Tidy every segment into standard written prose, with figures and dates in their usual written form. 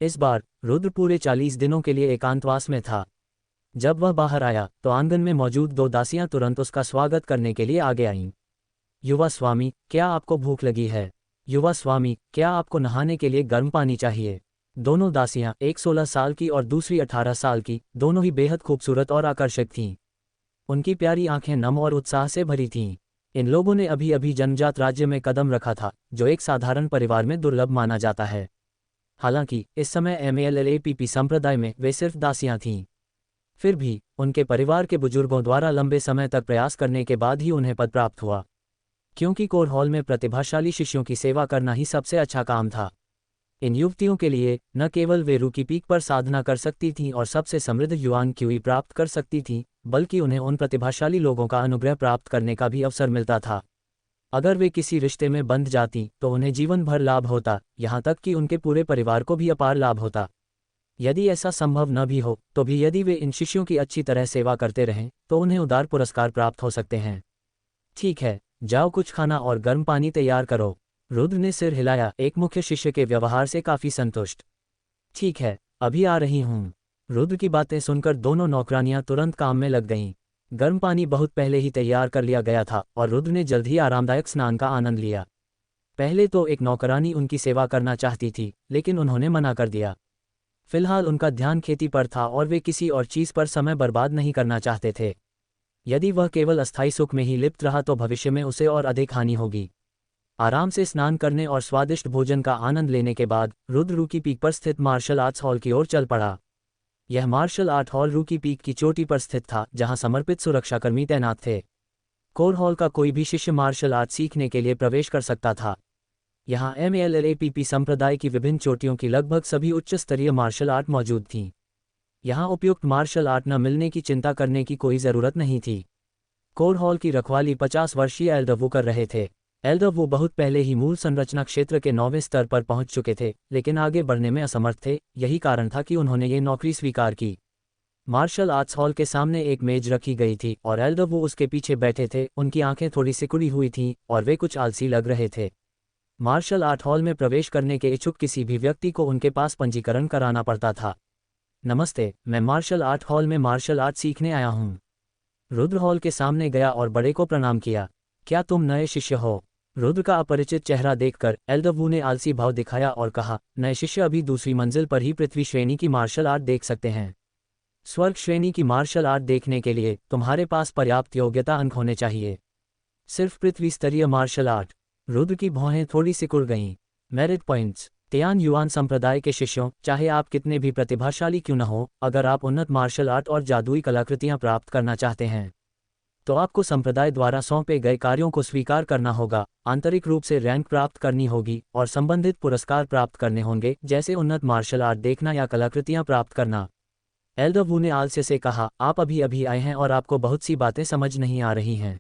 इस बार रुद्र पूरे 40 दिनों के लिए एकांतवास में था। जब वह बाहर आया तो आंगन में मौजूद 2 दासियां तुरंत उसका स्वागत करने के लिए आगे आईं। युवा स्वामी, क्या आपको भूख लगी है? युवा स्वामी, क्या आपको नहाने के लिए गर्म पानी चाहिए? दोनों दासियां, एक 16 साल की और दूसरी 18 साल की, दोनों ही बेहद खूबसूरत और आकर्षक थीं। उनकी प्यारी आंखें नम और उत्साह से भरी थीं। इन लोगों ने अभी अभी जन्मजात राज्य में कदम रखा था, जो एक साधारण परिवार में दुर्लभ माना जाता है। हालांकि इस समय MLLAPP संप्रदाय में वे सिर्फ दासियां थीं। फिर भी उनके परिवार के बुजुर्गों द्वारा लंबे समय तक प्रयास करने के बाद ही उन्हें पद प्राप्त हुआ, क्योंकि कोर हॉल में प्रतिभाशाली शिष्यों की सेवा करना ही सबसे अच्छा काम था। इन युवतियों के लिए न केवल वे रू की पीक पर साधना कर सकती थीं और सबसे समृद्ध युआन क्यूई प्राप्त कर सकती थीं, बल्कि उन्हें उन प्रतिभाशाली लोगों का अनुग्रह प्राप्त करने का भी अवसर मिलता था। अगर वे किसी रिश्ते में बंध जातीं तो उन्हें जीवन भर लाभ होता, यहाँ तक कि उनके पूरे परिवार को भी अपार लाभ होता। यदि ऐसा संभव न भी हो तो भी यदि वे इन शिष्यों की अच्छी तरह सेवा करते रहें तो उन्हें उदार पुरस्कार प्राप्त हो सकते हैं। ठीक है, जाओ कुछ खाना और गर्म पानी तैयार करो। रुद्र ने सिर हिलाया, एक मुख्य शिष्य के व्यवहार से काफी संतुष्ट। ठीक है, अभी आ रही हूँ। रुद्र की बातें सुनकर दोनों नौकरानियां तुरंत काम में लग गईं। गर्म पानी बहुत पहले ही तैयार कर लिया गया था और रुद्र ने जल्द ही आरामदायक स्नान का आनंद लिया। पहले तो एक नौकरानी उनकी सेवा करना चाहती थी, लेकिन उन्होंने मना कर दिया। फिलहाल उनका ध्यान खेती पर था और वे किसी और चीज़ पर समय बर्बाद नहीं करना चाहते थे। यदि वह केवल अस्थायी सुख में ही लिप्त रहा तो भविष्य में उसे और अधिक हानि होगी। आराम से स्नान करने और स्वादिष्ट भोजन का आनंद लेने के बाद रुद्र रू की पीक पर स्थित मार्शल आर्ट्स हॉल की ओर चल पड़ा। यह मार्शल आर्ट हॉल रू की पीक की चोटी पर स्थित था, जहां समर्पित सुरक्षाकर्मी तैनात थे। कोर हॉल का कोई भी शिष्य मार्शल आर्ट सीखने के लिए प्रवेश कर सकता था। यहाँ MLLAPP संप्रदाय की विभिन्न चोटियों की लगभग सभी उच्च स्तरीय मार्शल आर्ट मौजूद थीं। यहाँ उपयुक्त मार्शल आर्ट न मिलने की चिंता करने की कोई ज़रूरत नहीं थी। कोर हॉल की रखवाली 50 वर्षीय एल्डरवू कर रहे थे। एल्डरवू बहुत पहले ही मूल संरचना क्षेत्र के 9वें स्तर पर पहुंच चुके थे, लेकिन आगे बढ़ने में असमर्थ थे। यही कारण था कि उन्होंने ये नौकरी स्वीकार की। मार्शल आर्ट्स हॉल के सामने एक मेज रखी गई थी और एल्डरवू उसके पीछे बैठे थे। उनकी आंखें थोड़ी सिकुड़ी हुई थीं और वे कुछ आलसी लग रहे थे। मार्शल आर्ट हॉल में प्रवेश करने के इच्छुक किसी भी व्यक्ति को उनके पास पंजीकरण कराना पड़ता था। नमस्ते, मैं मार्शल आर्ट हॉल में मार्शल आर्ट सीखने आया हूँ। रुद्र हॉल के सामने गया और बड़े को प्रणाम किया। क्या तुम नए शिष्य हो? रुद्र का अपरिचित चेहरा देखकर एल्डरवू ने आलसी भाव दिखाया और कहा, नए शिष्य अभी दूसरी मंजिल पर ही पृथ्वी श्रेणी की मार्शल आर्ट देख सकते हैं। स्वर्ग श्रेणी की मार्शल आर्ट देखने के लिए तुम्हारे पास पर्याप्त योग्यता अंक होने चाहिए। सिर्फ पृथ्वी स्तरीय मार्शल आर्ट। रुद्र की भौहें थोड़ी सिकुड़ गईं। Merit points. तियान युआन संप्रदाय के शिष्यों, चाहे आप कितने भी प्रतिभाशाली क्यों न हो, अगर आप उन्नत मार्शल आर्ट और जादुई कलाकृतियां प्राप्त करना चाहते हैं तो आपको संप्रदाय द्वारा सौंपे गए कार्यों को स्वीकार करना होगा, आंतरिक रूप से रैंक प्राप्त करनी होगी और संबंधित पुरस्कार प्राप्त करने होंगे, जैसे उन्नत मार्शल आर्ट देखना या कलाकृतियां प्राप्त करना। एल्डरवू ने आलस्य से कहा, आप अभी अभी आए हैं और आपको बहुत सी बातें समझ नहीं आ रही हैं।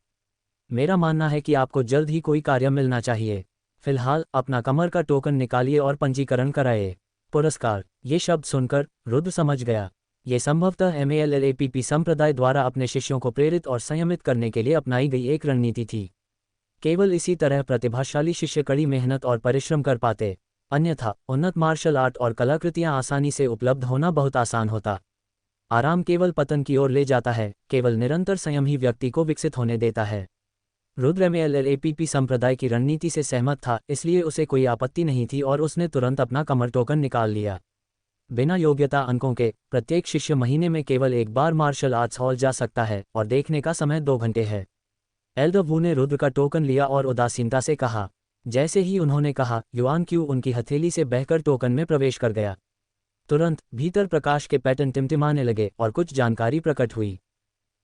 मेरा मानना है कि आपको जल्द ही कोई कार्य मिलना चाहिए। फिलहाल अपना कमर का टोकन निकालिए और पंजीकरण कराइए। पुरस्कार। ये शब्द सुनकर रुद्र समझ गया। ये संभवतः MLLAPP संप्रदाय द्वारा अपने शिष्यों को प्रेरित और संयमित करने के लिए अपनाई गई एक रणनीति थी। केवल इसी तरह प्रतिभाशाली शिष्य कड़ी मेहनत और परिश्रम कर पाते, अन्यथा उन्नत मार्शल आर्ट और कलाकृतियां आसानी से उपलब्ध होना बहुत आसान होता। आराम केवल पतन की ओर ले जाता है, केवल निरंतर संयम ही व्यक्ति को विकसित होने देता है। रुद्र MLLAPP संप्रदाय की रणनीति से सहमत था, इसलिए उसे कोई आपत्ति नहीं थी और उसने तुरंत अपना कमर टोकन निकाल लिया। बिना योग्यता अंकों के प्रत्येक शिष्य महीने में केवल एक बार मार्शल आर्ट्स हॉल जा सकता है और देखने का समय 2 घंटे है। एल्डरवू ने रुद्र का टोकन लिया और उदासीनता से कहा। जैसे ही उन्होंने कहा, युआन क्यू उनकी हथेली से बहकर टोकन में प्रवेश कर गया। तुरंत भीतर प्रकाश के पैटर्न टिमटिमाने लगे और कुछ जानकारी प्रकट हुई।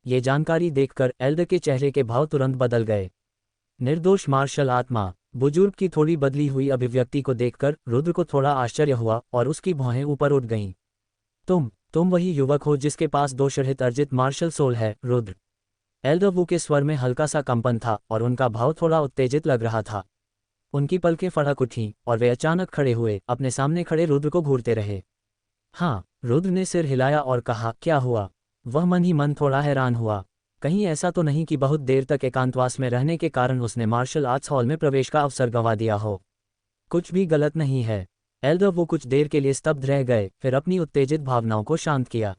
ये जानकारी देखकर एल्डर के चेहरे के भाव तुरंत बदल गए। निर्दोष मार्शल आत्मा। बुजुर्ग की थोड़ी बदली हुई अभिव्यक्ति को देखकर रुद्र को थोड़ा आश्चर्य हुआ और उसकी भौहें ऊपर उठ गईं। तुम वही युवक हो जिसके पास दोषरहित अर्जित मार्शल सोल है, रुद्र। एल्डरवू के स्वर में हल्का सा कंपन था और उनका भाव थोड़ा उत्तेजित लग रहा था। उनकी पलकें फड़क उठीं और वे अचानक खड़े हुए अपने सामने खड़े रुद्र को घूरते रहे। हाँ, रुद्र ने सिर हिलाया और कहा, क्या हुआ? वह मन ही मन थोड़ा हैरान हुआ। कहीं ऐसा तो नहीं कि बहुत देर तक एकांतवास में रहने के कारण उसने मार्शल आर्ट्स हॉल में प्रवेश का अवसर गंवा दिया हो? कुछ भी गलत नहीं है। एल्डर वो कुछ देर के लिए स्तब्ध रह गए, फिर अपनी उत्तेजित भावनाओं को शांत किया।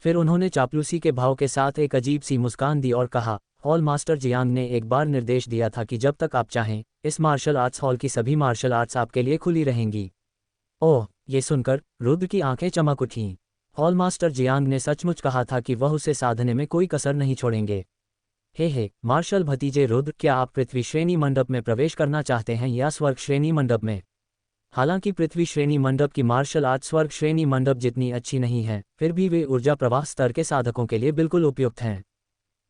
फिर उन्होंने चापलूसी के भाव के साथ एक अजीब सी मुस्कान दी और कहा, हॉल मास्टर जियांग ने एक बार निर्देश दिया था कि जब तक आप चाहें, इस मार्शल आर्ट्स हॉल की सभी मार्शल आर्ट्स आपके लिए खुली रहेंगी। ओह, ये सुनकर रुद्र की आंखें चमक उठीं। हॉल मास्टर जियांग ने सचमुच कहा था कि वह उसे साधने में कोई कसर नहीं छोड़ेंगे। हे मार्शल भतीजे रुद्र, क्या आप पृथ्वी श्रेणी मंडप में प्रवेश करना चाहते हैं या स्वर्ग श्रेणी मंडप में? हालांकि पृथ्वी श्रेणी मंडप की मार्शल आर्ट स्वर्ग श्रेणी मंडप जितनी अच्छी नहीं है, फिर भी वे ऊर्जा प्रवाह स्तर के साधकों के लिए बिल्कुल उपयुक्त हैं।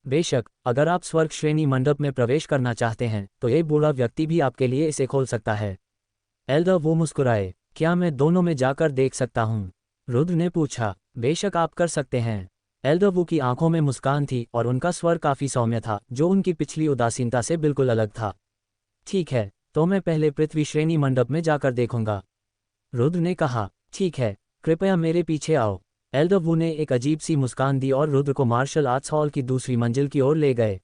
बेशक, अगर आप स्वर्ग श्रेणी मंडप में प्रवेश करना चाहते हैं, तो ये बूढ़ा व्यक्ति भी आपके लिए इसे खोल सकता है। एल्डर वो मुस्कुराए, क्या मैं दोनों में जाकर देख सकता हूँ? रुद्र ने पूछा। बेशक आप कर सकते हैं। एल्डर वो की आंखों में मुस्कान थी और उनका स्वर काफी सौम्य था, जो उनकी पिछली उदासीनता से बिल्कुल अलग था। ठीक है, तो मैं पहले पृथ्वी श्रेणी मंडप में जाकर देखूंगा, रुद्र ने कहा। ठीक है, कृपया मेरे पीछे आओ। एल्डर वू ने एक अजीब सी मुस्कान दी और रुद्र को मार्शल आर्ट्स हॉल की दूसरी मंजिल की ओर ले गए।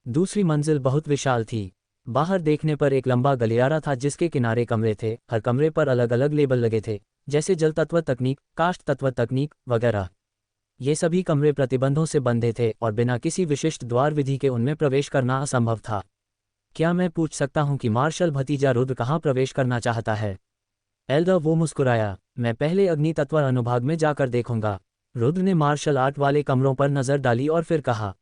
दूसरी मंजिल बहुत विशाल थी। बाहर देखने पर एक लंबा गलियारा था जिसके किनारे कमरे थे। हर कमरे पर अलग अलग लेबल लगे थे, जैसे जल तत्व तकनीक, काष्ठ तत्व तकनीक वगैरह। ये सभी कमरे प्रतिबंधों से बंधे थे और बिना किसी विशिष्ट द्वार विधि के उनमें प्रवेश करना असंभव था। क्या मैं पूछ सकता हूं कि मार्शल भतीजा रुद्र कहाँ प्रवेश करना चाहता है? एल्डर वो मुस्कुराया, मैं पहले अग्नि तत्व अनुभाग में जाकर देखूंगा। रुद्र ने मार्शल आर्ट वाले कमरों पर नजर डाली और फिर कहा।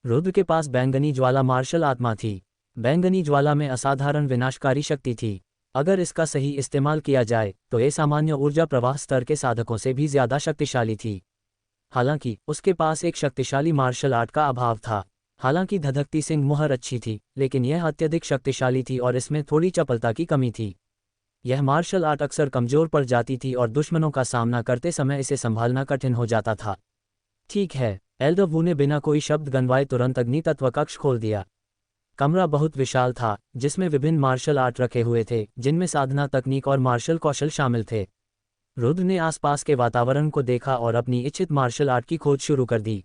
रुद्र के पास बैंगनी ज्वाला मार्शल आत्मा थी। बैंगनी ज्वाला में असाधारण विनाशकारी शक्ति थी। अगर इसका सही इस्तेमाल किया जाए तो ये सामान्य ऊर्जा प्रवाह स्तर के साधकों से भी ज्यादा शक्तिशाली थी। हालांकि उसके पास एक शक्तिशाली मार्शल आर्ट का अभाव था। हालांकि धधकती सिंह मुहर अच्छी थी, लेकिन यह अत्यधिक शक्तिशाली थी और इसमें थोड़ी चपलता की कमी थी। यह मार्शल आर्ट अक्सर कमजोर पड़ जाती थी और दुश्मनों का सामना करते समय इसे संभालना कठिन हो जाता था। ठीक है, एल्डर वू ने बिना कोई शब्द गनवाए तुरंत अग्नि तत्व कक्ष खोल दिया। कमरा बहुत विशाल था, जिसमें विभिन्न मार्शल आर्ट रखे हुए थे, जिनमें साधना तकनीक और मार्शल कौशल शामिल थे। रुद्र ने आसपास के वातावरण को देखा और अपनी इच्छित मार्शल आर्ट की खोज शुरू कर दी।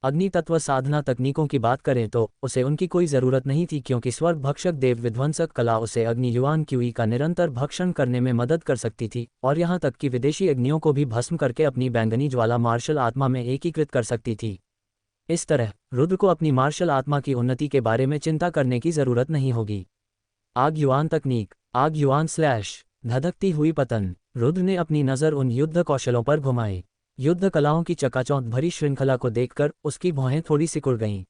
अग्नि तत्व साधना तकनीकों की बात करें तो उसे उनकी कोई ज़रूरत नहीं थी, क्योंकि स्वर्ग भक्षक देव विध्वंसक कला उसे अग्नि युआन क्यूई का निरंतर भक्षण करने में मदद कर सकती थी और यहाँ तक कि विदेशी अग्नियों को भी भस्म करके अपनी बैंगनी ज्वाला मार्शल आत्मा में एकीकृत कर सकती थी। इस तरह रुद्र को अपनी मार्शल आत्मा की उन्नति के बारे में चिंता करने की ज़रूरत नहीं होगी। आग युआन तकनीक, आग युआन स्लैश धधकती हुई पतन। रुद्र ने अपनी नज़र उन युद्ध कौशलों पर घुमाई। युद्ध कलाओं की चकाचौंध भरी श्रृंखला को देखकर उसकी भौहें थोड़ी सिकुड़ गईं।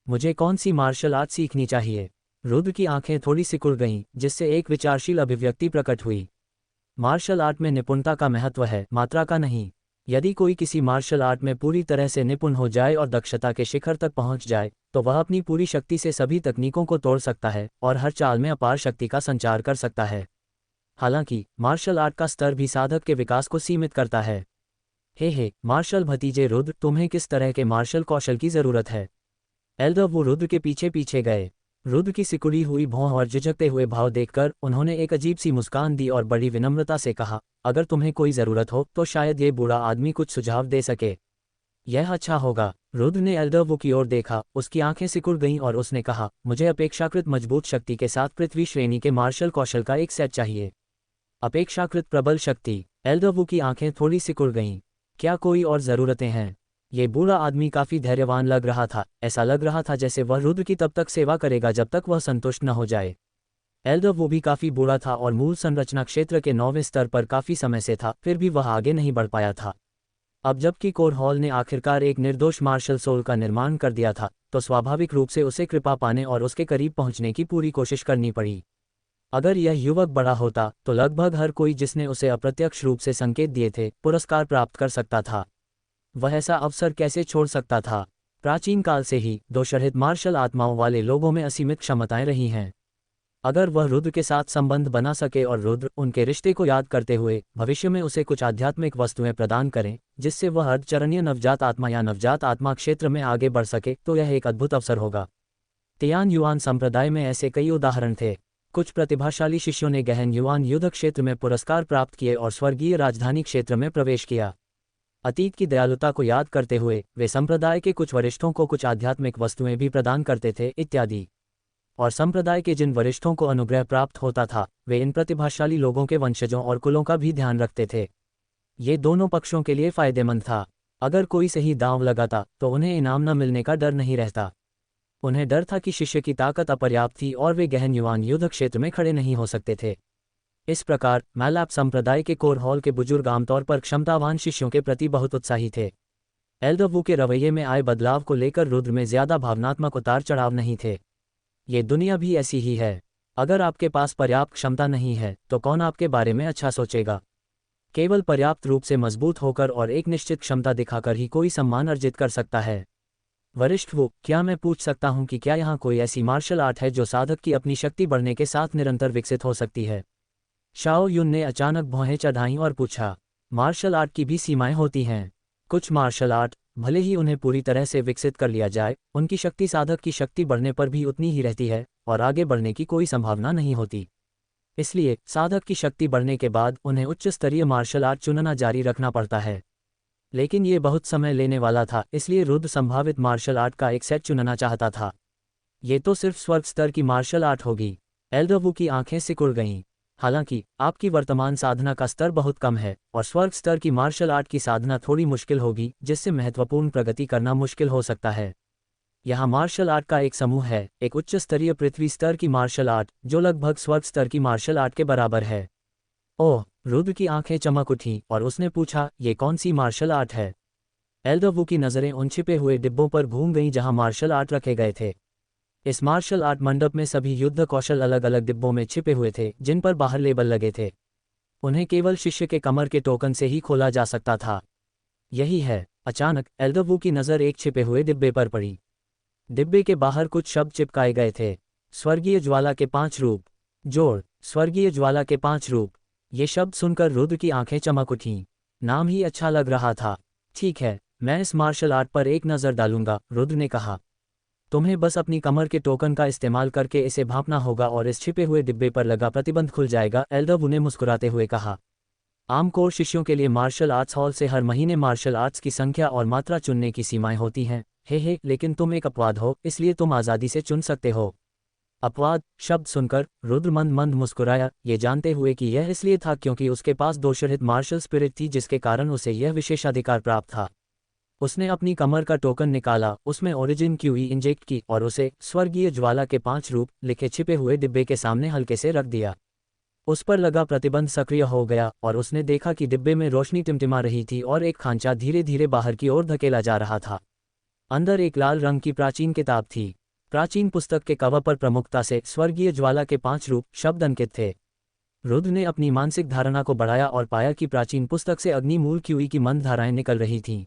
मुझे कौन सी मार्शल आर्ट सीखनी चाहिए? रुद्र की आंखें थोड़ी सिकुड़ गईं, जिससे एक विचारशील अभिव्यक्ति प्रकट हुई। मार्शल आर्ट में निपुणता का महत्व है, मात्रा का नहीं। यदि कोई किसी मार्शल आर्ट में पूरी तरह से निपुण हो जाए और दक्षता के शिखर तक पहुंच जाए, तो वह अपनी पूरी शक्ति से सभी तकनीकों को तोड़ सकता है और हर चाल में अपार शक्ति का संचार कर सकता है। हालांकि मार्शल आर्ट का स्तर भी साधक के विकास को सीमित करता है। हे मार्शल भतीजे रुद्र, तुम्हें किस तरह के मार्शल कौशल की जरूरत है? एल्डर वो रुद्र के पीछे पीछे गए। रुद्र की सिकुड़ी हुई भौं और झिझकते हुए भाव देखकर उन्होंने एक अजीब सी मुस्कान दी और बड़ी विनम्रता से कहा, अगर तुम्हें कोई जरूरत हो तो शायद ये बूढ़ा आदमी कुछ सुझाव दे सके। यह अच्छा होगा। रुद्र ने एल्डर वो की ओर देखा, उसकी आंखें सिकुड़ गईं और उसने कहा, मुझे अपेक्षाकृत मजबूत शक्ति के साथ पृथ्वी श्रेणी के मार्शल कौशल का एक सेट चाहिए। अपेक्षाकृत प्रबल शक्ति। एल्डर वो की आंखें थोड़ी सिकुड़ गईं। क्या कोई और ज़रूरतें हैं? ये बूढ़ा आदमी काफ़ी धैर्यवान लग रहा था। ऐसा लग रहा था जैसे वह रुद्र की तब तक सेवा करेगा जब तक वह संतुष्ट न हो जाए। एल्डर वो भी काफ़ी बूढ़ा था और मूल संरचना क्षेत्र के 9वें स्तर पर काफ़ी समय से था, फिर भी वह आगे नहीं बढ़ पाया था। अब जबकि कोर हॉल ने आखिरकार एक निर्दोष मार्शल सोल का निर्माण कर दिया था, तो स्वाभाविक रूप से उसे कृपा पाने और उसके करीब पहुंचने की पूरी कोशिश करनी पड़ी। अगर यह युवक बड़ा होता तो लगभग हर कोई जिसने उसे अप्रत्यक्ष रूप से संकेत दिए थे पुरस्कार प्राप्त कर सकता था। वह ऐसा अवसर कैसे छोड़ सकता था? प्राचीन काल से ही दोषरहित मार्शल आत्माओं वाले लोगों में असीमित क्षमताएं रही हैं। अगर वह रुद्र के साथ संबंध बना सके और रुद्र उनके रिश्ते को याद करते हुए भविष्य में उसे कुछ आध्यात्मिक वस्तुएं प्रदान करें जिससे वह अर्धचरणीय नवजात आत्मा या नवजात आत्मा क्षेत्र में आगे बढ़ सके, तो यह एक अद्भुत अवसर होगा। तियान युआन संप्रदाय में ऐसे कई उदाहरण थे। कुछ प्रतिभाशाली शिष्यों ने गहन युआन युद्ध क्षेत्र में पुरस्कार प्राप्त किए और स्वर्गीय राजधानी क्षेत्र में प्रवेश किया। अतीत की दयालुता को याद करते हुए वे संप्रदाय के कुछ वरिष्ठों को कुछ आध्यात्मिक वस्तुएं भी प्रदान करते थे, इत्यादि। और संप्रदाय के जिन वरिष्ठों को अनुग्रह प्राप्त होता था वे इन प्रतिभाशाली लोगों के वंशजों और कुलों का भी ध्यान रखते थे। ये दोनों पक्षों के लिए फायदेमंद था। अगर कोई सही दांव लगाता तो उन्हें इनाम न मिलने का डर नहीं रहता। उन्हें डर था कि शिष्य की ताकत अपर्याप्त थी और वे गहन युवान युद्ध क्षेत्र में खड़े नहीं हो सकते थे। इस प्रकार मैलैप संप्रदाय के कोर हॉल के बुजुर्ग आमतौर पर क्षमतावान शिष्यों के प्रति बहुत उत्साही थे। एल्डर वू के रवैये में आए बदलाव को लेकर रुद्र में ज्यादा भावनात्मक उतार चढ़ाव नहीं थे। ये दुनिया भी ऐसी ही है। अगर आपके पास पर्याप्त क्षमता नहीं है तो कौन आपके बारे में अच्छा सोचेगा। केवल पर्याप्त रूप से मजबूत होकर और एक निश्चित क्षमता दिखाकर ही कोई सम्मान अर्जित कर सकता है। वरिष्ठ वो, क्या मैं पूछ सकता हूं कि क्या यहाँ कोई ऐसी मार्शल आर्ट है जो साधक की अपनी शक्ति बढ़ने के साथ निरंतर विकसित हो सकती है। शाओ युन ने अचानक भौहें चढ़ाईं और पूछा, मार्शल आर्ट की भी सीमाएं होती हैं। कुछ मार्शल आर्ट, भले ही उन्हें पूरी तरह से विकसित कर लिया जाए, उनकी शक्ति साधक की शक्ति बढ़ने पर भी उतनी ही रहती है और आगे बढ़ने की कोई संभावना नहीं होती। इसलिए साधक की शक्ति बढ़ने के बाद उन्हें उच्च स्तरीय मार्शल आर्ट चुनना जारी रखना पड़ता है। लेकिन ये बहुत समय लेने वाला था, इसलिए रुद्र संभावित मार्शल आर्ट का एक सेट चुनना चाहता था। ये तो सिर्फ स्वर्ग स्तर की मार्शल आर्ट होगी। एल्डर वू की आंखें सिकुड़ गईं। हालांकि आपकी वर्तमान साधना का स्तर बहुत कम है और स्वर्ग स्तर की मार्शल आर्ट की साधना थोड़ी मुश्किल होगी, जिससे महत्वपूर्ण प्रगति करना मुश्किल हो सकता है। यहाँ मार्शल आर्ट का एक समूह है, एक उच्च स्तरीय पृथ्वी स्तर की मार्शल आर्ट जो लगभग स्वर्ग स्तर की मार्शल आर्ट के बराबर है। ओह, रुद्र की आंखें चमक उठीं और उसने पूछा, ये कौन सी मार्शल आर्ट है। एल्डर वू की नज़रें उन छिपे हुए डिब्बों पर घूम गईं जहां मार्शल आर्ट रखे गए थे। इस मार्शल आर्ट मंडप में सभी युद्ध कौशल अलग अलग डिब्बों में छिपे हुए थे, जिन पर बाहर लेबल लगे थे। उन्हें केवल शिष्य के कमर के टोकन से ही खोला जा सकता था। यही है। अचानक एल्डर वू की नज़र एक छिपे हुए डिब्बे पर पड़ी। डिब्बे के बाहर कुछ शब्द चिपकाए गए थे। स्वर्गीय ज्वाला के 5 रूप। जोड़, स्वर्गीय ज्वाला के 5 रूप। ये शब्द सुनकर रुद्र की आंखें चमक उठीं। नाम ही अच्छा लग रहा था। ठीक है, मैं इस मार्शल आर्ट पर एक नज़र डालूंगा, रुद्र ने कहा। तुम्हें बस अपनी कमर के टोकन का इस्तेमाल करके इसे भांपना होगा और इस छिपे हुए डिब्बे पर लगा प्रतिबंध खुल जाएगा, एल्डर वू ने मुस्कुराते हुए कहा। आम कोर शिष्यों के लिए मार्शल आर्ट्स हॉल से हर महीने मार्शल आर्ट्स की संख्या और मात्रा चुनने की सीमाएं होती हैं। हे, लेकिन तुम एक अपवाद हो, इसलिए तुम आज़ादी से चुन सकते हो। अपवाद शब्द सुनकर रुद्र मंद मंद मुस्कुराया, ये जानते हुए कि यह इसलिए था क्योंकि उसके पास दोषरहित मार्शल स्पिरिट थी, जिसके कारण उसे यह विशेषाधिकार प्राप्त था। उसने अपनी कमर का टोकन निकाला, उसमें ओरिजिन क्यूई इंजेक्ट की और उसे स्वर्गीय ज्वाला के 5 रूप लिखे छिपे हुए डिब्बे के सामने हल्के से रख दिया। उस पर लगा प्रतिबंध सक्रिय हो गया और उसने देखा कि डिब्बे में रोशनी टिमटिमा रही थी और एक खांचा धीरे धीरे बाहर की ओर धकेला जा रहा था। अंदर एक लाल रंग की प्राचीन किताब थी। प्राचीन पुस्तक के कवर पर प्रमुखता से स्वर्गीय ज्वाला के 5 रूप शब्द अंकित थे। रुद्र ने अपनी मानसिक धारणा को बढ़ाया और पाया कि प्राचीन पुस्तक से अग्निमूल क्यूई की मंद धाराएं निकल रही थीं।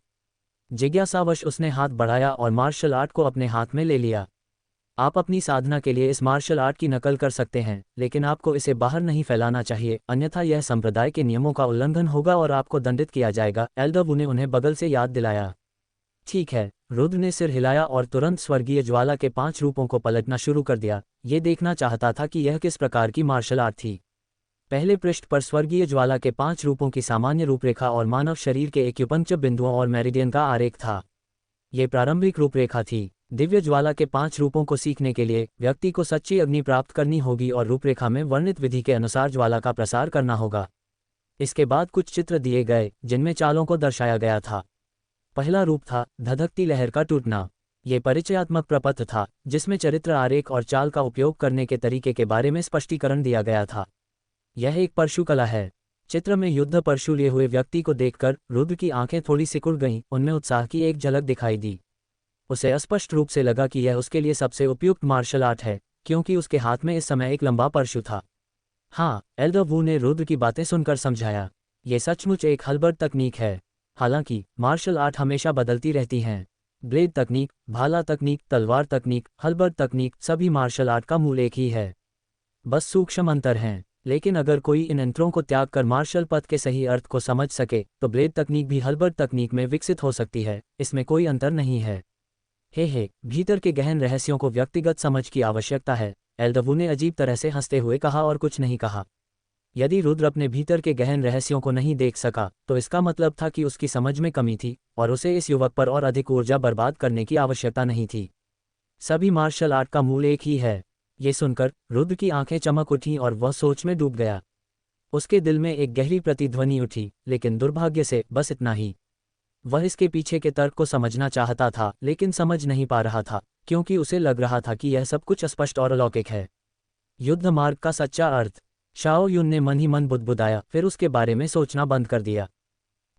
जिज्ञासावश उसने हाथ बढ़ाया और मार्शल आर्ट को अपने हाथ में ले लिया। आप अपनी साधना के लिए इस मार्शल आर्ट की नकल कर सकते हैं, लेकिन आपको इसे बाहर नहीं फैलाना चाहिए, अन्यथा यह संप्रदाय के नियमों का उल्लंघन होगा और आपको दंडित किया जाएगा, एल्डर वू ने उन्हें बगल से याद दिलाया। ठीक है, रुद्र ने सिर हिलाया और तुरंत स्वर्गीय ज्वाला के 5 रूपों को पलटना शुरू कर दिया। ये देखना चाहता था कि यह किस प्रकार की मार्शल आर्ट थी। पहले पृष्ठ पर स्वर्गीय ज्वाला के 5 रूपों की सामान्य रूपरेखा और मानव शरीर के एक्यूपंक्चर बिंदुओं और मेरिडियन का आरेख था। ये प्रारंभिक रूपरेखा थी। दिव्य ज्वाला के 5 रूपों को सीखने के लिए व्यक्ति को सच्ची अग्नि प्राप्त करनी होगी और रूपरेखा में वर्णित विधि के अनुसार ज्वाला का प्रसार करना होगा। इसके बाद कुछ चित्र दिए गए जिनमें चालों को दर्शाया गया था। पहला रूप था धधकती लहर का टूटना। ये परिचयात्मक प्रपत्र था जिसमें चरित्र आरेख और चाल का उपयोग करने के तरीके के बारे में स्पष्टीकरण दिया गया था। यह एक परशु कला है। चित्र में युद्ध परशु लिए हुए व्यक्ति को देखकर रुद्र की आंखें थोड़ी सिकुड़ गईं, उनमें उत्साह की एक झलक दिखाई दी। उसे स्पष्ट रूप से लगा कि यह उसके लिए सबसे उपयुक्त मार्शल आर्ट है, क्योंकि उसके हाथ में इस समय एक लंबा परशु था। हाँ, एल्डर वू ने रुद्र की बातें सुनकर समझाया, ये सचमुच एक हलबर्ड तकनीक है। हालांकि मार्शल आर्ट हमेशा बदलती रहती हैं। ब्लेड तकनीक, भाला तकनीक, तलवार तकनीक, हलबर्ड तकनीक, सभी मार्शल आर्ट का मूल एक ही है। बस सूक्ष्म अंतर हैं। लेकिन अगर कोई इन अंतरों को त्याग कर मार्शल पद के सही अर्थ को समझ सके तो ब्लेड तकनीक भी हलबर्ड तकनीक में विकसित हो सकती है। इसमें कोई अंतर नहीं है। हे, भीतर के गहन रहस्यों को व्यक्तिगत समझ की आवश्यकता है, एल्डर वू ने अजीब तरह से हंसते हुए कहा और कुछ नहीं कहा। यदि रुद्र अपने भीतर के गहन रहस्यों को नहीं देख सका तो इसका मतलब था कि उसकी समझ में कमी थी और उसे इस युवक पर और अधिक ऊर्जा बर्बाद करने की आवश्यकता नहीं थी। सभी मार्शल आर्ट का मूल एक ही है। ये सुनकर रुद्र की आंखें चमक उठीं और वह सोच में डूब गया। उसके दिल में एक गहरी प्रतिध्वनि उठी, लेकिन दुर्भाग्य से बस इतना ही। वह इसके पीछे के तर्क को समझना चाहता था, लेकिन समझ नहीं पा रहा था, क्योंकि उसे लग रहा था कि यह सब कुछ अस्पष्ट और अलौकिक है। युद्ध मार्ग का सच्चा अर्थ। शाओ युन ने मन ही मन बुदबुदाया, फिर उसके बारे में सोचना बंद कर दिया।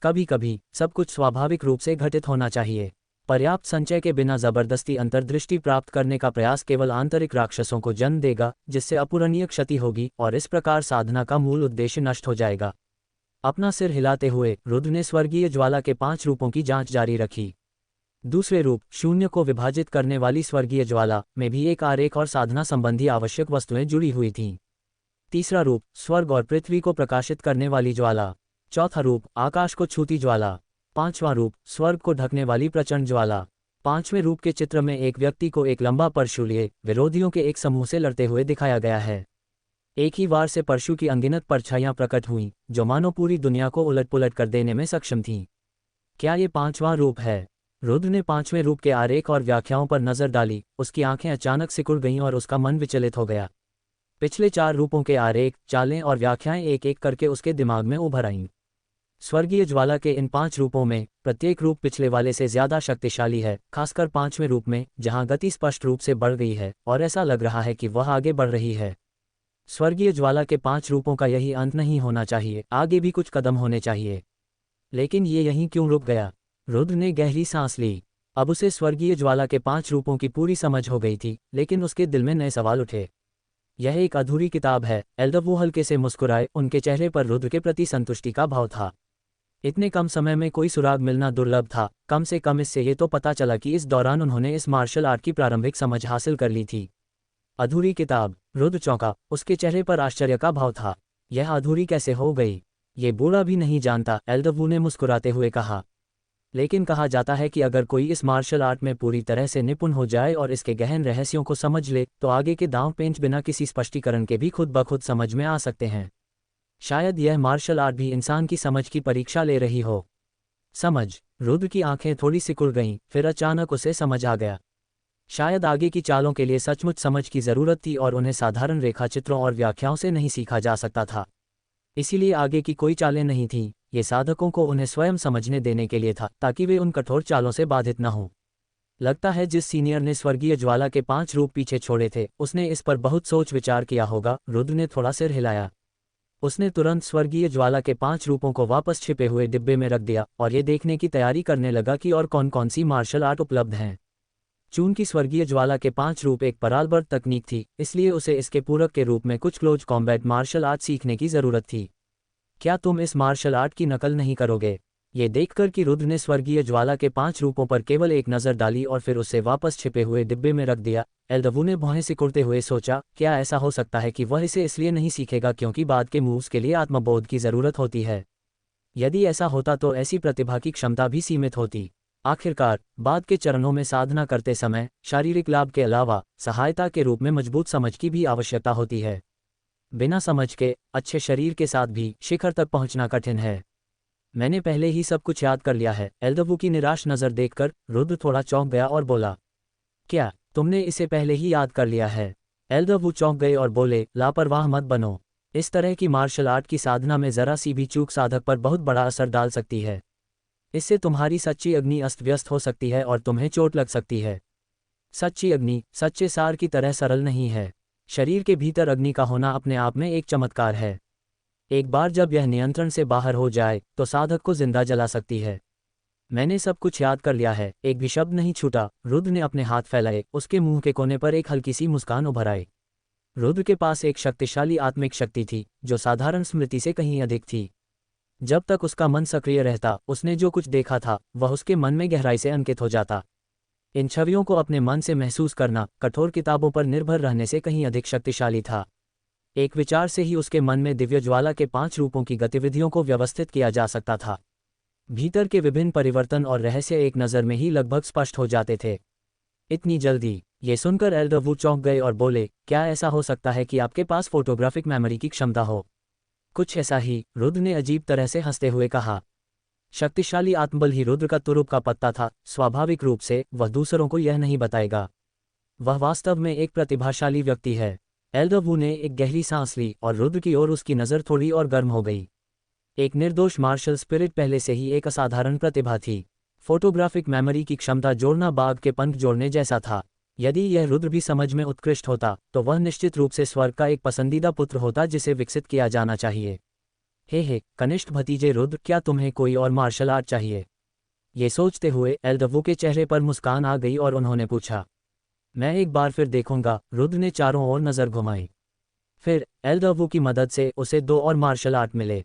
कभी कभी सब कुछ स्वाभाविक रूप से घटित होना चाहिए। पर्याप्त संचय के बिना जबरदस्ती अंतर्दृष्टि प्राप्त करने का प्रयास केवल आंतरिक राक्षसों को जन्म देगा, जिससे अपूरणीय क्षति होगी और इस प्रकार साधना का मूल उद्देश्य नष्ट हो जाएगा। अपना सिर हिलाते हुए रुद्र ने स्वर्गीय ज्वाला के 5 रूपों की जांच जारी रखी। दूसरे रूप, शून्य को विभाजित करने वाली स्वर्गीय ज्वाला, में भी एक आरेख और साधना संबंधी आवश्यक वस्तुएं जुड़ी हुई थीं। तीसरा रूप, स्वर्ग और पृथ्वी को प्रकाशित करने वाली ज्वाला। चौथा रूप, आकाश को छूती ज्वाला। पांचवां रूप, स्वर्ग को ढकने वाली प्रचंड ज्वाला। पांचवें रूप के चित्र में एक व्यक्ति को एक लंबा परशु लिए विरोधियों के एक समूह से लड़ते हुए दिखाया गया है। एक ही वार से परशु की अनगिनत परछाइयां प्रकट हुईं, जो मानो पूरी दुनिया को उलट-पुलट कर देने में सक्षम थीं। क्या ये 5वां रूप है? रुद्र ने 5वें रूप के आरेख और व्याख्याओं पर नजर डाली। उसकी आंखें अचानक सिकुड़ गईं और उसका मन विचलित हो गया। पिछले 4 रूपों के आरेख, चालें और व्याख्याएं एक एक करके उसके दिमाग में उभर आईं। स्वर्गीय ज्वाला के इन 5 रूपों में प्रत्येक रूप पिछले वाले से ज्यादा शक्तिशाली है, खासकर 5वें रूप में, जहां गति स्पष्ट रूप से बढ़ गई है और ऐसा लग रहा है कि वह आगे बढ़ रही है। स्वर्गीय ज्वाला के 5 रूपों का यही अंत नहीं होना चाहिए, आगे भी कुछ कदम होने चाहिए। लेकिन ये यहीं क्यों रुक गया? रुद्र ने गहरी सांस ली। अब उसे स्वर्गीय ज्वाला के 5 रूपों की पूरी समझ हो गई थी, लेकिन उसके दिल में नए सवाल उठे। यह एक अधूरी किताब है। एल्दवू हल्के से मुस्कुराए, उनके चेहरे पर रुद्र के प्रति संतुष्टि का भाव था। इतने कम समय में कोई सुराग मिलना दुर्लभ था। कम से कम इससे ये तो पता चला कि इस दौरान उन्होंने इस मार्शल आर्ट की प्रारंभिक समझ हासिल कर ली थी। अधूरी किताब। रुद्र चौंका, उसके चेहरे पर आश्चर्य का भाव था। यह अधूरी कैसे हो गई? ये बूढ़ा भी नहीं जानता, एल्दवू ने मुस्कुराते हुए कहा। लेकिन कहा जाता है कि अगर कोई इस मार्शल आर्ट में पूरी तरह से निपुण हो जाए और इसके गहन रहस्यों को समझ ले, तो आगे के दांव पेंच बिना किसी स्पष्टीकरण के भी खुद ब खुद समझ में आ सकते हैं। शायद यह मार्शल आर्ट भी इंसान की समझ की परीक्षा ले रही हो। समझ। रुद्र की आंखें थोड़ी सिकुड़ गईं, फिर अचानक उसे समझ आ गया। शायद आगे की चालों के लिए सचमुच समझ की जरूरत थी और उन्हें साधारण रेखाचित्रों और व्याख्याओं से नहीं सीखा जा सकता था। इसीलिए आगे की कोई चालें नहीं थीं, ये साधकों को उन्हें स्वयं समझने देने के लिए था, ताकि वे उन कठोर चालों से बाधित न हों। लगता है जिस सीनियर ने स्वर्गीय ज्वाला के 5 रूप पीछे छोड़े थे, उसने इस पर बहुत सोच विचार किया होगा। रुद्र ने थोड़ा सिर हिलाया। उसने तुरंत स्वर्गीय ज्वाला के 5 रूपों को वापस छिपे हुए डिब्बे में रख दिया और ये देखने की तैयारी करने लगा कि और कौन कौन सी मार्शल आर्ट उपलब्ध हैं। चून की स्वर्गीय ज्वाला के 5 रूप एक परालबर तकनीक थी, इसलिए उसे इसके पूरक के रूप में कुछ क्लोज कॉम्बैट मार्शल आर्ट सीखने की जरूरत थी। क्या तुम इस मार्शल आर्ट की नकल नहीं करोगे? ये देखकर कि रुद्र ने स्वर्गीय ज्वाला के 5 रूपों पर केवल एक नज़र डाली और फिर उसे वापस छिपे हुए डिब्बे में रख दिया, एल्दवू ने भौहें सिकुड़ते हुए सोचा, क्या ऐसा हो सकता है कि वह इसे इसलिए नहीं सीखेगा क्योंकि बाद के मूव्स के लिए आत्मबोध की ज़रूरत होती है? यदि ऐसा होता तो ऐसी प्रतिभा की क्षमता भी सीमित होती। आखिरकार, बाद के चरणों में साधना करते समय शारीरिक लाभ के अलावा सहायता के रूप में मजबूत समझ की भी आवश्यकता होती है। बिना समझ के अच्छे शरीर के साथ भी शिखर तक पहुंचना कठिन है। मैंने पहले ही सब कुछ याद कर लिया है। एल्दवू की निराश नज़र देखकर रुद्र थोड़ा चौंक गया और बोला, क्या तुमने इसे पहले ही याद कर लिया है? एल्दवू चौंक गए और बोले, लापरवाह मत बनो। इस तरह की मार्शल आर्ट की साधना में जरा सी भी चूक साधक पर बहुत बड़ा असर डाल सकती है। इससे तुम्हारी सच्ची अग्नि अस्त व्यस्त हो सकती है और तुम्हें चोट लग सकती है। सच्ची अग्नि सच्चे सार की तरह सरल नहीं है। शरीर के भीतर अग्नि का होना अपने आप में एक चमत्कार है। एक बार जब यह नियंत्रण से बाहर हो जाए तो साधक को जिंदा जला सकती है। मैंने सब कुछ याद कर लिया है, एक भी शब्द नहीं छूटा। रुद्र ने अपने हाथ फैलाए, उसके मुंह के कोने पर एक हल्की सी मुस्कान उभर आई। रुद्र के पास एक शक्तिशाली आत्मिक शक्ति थी, जो साधारण स्मृति से कहीं अधिक थी। जब तक उसका मन सक्रिय रहता, उसने जो कुछ देखा था वह उसके मन में गहराई से अंकित हो जाता। इन छवियों को अपने मन से महसूस करना कठोर किताबों पर निर्भर रहने से कहीं अधिक शक्तिशाली था। एक विचार से ही उसके मन में दिव्य ज्वाला के 5 रूपों की गतिविधियों को व्यवस्थित किया जा सकता था। भीतर के विभिन्न परिवर्तन और रहस्य एक नज़र में ही लगभग स्पष्ट हो जाते थे। इतनी जल्दी? ये सुनकर एल्दवू चौंक गए और बोले, क्या ऐसा हो सकता है कि आपके पास फोटोग्राफिक मेमोरी की क्षमता हो? कुछ ऐसा ही, रुद्र ने अजीब तरह से हंसते हुए कहा। शक्तिशाली आत्मबल ही रुद्र का तुरुप का पत्ता था। स्वाभाविक रूप से वह दूसरों को यह नहीं बताएगा। वह वास्तव में एक प्रतिभाशाली व्यक्ति है। एल्डर वू ने एक गहरी सांस ली और रुद्र की ओर उसकी नज़र थोड़ी और गर्म हो गई। एक निर्दोष मार्शल स्पिरिट पहले से ही एक असाधारण प्रतिभा थी। फोटोग्राफिक मेमोरी की क्षमता जोड़ना बाघ के पंख जोड़ने जैसा था। यदि यह रुद्र भी समझ में उत्कृष्ट होता तो वह निश्चित रूप से स्वर्ग का एक पसंदीदा पुत्र होता जिसे विकसित किया जाना चाहिए। हे कनिष्ठ भतीजे रुद्र, क्या तुम्हें कोई और मार्शल आर्ट चाहिए? ये सोचते हुए एल्डवू के चेहरे पर मुस्कान आ गई और उन्होंने पूछा। मैं एक बार फिर देखूंगा। रुद्र ने चारों ओर नज़र घुमाई। फिर एल्डवू की मदद से उसे 2 और मार्शल आर्ट मिले।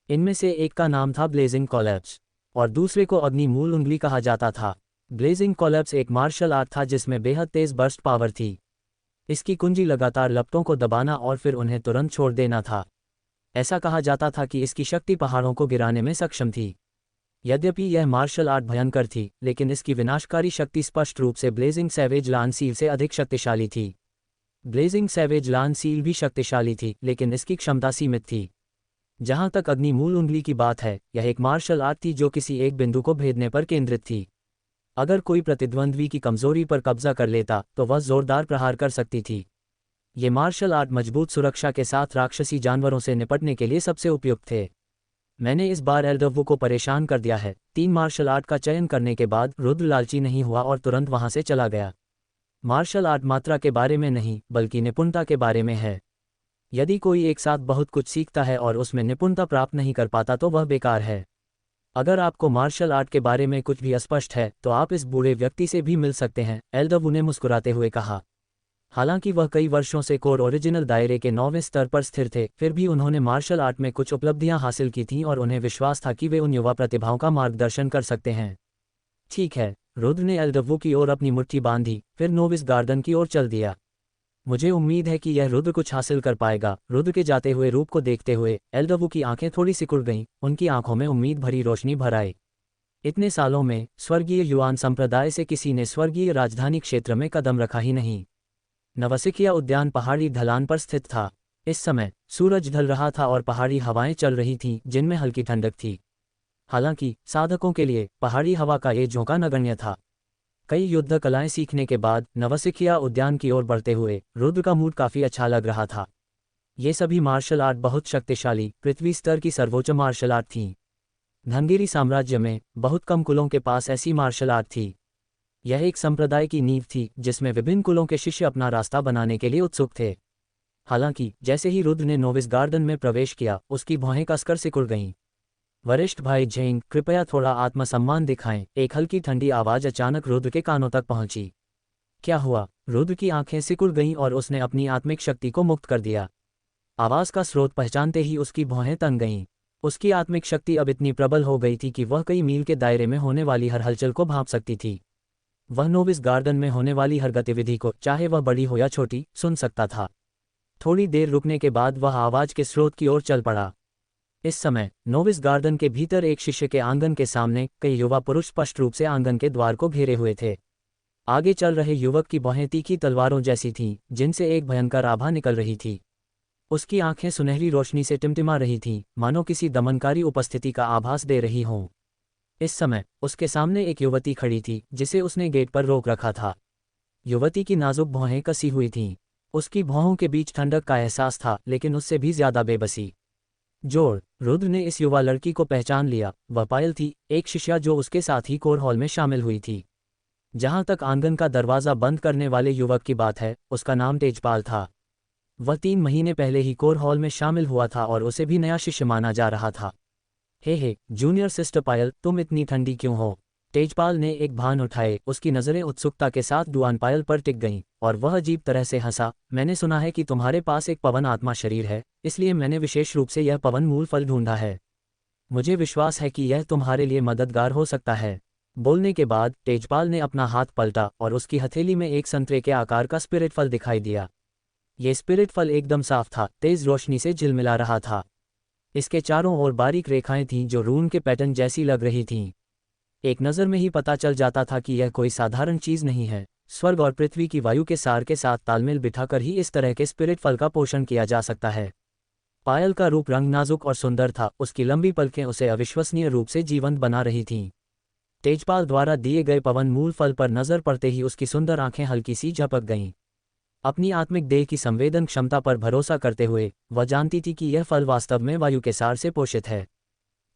इनमें से एक का नाम था ब्लेजिंग कोलैप्स और दूसरे को अग्नि मूल उंगली कहा जाता था। ब्लेजिंग कोलैप्स एक मार्शल आर्ट था जिसमें बेहद तेज बर्स्ट पावर थी। इसकी कुंजी लगातार लपटों को दबाना और फिर उन्हें तुरंत छोड़ देना था। ऐसा कहा जाता था कि इसकी शक्ति पहाड़ों को गिराने में सक्षम थी। यद्यपि यह मार्शल आर्ट भयंकर थी, लेकिन इसकी विनाशकारी शक्ति स्पष्ट रूप से ब्लेजिंग सैवेज लान सील से अधिक शक्तिशाली थी। ब्लेजिंग सैवेज लान सील भी शक्तिशाली थी, लेकिन इसकी क्षमता सीमित थी। जहां तक अग्नि मूल उंगली की बात है, यह एक मार्शल आर्ट थी जो किसी एक बिंदु को भेदने पर केंद्रित थी। अगर कोई प्रतिद्वंद्वी की कमजोरी पर कब्जा कर लेता तो वह जोरदार प्रहार कर सकती थी। ये मार्शल आर्ट मजबूत सुरक्षा के साथ राक्षसी जानवरों से निपटने के लिए सबसे उपयुक्त थे। मैंने इस बार एल्डवू को परेशान कर दिया है। 3 मार्शल आर्ट का चयन करने के बाद रुद्र लालची नहीं हुआ और तुरंत वहां से चला गया। मार्शल आर्ट मात्रा के बारे में नहीं, बल्कि निपुणता के बारे में है। यदि कोई एक साथ बहुत कुछ सीखता है और उसमें निपुणता प्राप्त नहीं कर पाता तो वह बेकार है। अगर आपको मार्शल आर्ट के बारे में कुछ भी अस्पष्ट है तो आप इस बूढ़े व्यक्ति से भी मिल सकते हैं, एल्डवू ने मुस्कुराते हुए कहा। हालांकि वह कई वर्षों से कोर ओरिजिनल दायरे के 9वें स्तर पर स्थिर थे, फिर भी उन्होंने मार्शल आर्ट में कुछ उपलब्धियां हासिल की थीं और उन्हें विश्वास था कि वे उन युवा प्रतिभाओं का मार्गदर्शन कर सकते हैं। ठीक है, रुद्र ने एल्डवू की ओर अपनी मुट्ठी बांधी, फिर नोविस गार्डन की ओर चल दिया। मुझे उम्मीद है कि यह रुद्र कुछ हासिल कर पाएगा। रुद्र के जाते हुए रूप को देखते हुए एल्डवू की आंखें थोड़ी सिकुड़ गईं, उनकी आंखों में उम्मीद भरी रोशनी भर आई। इतने सालों में स्वर्गीय युआन संप्रदाय से किसी ने स्वर्गीय राजधानी क्षेत्र में कदम रखा ही नहीं। नवसिखिया उद्यान पहाड़ी ढलान पर स्थित था। इस समय सूरज ढल रहा था और पहाड़ी हवाएं चल रही थीं जिनमें हल्की ठंडक थी। हालांकि साधकों के लिए पहाड़ी हवा का ये झोंका नगण्य था। कई युद्ध कलाएं सीखने के बाद नवसिखिया उद्यान की ओर बढ़ते हुए रुद्र का मूड काफी अच्छा लग रहा था। ये सभी मार्शल आर्ट बहुत शक्तिशाली पृथ्वी स्तर की सर्वोच्च मार्शल आर्ट थीं। धनगिरी साम्राज्य में बहुत कम कुलों के पास ऐसी मार्शल आर्ट थी। यह एक संप्रदाय की नींव थी जिसमें विभिन्न कुलों के शिष्य अपना रास्ता बनाने के लिए उत्सुक थे। हालांकि जैसे ही रुद्र ने नोविस गार्डन में प्रवेश किया, उसकी भौहें कसकर सिकुड़ गईं। वरिष्ठ भाई झेंग, कृपया थोड़ा आत्मसम्मान दिखाएं। एक हल्की ठंडी आवाज अचानक रुद्र के कानों तक पहुंची। क्या हुआ? रुद्र की आंखें सिकुड़ गईं और उसने अपनी आत्मिक शक्ति को मुक्त कर दिया। आवाज का स्रोत पहचानते ही उसकी भौहें तन गईं। उसकी आत्मिक शक्ति अब इतनी प्रबल हो गई थी कि वह कई मील के दायरे में होने वाली हर हलचल को भांप सकती थी। वह नोविस गार्डन में होने वाली हर गतिविधि को, चाहे वह बड़ी हो या छोटी, सुन सकता था। थोड़ी देर रुकने के बाद वह आवाज के स्रोत की ओर चल पड़ा। इस समय नोविस गार्डन के भीतर एक शिष्य के आंगन के सामने कई युवा पुरुष स्पष्ट रूप से आंगन के द्वार को घेरे हुए थे। आगे चल रहे युवक की भौहें तीखी तलवारों जैसी थीं, जिनसे एक भयंकर आभा निकल रही थी। उसकी आंखें सुनहरी रोशनी से टिमटिमा रही थीं, मानो किसी दमनकारी उपस्थिति का आभास दे रही हों। इस समय उसके सामने एक युवती खड़ी थी जिसे उसने गेट पर रोक रखा था। युवती की नाजुक भौहें कसी हुई थीं। उसकी भौहों के बीच ठंडक का एहसास था, लेकिन उससे भी ज्यादा बेबसी। जोर। रुद्र ने इस युवा लड़की को पहचान लिया। वह पायल थी, एक शिष्या जो उसके साथ ही कोर हॉल में शामिल हुई थी। जहां तक आंगन का दरवाजा बंद करने वाले युवक की बात है, उसका नाम तेजपाल था। वह 3 महीने पहले ही कोर हॉल में शामिल हुआ था और उसे भी नया शिष्य माना जा रहा था। हे जूनियर सिस्टर पायल, तुम इतनी ठंडी क्यों हो? तेजपाल ने एक भान उठाए। उसकी नज़रें उत्सुकता के साथ डुआन पायल पर टिक गईं और वह अजीब तरह से हंसा। मैंने सुना है कि तुम्हारे पास एक पवन आत्मा शरीर है, इसलिए मैंने विशेष रूप से यह पवन मूल फल ढूंढा है। मुझे विश्वास है कि यह तुम्हारे लिए मददगार हो सकता है। बोलने के बाद तेजपाल ने अपना हाथ पलटा और उसकी हथेली में एक संतरे के आकार का स्पिरिट फल दिखाई दिया। ये स्पिरिट फल एकदम साफ था, तेज रोशनी से झिलमिला रहा था। इसके चारों ओर बारीक रेखाएं थीं जो रून के पैटर्न जैसी लग रही थीं। एक नज़र में ही पता चल जाता था कि यह कोई साधारण चीज़ नहीं है। स्वर्ग और पृथ्वी की वायु के सार के साथ तालमेल बिठाकर ही इस तरह के स्पिरिट फल का पोषण किया जा सकता है। पायल का रूप रंग नाजुक और सुंदर था, उसकी लंबी पलकें उसे अविश्वसनीय रूप से जीवंत बना रही थीं। तेजपाल द्वारा दिए गए पवन मूल फल पर नजर पड़ते ही उसकी सुंदर आंखें हल्की सी झपक गईं। अपनी आत्मिक देह की संवेदन क्षमता पर भरोसा करते हुए वह जानती थी कि यह फल वास्तव में वायु के सार से पोषित है।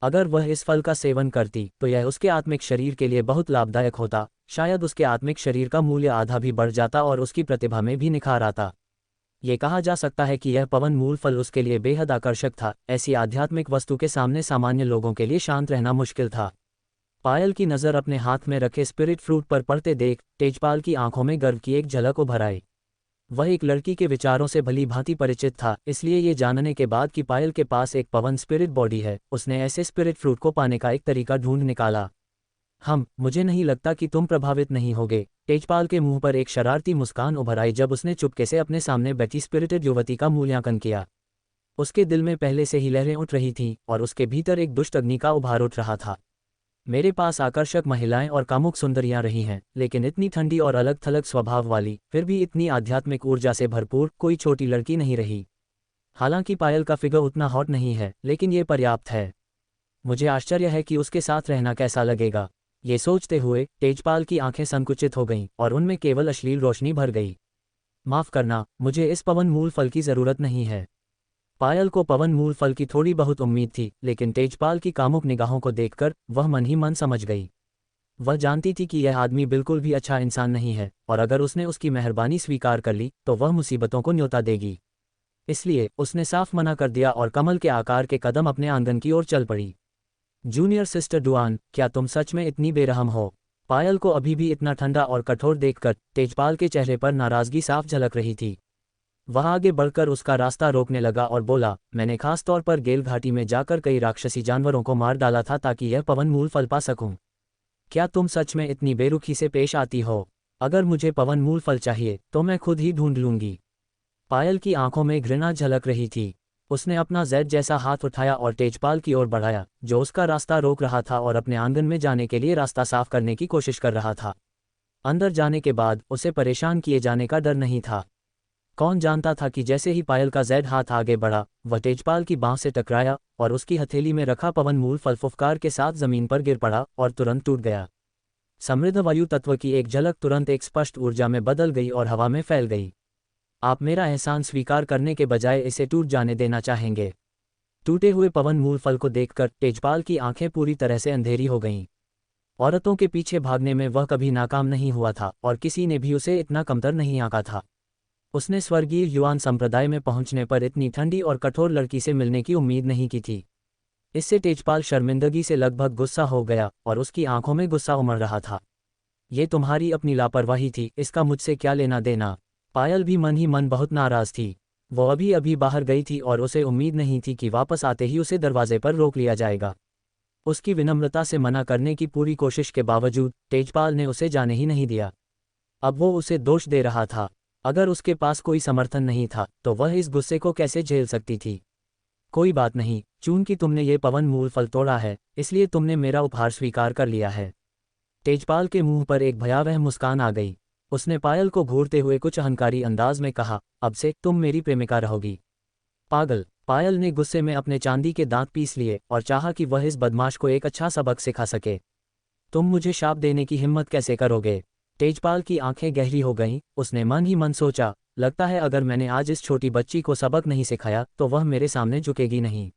अगर वह इस फल का सेवन करती तो यह उसके आत्मिक शरीर के लिए बहुत लाभदायक होता, शायद उसके आत्मिक शरीर का मूल्य आधा भी बढ़ जाता और उसकी प्रतिभा में भी निखार आता। ये कहा जा सकता है कि यह पवन मूल फल उसके लिए बेहद आकर्षक था। ऐसी आध्यात्मिक वस्तु के सामने सामान्य लोगों के लिए शांत रहना मुश्किल था। पायल की नज़र अपने हाथ में रखे स्पिरिट फ्रूट पर पड़ते देख तेजपाल की आंखों में गर्व की एक झलक उभर आई। वह एक लड़की के विचारों से भली भांति परिचित था, इसलिए ये जानने के बाद कि पायल के पास एक पवन स्पिरिट बॉडी है, उसने ऐसे स्पिरिट फ्रूट को पाने का एक तरीका ढूंढ निकाला। मुझे नहीं लगता कि तुम प्रभावित नहीं होगे। तेजपाल के मुंह पर एक शरारती मुस्कान उभर आई जब उसने चुपके से अपने सामने बैठी स्पिरिटेड युवती का मूल्यांकन किया। उसके दिल में पहले से ही लहरें उठ रही थीं और उसके भीतर एक दुष्ट अग्नि का उभार उठ रहा था। मेरे पास आकर्षक महिलाएं और कामुक सुंदरियां रही हैं, लेकिन इतनी ठंडी और अलग थलग स्वभाव वाली, फिर भी इतनी आध्यात्मिक ऊर्जा से भरपूर कोई छोटी लड़की नहीं रही। हालांकि पायल का फिगर उतना हॉट नहीं है, लेकिन ये पर्याप्त है। मुझे आश्चर्य है कि उसके साथ रहना कैसा लगेगा। ये सोचते हुए तेजपाल की आंखें संकुचित हो गईं और उनमें केवल अश्लील रोशनी भर गई। माफ करना, मुझे इस पवन मूल फल की जरूरत नहीं है। पायल को पवन मूल फल की थोड़ी बहुत उम्मीद थी, लेकिन तेजपाल की कामुक निगाहों को देखकर वह मन ही मन समझ गई। वह जानती थी कि यह आदमी बिल्कुल भी अच्छा इंसान नहीं है और अगर उसने उसकी मेहरबानी स्वीकार कर ली तो वह मुसीबतों को न्योता देगी। इसलिए उसने साफ मना कर दिया और कमल के आकार के कदम अपने आंगन की ओर चल पड़ी। जूनियर सिस्टर डुआन, क्या तुम सच में इतनी बेरहम हो? पायल को अभी भी इतना ठंडा और कठोर देखकर तेजपाल के चेहरे पर नाराजगी साफ झलक रही थी। वह आगे बढ़कर उसका रास्ता रोकने लगा और बोला, मैंने खास तौर पर गेल घाटी में जाकर कई राक्षसी जानवरों को मार डाला था ताकि यह पवन मूल फल पा सकूं। क्या तुम सच में इतनी बेरुखी से पेश आती हो? अगर मुझे पवन मूल फल चाहिए तो मैं खुद ही ढूंढ लूंगी। पायल की आंखों में घृणा झलक रही थी। उसने अपना जेड जैसा हाथ उठाया और तेजपाल की ओर बढ़ाया, जो उसका रास्ता रोक रहा था और अपने आंगन में जाने के लिए रास्ता साफ करने की कोशिश कर रहा था। अंदर जाने के बाद उसे परेशान किए जाने का डर नहीं था। कौन जानता था कि जैसे ही पायल का जेड हाथ आगे बढ़ा, वह तेजपाल की बांह से टकराया और उसकी हथेली में रखा पवन मूल फल फुफकार के साथ जमीन पर गिर पड़ा और तुरंत टूट गया। समृद्ध वायु तत्व की एक झलक तुरंत एक स्पष्ट ऊर्जा में बदल गई और हवा में फैल गई। आप मेरा एहसान स्वीकार करने के बजाय इसे टूट जाने देना चाहेंगे। टूटे हुए पवन मूल फल को देखकर तेजपाल की आंखें पूरी तरह से अंधेरी हो गईं। औरतों के पीछे भागने में वह कभी नाकाम नहीं हुआ था और किसी ने भी उसे इतना कमतर नहीं आंका था। उसने स्वर्गीय युआन संप्रदाय में पहुंचने पर इतनी ठंडी और कठोर लड़की से मिलने की उम्मीद नहीं की थी। इससे तेजपाल शर्मिंदगी से लगभग गुस्सा हो गया और उसकी आंखों में गुस्सा उमड़ रहा था। ये तुम्हारी अपनी लापरवाही थी, इसका मुझसे क्या लेना देना? पायल भी मन ही मन बहुत नाराज थी। वो अभी अभी बाहर गई थी और उसे उम्मीद नहीं थी कि वापस आते ही उसे दरवाजे पर रोक लिया जाएगा। उसकी विनम्रता से मना करने की पूरी कोशिश के बावजूद तेजपाल ने उसे जाने ही नहीं दिया। अब वो उसे दोष दे रहा था। अगर उसके पास कोई समर्थन नहीं था तो वह इस गुस्से को कैसे झेल सकती थी? कोई बात नहीं, चूंकि तुमने ये पवन मूल फल तोड़ा है, इसलिए तुमने मेरा उपहार स्वीकार कर लिया है। तेजपाल के मुंह पर एक भयावह मुस्कान आ गई। उसने पायल को घूरते हुए कुछ अहंकारी अंदाज में कहा, अब से तुम मेरी प्रेमिका रहोगी। पागल! पायल ने गुस्से में अपने चांदी के दांत पीस लिए और चाहा कि वह इस बदमाश को एक अच्छा सबक सिखा सके। तुम मुझे शाप देने की हिम्मत कैसे करोगे? तेजपाल की आंखें गहरी हो गईं। उसने मन ही मन सोचा, लगता है अगर मैंने आज इस छोटी बच्ची को सबक नहीं सिखाया तो वह मेरे सामने झुकेगी नहीं।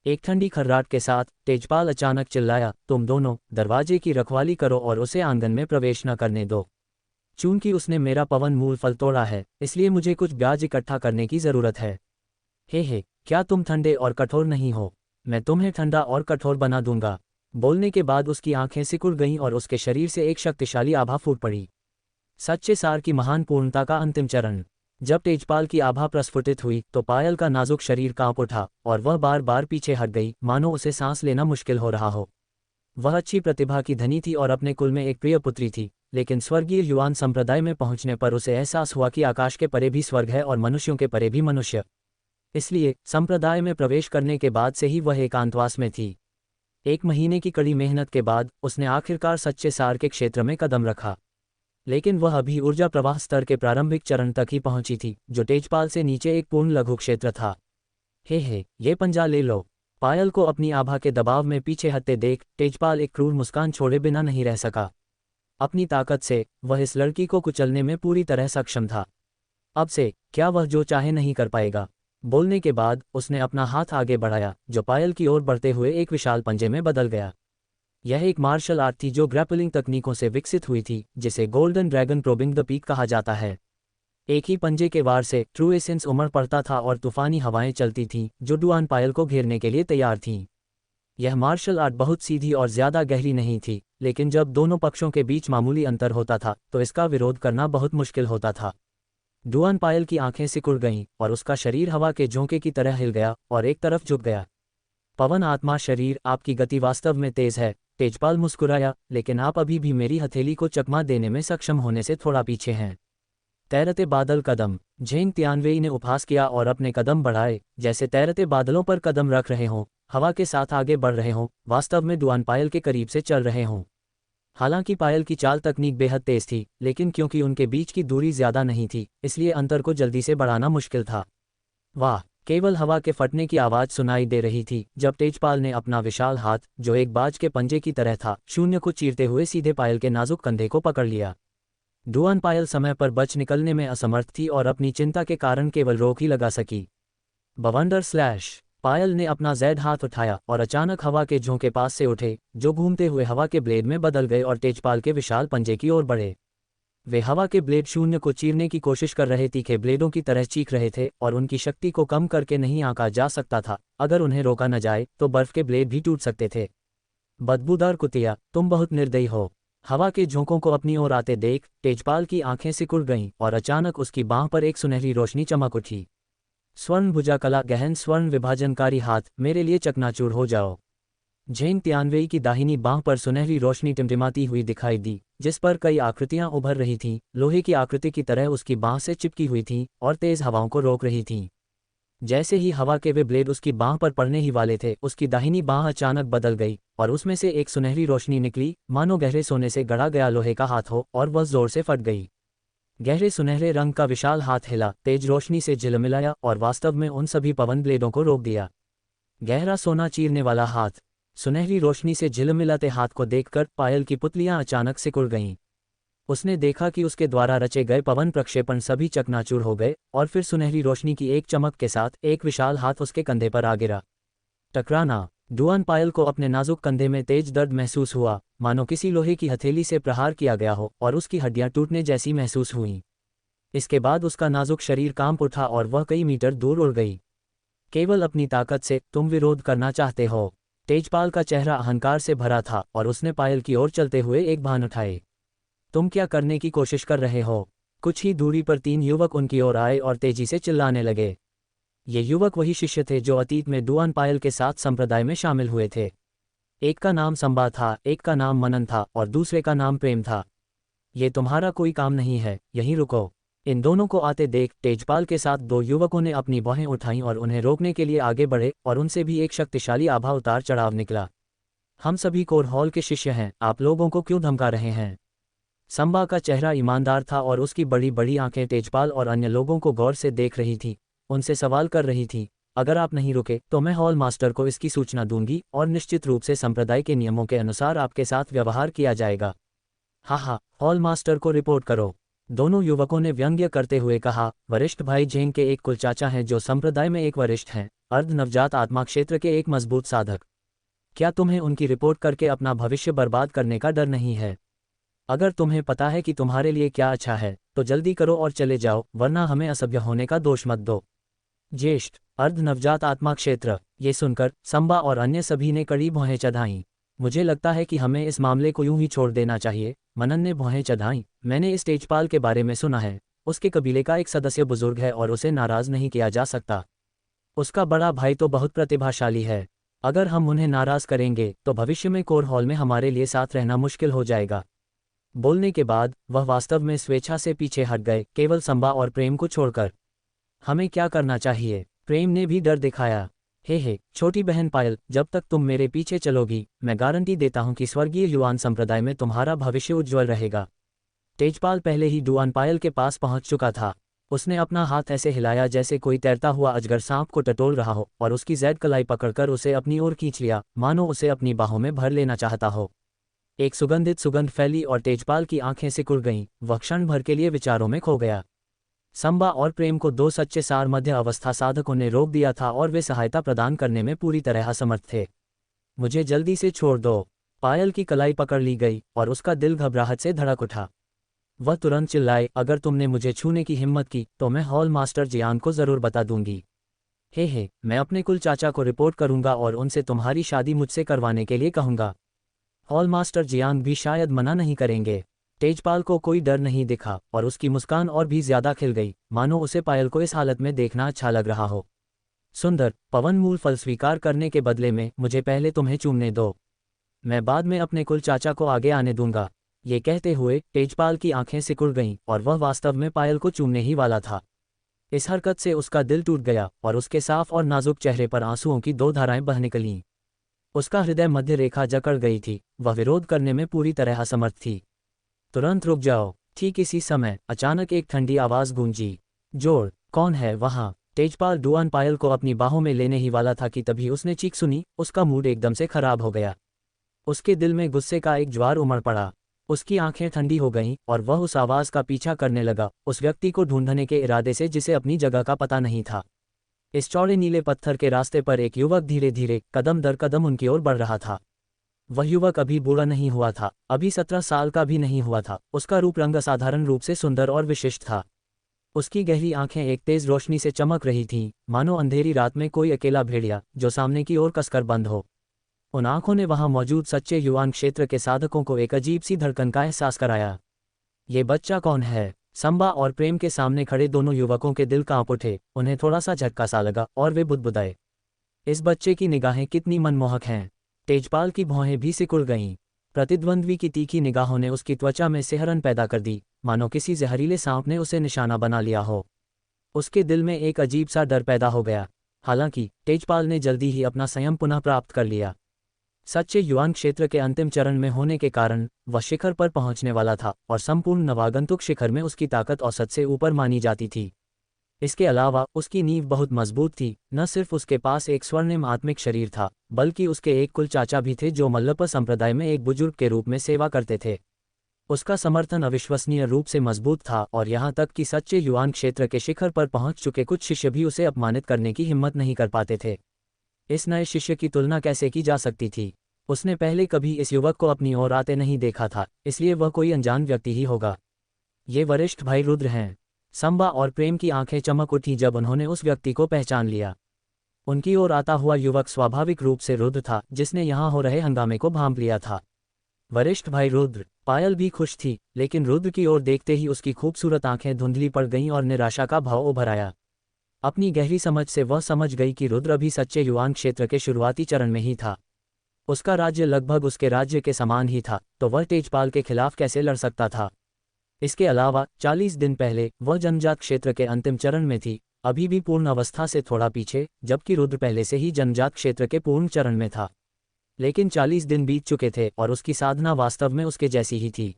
एक ठंडी खर्राट के साथ तेजपाल अचानक चिल्लाया, तुम दोनों दरवाजे की रखवाली करो और उसे आंगन में प्रवेश न करने दो। चूंकि उसने मेरा पवन मूल फल तोड़ा है, इसलिए मुझे कुछ ब्याज इकट्ठा करने की जरूरत है। हे, क्या तुम ठंडे और कठोर नहीं हो? मैं तुम्हें ठंडा और कठोर बना दूंगा। बोलने के बाद उसकी आंखें सिकुड़ गईं और उसके शरीर से एक शक्तिशाली आभा फूट पड़ी। सच्चे सार की महान पूर्णता का अंतिम चरण। जब तेजपाल की आभा प्रस्फुटित हुई तो पायल का नाजुक शरीर कांप उठा और वह बार बार पीछे हट गई, मानो उसे सांस लेना मुश्किल हो रहा हो। वह अच्छी प्रतिभा की धनी थी और अपने कुल में एक प्रिय पुत्री थी, लेकिन स्वर्गीय युआन संप्रदाय में पहुंचने पर उसे एहसास हुआ कि आकाश के परे भी स्वर्ग है और मनुष्यों के परे भी मनुष्य। इसलिए संप्रदाय में प्रवेश करने के बाद से ही वह एकांतवास में थी। 1 महीने की कड़ी मेहनत के बाद उसने आखिरकार सच्चे सार के क्षेत्र में कदम रखा, लेकिन वह अभी ऊर्जा प्रवाह स्तर के प्रारंभिक चरण तक ही पहुंची थी, जो तेजपाल से नीचे एक पूर्ण लघु क्षेत्र था। हे, ये पंजा ले लो। पायल को अपनी आभा के दबाव में पीछे हटते देख तेजपाल एक क्रूर मुस्कान छोड़े बिना नहीं रह सका। अपनी ताकत से वह इस लड़की को कुचलने में पूरी तरह सक्षम था। अब से क्या वह जो चाहे नहीं कर पाएगा। बोलने के बाद उसने अपना हाथ आगे बढ़ाया, जो पायल की ओर बढ़ते हुए एक विशाल पंजे में बदल गया। यह एक मार्शल आर्ट थी जो ग्रैपलिंग तकनीकों से विकसित हुई थी, जिसे golden dragon probing the peak कहा जाता है। एक ही पंजे के वार से ट्रू एसेंस उमड़ पड़ता था और तूफानी हवाएं चलती थीं जो डुआन पायल को घेरने के लिए तैयार थीं। यह मार्शल आर्ट बहुत सीधी और ज्यादा गहरी नहीं थी, लेकिन जब दोनों पक्षों के बीच मामूली अंतर होता था तो इसका विरोध करना बहुत मुश्किल होता था। डुआन पायल की आंखें सिकुड़ गईं और उसका शरीर हवा के झोंके की तरह हिल गया और एक तरफ झुक गया। पवन आत्मा शरीर, आपकी गति वास्तव में तेज है। तेजपाल मुस्कुराया, लेकिन आप अभी भी मेरी हथेली को चकमा देने में सक्षम होने से थोड़ा पीछे हैं। तैरते बादल कदम। झेंग तियानवेई ने उपहास किया और अपने कदम बढ़ाए, जैसे तैरते बादलों पर कदम रख रहे हों, हवा के साथ आगे बढ़ रहे हों, वास्तव में डुआन पायल के करीब से चल रहे हों। हालांकि पायल की चाल तकनीक बेहद तेज थी, लेकिन क्योंकि उनके बीच की दूरी ज्यादा नहीं थी, इसलिए अंतर को जल्दी से बढ़ाना मुश्किल था। वाह! केवल हवा के फटने की आवाज सुनाई दे रही थी जब तेजपाल ने अपना विशाल हाथ, जो एक बाज के पंजे की तरह था, शून्य को चीरते हुए सीधे पायल के नाजुक कंधे को पकड़ लिया। डुआन पायल समय पर बच निकलने में असमर्थ थी और अपनी चिंता के कारण केवल रोक ही लगा सकी। बवंडर स्लैश। पायल ने अपना जैद हाथ उठाया और अचानक हवा के झोंके पास से उठे, जो घूमते हुए हवा के ब्लेड में बदल गए और तेजपाल के विशाल पंजे की ओर बढ़े। वे हवा के ब्लेड शून्य को चीरने की कोशिश कर रहे, तीखे ब्लेडों की तरह चीख रहे थे और उनकी शक्ति को कम करके नहीं आंका जा सकता था। अगर उन्हें रोका न जाए तो बर्फ के ब्लेड भी टूट सकते थे। बदबूदार कुतिया, तुम बहुत निर्दयी हो। हवा के झोंकों को अपनी ओर आते देख तेजपाल की आंखें सिकुड़ गईं और अचानक उसकी बांह पर एक सुनहरी रोशनी चमक उठी। स्वर्ण भुजा कला, गहन स्वर्ण विभाजनकारी हाथ, मेरे लिए चकनाचूर हो जाओ। झेंग तियानवेई की दाहिनी बांह पर सुनहरी रोशनी टिमटिमाती हुई दिखाई दी, जिस पर कई आकृतियां उभर रही थीं, लोहे की आकृति की तरह उसकी बांह से चिपकी हुई थीं और तेज हवाओं को रोक रही थीं। जैसे ही हवा के वे ब्लेड उसकी बांह पर पड़ने ही वाले थे, उसकी दाहिनी बांह अचानक बदल गई और उसमें से एक सुनहरी रोशनी निकली, मानो गहरे सोने से गढ़ा गया लोहे का हाथ हो, और वह जोर से फट गई। गहरे सुनहरे रंग का विशाल हाथ हिला, तेज रोशनी से झिलमिलाया और वास्तव में उन सभी पवन ब्लेडों को रोक दिया। गहरा सोना चीरने वाला हाथ। सुनहरी रोशनी से झिलमिलाते हाथ को देखकर पायल की पुतलियां अचानक सिकुड़ गईं। उसने देखा कि उसके द्वारा रचे गए पवन प्रक्षेपण सभी चकनाचूर हो गए और फिर सुनहरी रोशनी की एक चमक के साथ एक विशाल हाथ उसके कंधे पर आ गिरा। टकराना। डुआन पायल को अपने नाजुक कंधे में तेज दर्द महसूस हुआ, मानो किसी लोहे की हथेली से प्रहार किया गया हो, और उसकी हड्डियां टूटने जैसी महसूस हुईं। इसके बाद उसका नाजुक शरीर कांप उठा और वह कई मीटर दूर उड़ गई। केवल अपनी ताकत से तुम विरोध करना चाहते हो। तेजपाल का चेहरा अहंकार से भरा था और उसने पायल की ओर चलते हुए एक बाण उठाए। तुम क्या करने की कोशिश कर रहे हो? कुछ ही दूरी पर 3 युवक उनकी ओर आए और तेजी से चिल्लाने लगे। ये युवक वही शिष्य थे जो अतीत में डुआन पायल के साथ संप्रदाय में शामिल हुए थे। एक का नाम संबा था, एक का नाम मनन था और दूसरे का नाम प्रेम था। ये तुम्हारा कोई काम नहीं है, यहीं रुको। इन दोनों को आते देख तेजपाल के साथ 2 युवकों ने अपनी बाहें उठाईं और उन्हें रोकने के लिए आगे बढ़े, और उनसे भी एक शक्तिशाली आभा उतार चढ़ाव निकला। हम सभी कोर हॉल के शिष्य हैं, आप लोगों को क्यों धमका रहे हैं? संबा का चेहरा ईमानदार था और उसकी बड़ी बड़ी आंखें तेजपाल और अन्य लोगों को गौर से देख रही थी, उनसे सवाल कर रही थी। अगर आप नहीं रुके तो मैं हॉल मास्टर को इसकी सूचना दूंगी और निश्चित रूप से संप्रदाय के नियमों के अनुसार आपके साथ व्यवहार किया जाएगा। हाँ, हॉल मास्टर को रिपोर्ट करो। दोनों युवकों ने व्यंग्य करते हुए कहा। वरिष्ठ भाई झेंग के एक कुलचाचा हैं जो संप्रदाय में एक वरिष्ठ हैं, अर्ध नवजात आत्मा क्षेत्र के एक मजबूत साधक। क्या तुम्हें उनकी रिपोर्ट करके अपना भविष्य बर्बाद करने का डर नहीं है? अगर तुम्हें पता है कि तुम्हारे लिए क्या अच्छा है तो जल्दी करो और चले जाओ, वरना हमें असभ्य होने का दोष मत दो। ज्येष्ठ अर्ध नवजात आत्मा क्षेत्र। ये सुनकर संबा और अन्य सभी ने कड़ी भौहें चढ़ाईं। मुझे लगता है कि हमें इस मामले को यूं ही छोड़ देना चाहिए। मनन ने भौहें चढ़ाईं। मैंने इस तेजपाल के बारे में सुना है। उसके कबीले का एक सदस्य बुजुर्ग है और उसे नाराज नहीं किया जा सकता। उसका बड़ा भाई तो बहुत प्रतिभाशाली है। अगर हम उन्हें नाराज करेंगे तो भविष्य में कोर हॉल में हमारे लिए साथ रहना मुश्किल हो जाएगा। बोलने के बाद वह वास्तव में स्वेच्छा से पीछे हट गए, केवल संबा और प्रेम को छोड़कर। हमें क्या करना चाहिए? प्रेम ने भी डर दिखाया। हे छोटी बहन पायल, जब तक तुम मेरे पीछे चलोगी मैं गारंटी देता हूं कि स्वर्गीय युआन संप्रदाय में तुम्हारा भविष्य उज्ज्वल रहेगा। तेजपाल पहले ही डुआन पायल के पास पहुंच चुका था। उसने अपना हाथ ऐसे हिलाया जैसे कोई तैरता हुआ अजगर सांप को टटोल रहा हो और उसकी जैद कलाई पकड़कर उसे अपनी ओर खींच लिया, मानो उसे अपनी बाहों में भर लेना चाहता हो। एक सुगंधित सुगंध फैली और तेजपाल की आंखें सिकुड़ गईं, वह क्षण भर के लिए विचारों में खो गया। संबा और प्रेम को दो सच्चे सार मध्य अवस्था साधकों ने रोक दिया था और वे सहायता प्रदान करने में पूरी तरह असमर्थ थे। मुझे जल्दी से छोड़ दो। पायल की कलाई पकड़ ली गई और उसका दिल घबराहट से धड़क उठा। वह तुरंत चिल्लाए, अगर तुमने मुझे छूने की हिम्मत की तो मैं हॉल मास्टर जियान को जरूर बता दूंगी। हे, मैं अपने कुल चाचा को रिपोर्ट करूंगा और उनसे तुम्हारी शादी मुझसे करवाने के लिए कहूंगा। हॉल मास्टर जियांग भी शायद मना नहीं करेंगे। तेजपाल को कोई डर नहीं दिखा और उसकी मुस्कान और भी ज्यादा खिल गई, मानो उसे पायल को इस हालत में देखना अच्छा लग रहा हो। सुंदर, पवन मूल फल स्वीकार करने के बदले में मुझे पहले तुम्हें चूमने दो। मैं बाद में अपने कुल चाचा को आगे आने दूंगा। ये कहते हुए तेजपाल की आंखें सिकुड़ गईं और वह वास्तव में पायल को चूमने ही वाला था। इस हरकत से उसका दिल टूट गया और उसके साफ और नाजुक चेहरे पर आंसुओं की दो धाराएं बह निकलीं। उसका हृदय मध्य रेखा जकड़ गई थी, वह विरोध करने में पूरी तरह असमर्थ थी। तुरंत रुक जाओ। ठीक इसी समय अचानक एक ठंडी आवाज गूंजी। जोड़, कौन है वहां? तेजपाल डुआन पायल को अपनी बाहों में लेने ही वाला था कि तभी उसने चीख सुनी। उसका मूड एकदम से खराब हो गया। उसके दिल में गुस्से का एक ज्वार उमड़ पड़ा। उसकी आंखें ठंडी हो गईं और वह उस आवाज का पीछा करने लगा, उस व्यक्ति को ढूंढने के इरादे से जिसे अपनी जगह का पता नहीं था। इस चौड़े नीले पत्थर के रास्ते पर एक युवक धीरे धीरे कदम दर कदम उनकी ओर बढ़ रहा था। वह युवक अभी बूढ़ा नहीं हुआ था, अभी 17 साल का भी नहीं हुआ था। उसका रूप रंग असाधारण रूप से सुंदर और विशिष्ट था। उसकी गहरी आंखें एक तेज रोशनी से चमक रही थीं, मानो अंधेरी रात में कोई अकेला भेड़िया जो सामने की ओर कसकर बंद हो। उन आंखों ने वहां मौजूद सच्चे युवान क्षेत्र के साधकों को एक अजीब सी धड़कन का एहसास कराया। ये बच्चा कौन है? संबा और प्रेम के सामने खड़े दोनों युवकों के दिल कांप उठे। उन्हें थोड़ा सा झटका सा लगा और वे बुदबुदाए, इस बच्चे की निगाहें कितनी मनमोहक हैं। तेजपाल की भौहें भी सिकुड़ गईं। प्रतिद्वंद्वी की तीखी निगाहों ने उसकी त्वचा में सिहरन पैदा कर दी, मानो किसी जहरीले सांप ने उसे निशाना बना लिया हो। उसके दिल में एक अजीब सा डर पैदा हो गया। हालांकि तेजपाल ने जल्दी ही अपना संयम पुनः प्राप्त कर लिया। सच्चे युवान क्षेत्र के अंतिम चरण में होने के कारण वह शिखर पर पहुंचने वाला था और संपूर्ण नवागंतुक शिखर में उसकी ताकत औसत से ऊपर मानी जाती थी। इसके अलावा उसकी नींव बहुत मजबूत थी। न सिर्फ उसके पास एक स्वर्णिम आत्मिक शरीर था, बल्कि उसके एक कुल चाचा भी थे जो मल्लप्पा संप्रदाय में एक बुजुर्ग के रूप में सेवा करते थे। उसका समर्थन अविश्वसनीय रूप से मजबूत था और यहाँ तक कि सच्चे युवान क्षेत्र के शिखर पर पहुंच चुके कुछ शिष्य भी उसे अपमानित करने की हिम्मत नहीं कर पाते थे। इस नए शिष्य की तुलना कैसे की जा सकती थी? उसने पहले कभी इस युवक को अपनी ओर आते नहीं देखा था, इसलिए वह कोई अनजान व्यक्ति ही होगा। ये वरिष्ठ भाई रुद्र हैं। संबा और प्रेम की आंखें चमक उठी जब उन्होंने उस व्यक्ति को पहचान लिया। उनकी ओर आता हुआ युवक स्वाभाविक रूप से रुद्र था, जिसने यहाँ हो रहे हंगामे को भांप लिया था। वरिष्ठ भाई रुद्र। पायल भी खुश थी, लेकिन रुद्र की ओर देखते ही उसकी खूबसूरत आंखें धुंधली पड़ गईं और निराशा का भाव उभर आया। अपनी गहरी समझ से वह समझ गई कि रुद्र अभी सच्चे युवान क्षेत्र के शुरुआती चरण में ही था। उसका राज्य लगभग उसके राज्य के समान ही था, तो वह तेजपाल के खिलाफ कैसे लड़ सकता था? इसके अलावा 40 दिन पहले वह जनजात क्षेत्र के अंतिम चरण में थी, अभी भी पूर्ण अवस्था से थोड़ा पीछे, जबकि रुद्र पहले से ही जनजात क्षेत्र के पूर्ण चरण में था। लेकिन 40 दिन बीत चुके थे और उसकी साधना वास्तव में उसके जैसी ही थी।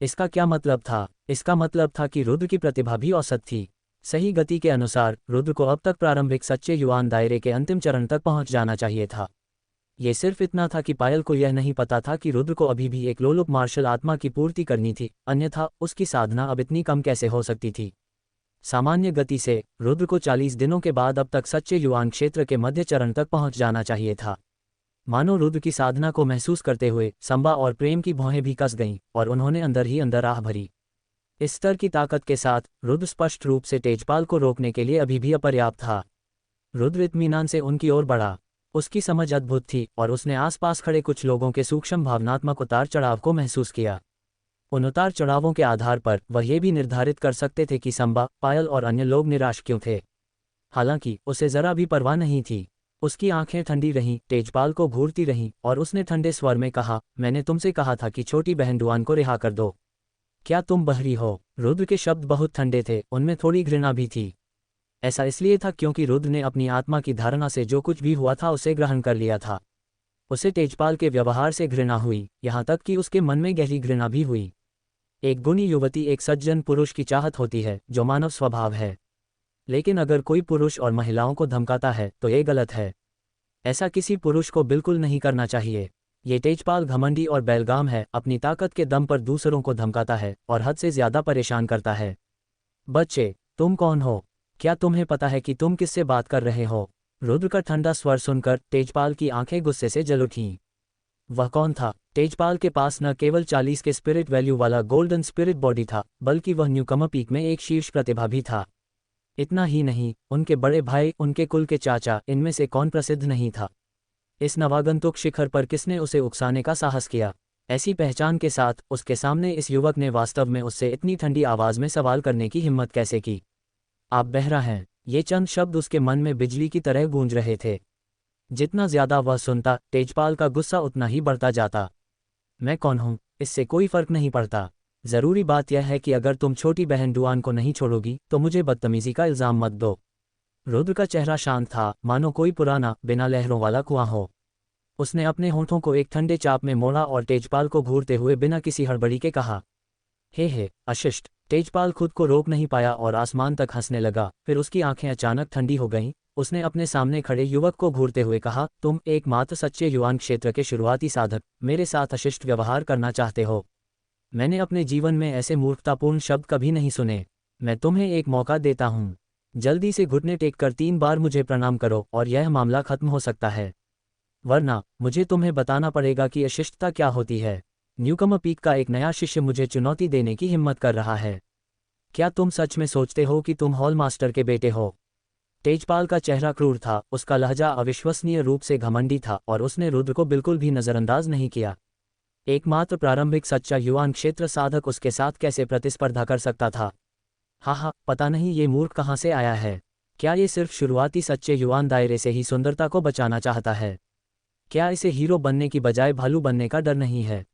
इसका क्या मतलब था? इसका मतलब था कि रुद्र की प्रतिभा भी औसत थी। सही गति के अनुसार रुद्र को अब तक प्रारंभिक सच्चे युवान दायरे के अंतिम चरण तक पहुंच जाना चाहिए था। ये सिर्फ इतना था कि पायल को यह नहीं पता था कि रुद्र को अभी भी एक लोलुप मार्शल आत्मा की पूर्ति करनी थी, अन्यथा उसकी साधना अब इतनी कम कैसे हो सकती थी। सामान्य गति से रुद्र को 40 दिनों के बाद अब तक सच्चे युवान क्षेत्र के मध्य चरण तक पहुंच जाना चाहिए था। मानो रुद्र की साधना को महसूस करते हुए संबा और प्रेम की भौहें भी कस गईं और उन्होंने अंदर ही अंदर आह भरी। इस स्तर की ताकत के साथ रुद्र स्पष्ट रूप से तेजपाल को रोकने के लिए अभी भी अपर्याप्त था। रुद्र इत्मीनान से उनकी ओर बढ़ा। उसकी समझ अद्भुत थी और उसने आसपास खड़े कुछ लोगों के सूक्ष्म भावनात्मक उतार चढ़ाव को महसूस किया। उन उतार चढ़ावों के आधार पर वह ये भी निर्धारित कर सकते थे कि संबा, पायल और अन्य लोग निराश क्यों थे। हालांकि उसे जरा भी परवाह नहीं थी। उसकी आंखें ठंडी रहीं, तेजपाल को घूरती रहीं और उसने ठंडे स्वर में कहा, मैंने तुमसे कहा था कि छोटी बहन डुआन को रिहा कर दो। क्या तुम बहरी हो? रुद्र के शब्द बहुत ठंडे थे, उनमें थोड़ी घृणा भी थी। ऐसा इसलिए था क्योंकि रुद्र ने अपनी आत्मा की धारणा से जो कुछ भी हुआ था उसे ग्रहण कर लिया था। उसे तेजपाल के व्यवहार से घृणा हुई, यहाँ तक कि उसके मन में गहरी घृणा भी हुई। एक गुणी युवती एक सज्जन पुरुष की चाहत होती है, जो मानव स्वभाव है। लेकिन अगर कोई पुरुष और महिलाओं को धमकाता है तो ये गलत है। ऐसा किसी पुरुष को बिल्कुल नहीं करना चाहिए। ये तेजपाल घमंडी और बेलगाम है, अपनी ताकत के दम पर दूसरों को धमकाता है और हद से ज्यादा परेशान करता है। बच्चे, तुम कौन हो? क्या तुम्हें पता है कि तुम किससे बात कर रहे हो? रुद्र का ठंडा स्वर सुनकर तेजपाल की आंखें गुस्से से जल उठीं। वह कौन था? तेजपाल के पास न केवल 40 के स्पिरिट वैल्यू वाला गोल्डन स्पिरिट बॉडी था, बल्कि वह न्यूकमर पीक में एक शीर्ष प्रतिभा भी था। इतना ही नहीं, उनके बड़े भाई, उनके कुल के चाचा, इनमें से कौन प्रसिद्ध नहीं था? इस नवागंतुक शिखर पर किसने उसे उकसाने का साहस किया? ऐसी पहचान के साथ उसके सामने इस युवक ने वास्तव में उससे इतनी ठंडी आवाज में सवाल करने की हिम्मत कैसे की? आप बहरा हैं? ये चंद शब्द उसके मन में बिजली की तरह गूंज रहे थे। जितना ज्यादा वह सुनता, तेजपाल का गुस्सा उतना ही बढ़ता जाता। मैं कौन हूं, इससे कोई फर्क नहीं पड़ता। जरूरी बात यह है कि अगर तुम छोटी बहन डुआन को नहीं छोड़ोगी तो मुझे बदतमीजी का इल्जाम मत दो। रुद्र का चेहरा शांत था, मानो कोई पुराना, बिना लहरों वाला कुआं हो। उसने अपने होंठों को एक ठंडे चाप में मोड़ा और तेजपाल को घूरते हुए बिना किसी हड़बड़ी के कहा, हे अशिष्ट। तेजपाल खुद को रोक नहीं पाया और आसमान तक हंसने लगा। फिर उसकी आंखें अचानक ठंडी हो गईं। उसने अपने सामने खड़े युवक को घूरते हुए कहा, तुम एकमात्र सच्चे युवान क्षेत्र के शुरुआती साधक मेरे साथ अशिष्ट व्यवहार करना चाहते हो? मैंने अपने जीवन में ऐसे मूर्खतापूर्ण शब्द कभी नहीं सुने। मैं तुम्हें एक मौका देता हूँ। जल्दी से घुटने टेककर 3 बार मुझे प्रणाम करो और यह मामला खत्म हो सकता है, वरना मुझे तुम्हें बताना पड़ेगा कि अशिष्टता क्या होती है। न्यूकमर पीक का एक नया शिष्य मुझे चुनौती देने की हिम्मत कर रहा है। क्या तुम सच में सोचते हो कि तुम हॉल मास्टर के बेटे हो? तेजपाल का चेहरा क्रूर था, उसका लहजा अविश्वसनीय रूप से घमंडी था और उसने रुद्र को बिल्कुल भी नजरअंदाज नहीं किया। एकमात्र प्रारंभिक सच्चा युवान क्षेत्र साधक उसके साथ कैसे प्रतिस्पर्धा कर सकता था? हाँ, पता नहीं ये मूर्ख कहाँ से आया है। क्या ये सिर्फ शुरुआती सच्चे युवान दायरे से ही सुंदरता को बचाना चाहता है? क्या इसे हीरो बनने की बजाय भालू बनने का डर नहीं है?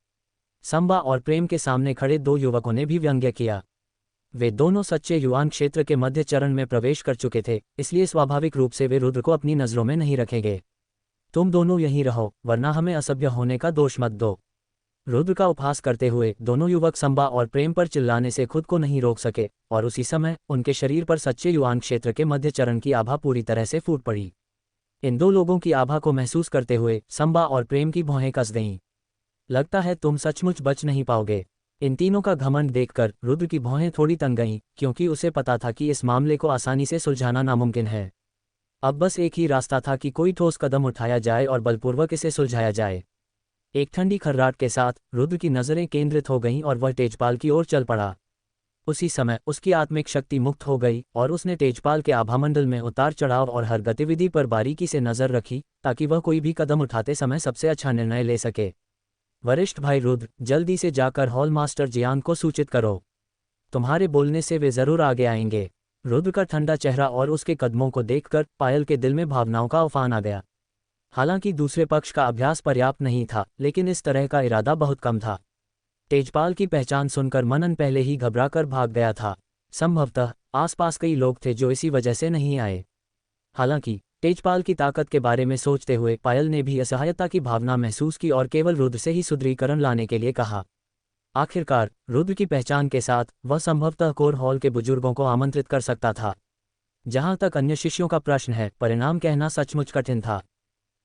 संबा और प्रेम के सामने खड़े 2 युवकों ने भी व्यंग्य किया। वे दोनों सच्चे युवान क्षेत्र के मध्य चरण में प्रवेश कर चुके थे, इसलिए स्वाभाविक रूप से वे रुद्र को अपनी नजरों में नहीं रखेंगे। तुम दोनों यहीं रहो, वरना हमें असभ्य होने का दोष मत दो। रुद्र का उपहास करते हुए दोनों युवक संबा और प्रेम पर चिल्लाने से खुद को नहीं रोक सके और उसी समय उनके शरीर पर सच्चे युवान क्षेत्र के मध्य चरण की आभा पूरी तरह से फूट पड़ी। इन 2 लोगों की आभा को महसूस करते हुए संबा और प्रेम की भौहें कस गईं। लगता है तुम सचमुच बच नहीं पाओगे। इन तीनों का घमंड देखकर रुद्र की भौहें थोड़ी तंग गईं, क्योंकि उसे पता था कि इस मामले को आसानी से सुलझाना नामुमकिन है। अब बस एक ही रास्ता था कि कोई ठोस कदम उठाया जाए और बलपूर्वक इसे सुलझाया जाए। एक ठंडी खर्राट के साथ रुद्र की नजरें केंद्रित हो गईं और वह तेजपाल की ओर चल पड़ा। उसी समय उसकी आत्मिक शक्ति मुक्त हो गई और उसने तेजपाल के आभामंडल में उतार चढ़ाव और हर गतिविधि पर बारीकी से नजर रखी, ताकि वह कोई भी कदम उठाते समय सबसे अच्छा निर्णय ले सके। वरिष्ठ भाई रुद्र, जल्दी से जाकर हॉल मास्टर जियान को सूचित करो। तुम्हारे बोलने से वे जरूर आगे आएंगे। रुद्र का ठंडा चेहरा और उसके कदमों को देखकर पायल के दिल में भावनाओं का उफान आ गया। हालांकि दूसरे पक्ष का अभ्यास पर्याप्त नहीं था, लेकिन इस तरह का इरादा बहुत कम था। तेजपाल की पहचान सुनकर मनन पहले ही घबराकर भाग गया था। संभवतः आसपास कई लोग थे जो इसी वजह से नहीं आए। हालांकि तेजपाल की ताकत के बारे में सोचते हुए पायल ने भी असहायता की भावना महसूस की और केवल रुद्र से ही सुदृढ़ीकरण लाने के लिए कहा। आखिरकार रुद्र की पहचान के साथ वह संभवतः कोर हॉल के बुजुर्गों को आमंत्रित कर सकता था। जहां तक अन्य शिष्यों का प्रश्न है, परिणाम कहना सचमुच कठिन था।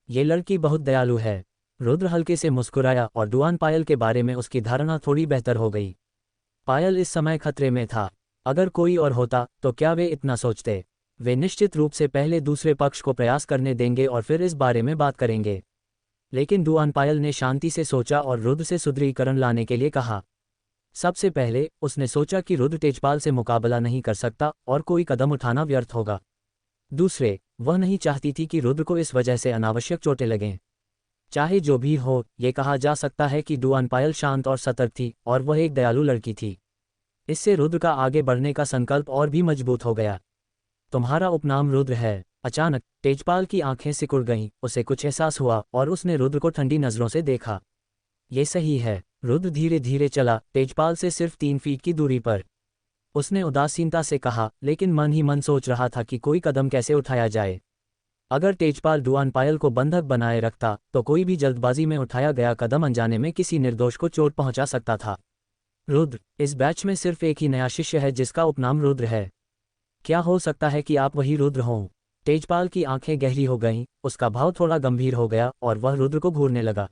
ये लड़की बहुत दयालु है। रुद्र हल्के से मुस्कुराया और डुआन पायल के बारे में उसकी धारणा थोड़ी बेहतर हो गई। पायल इस समय खतरे में था। अगर कोई और होता तो क्या वे इतना सोचते? वे निश्चित रूप से पहले दूसरे पक्ष को प्रयास करने देंगे और फिर इस बारे में बात करेंगे। लेकिन डुआन पायल ने शांति से सोचा और रुद्र से सुदृढ़ीकरण लाने के लिए कहा। सबसे पहले उसने सोचा कि रुद्र तेजपाल से मुकाबला नहीं कर सकता और कोई कदम उठाना व्यर्थ होगा। दूसरे, वह नहीं चाहती थी कि रुद्र को इस वजह से अनावश्यक चोटें लगें। चाहे जो भी हो, ये कहा जा सकता है कि डुआन पायल शांत और सतर्क थी और वह एक दयालु लड़की थी। इससे रुद्र का आगे बढ़ने का संकल्प और भी मजबूत हो गया। तुम्हारा उपनाम रुद्र है? अचानक तेजपाल की आंखें सिकुड़ गईं, उसे कुछ एहसास हुआ और उसने रुद्र को ठंडी नजरों से देखा। ये सही है। रुद्र धीरे धीरे चला, तेजपाल से सिर्फ 3 फीट की दूरी पर। उसने उदासीनता से कहा, लेकिन मन ही मन सोच रहा था कि कोई कदम कैसे उठाया जाए। अगर तेजपाल डुआन पायल को बंधक बनाए रखता तो कोई भी जल्दबाजी में उठाया गया कदम अनजाने में किसी निर्दोष को चोट पहुंचा सकता था। रुद्र, इस बैच में सिर्फ एक ही नया शिष्य है जिसका उपनाम रुद्र है। क्या हो सकता है कि आप वही रुद्र हों? तेजपाल की आंखें गहरी हो गईं, उसका भाव थोड़ा गंभीर हो गया और वह रुद्र को घूरने लगा।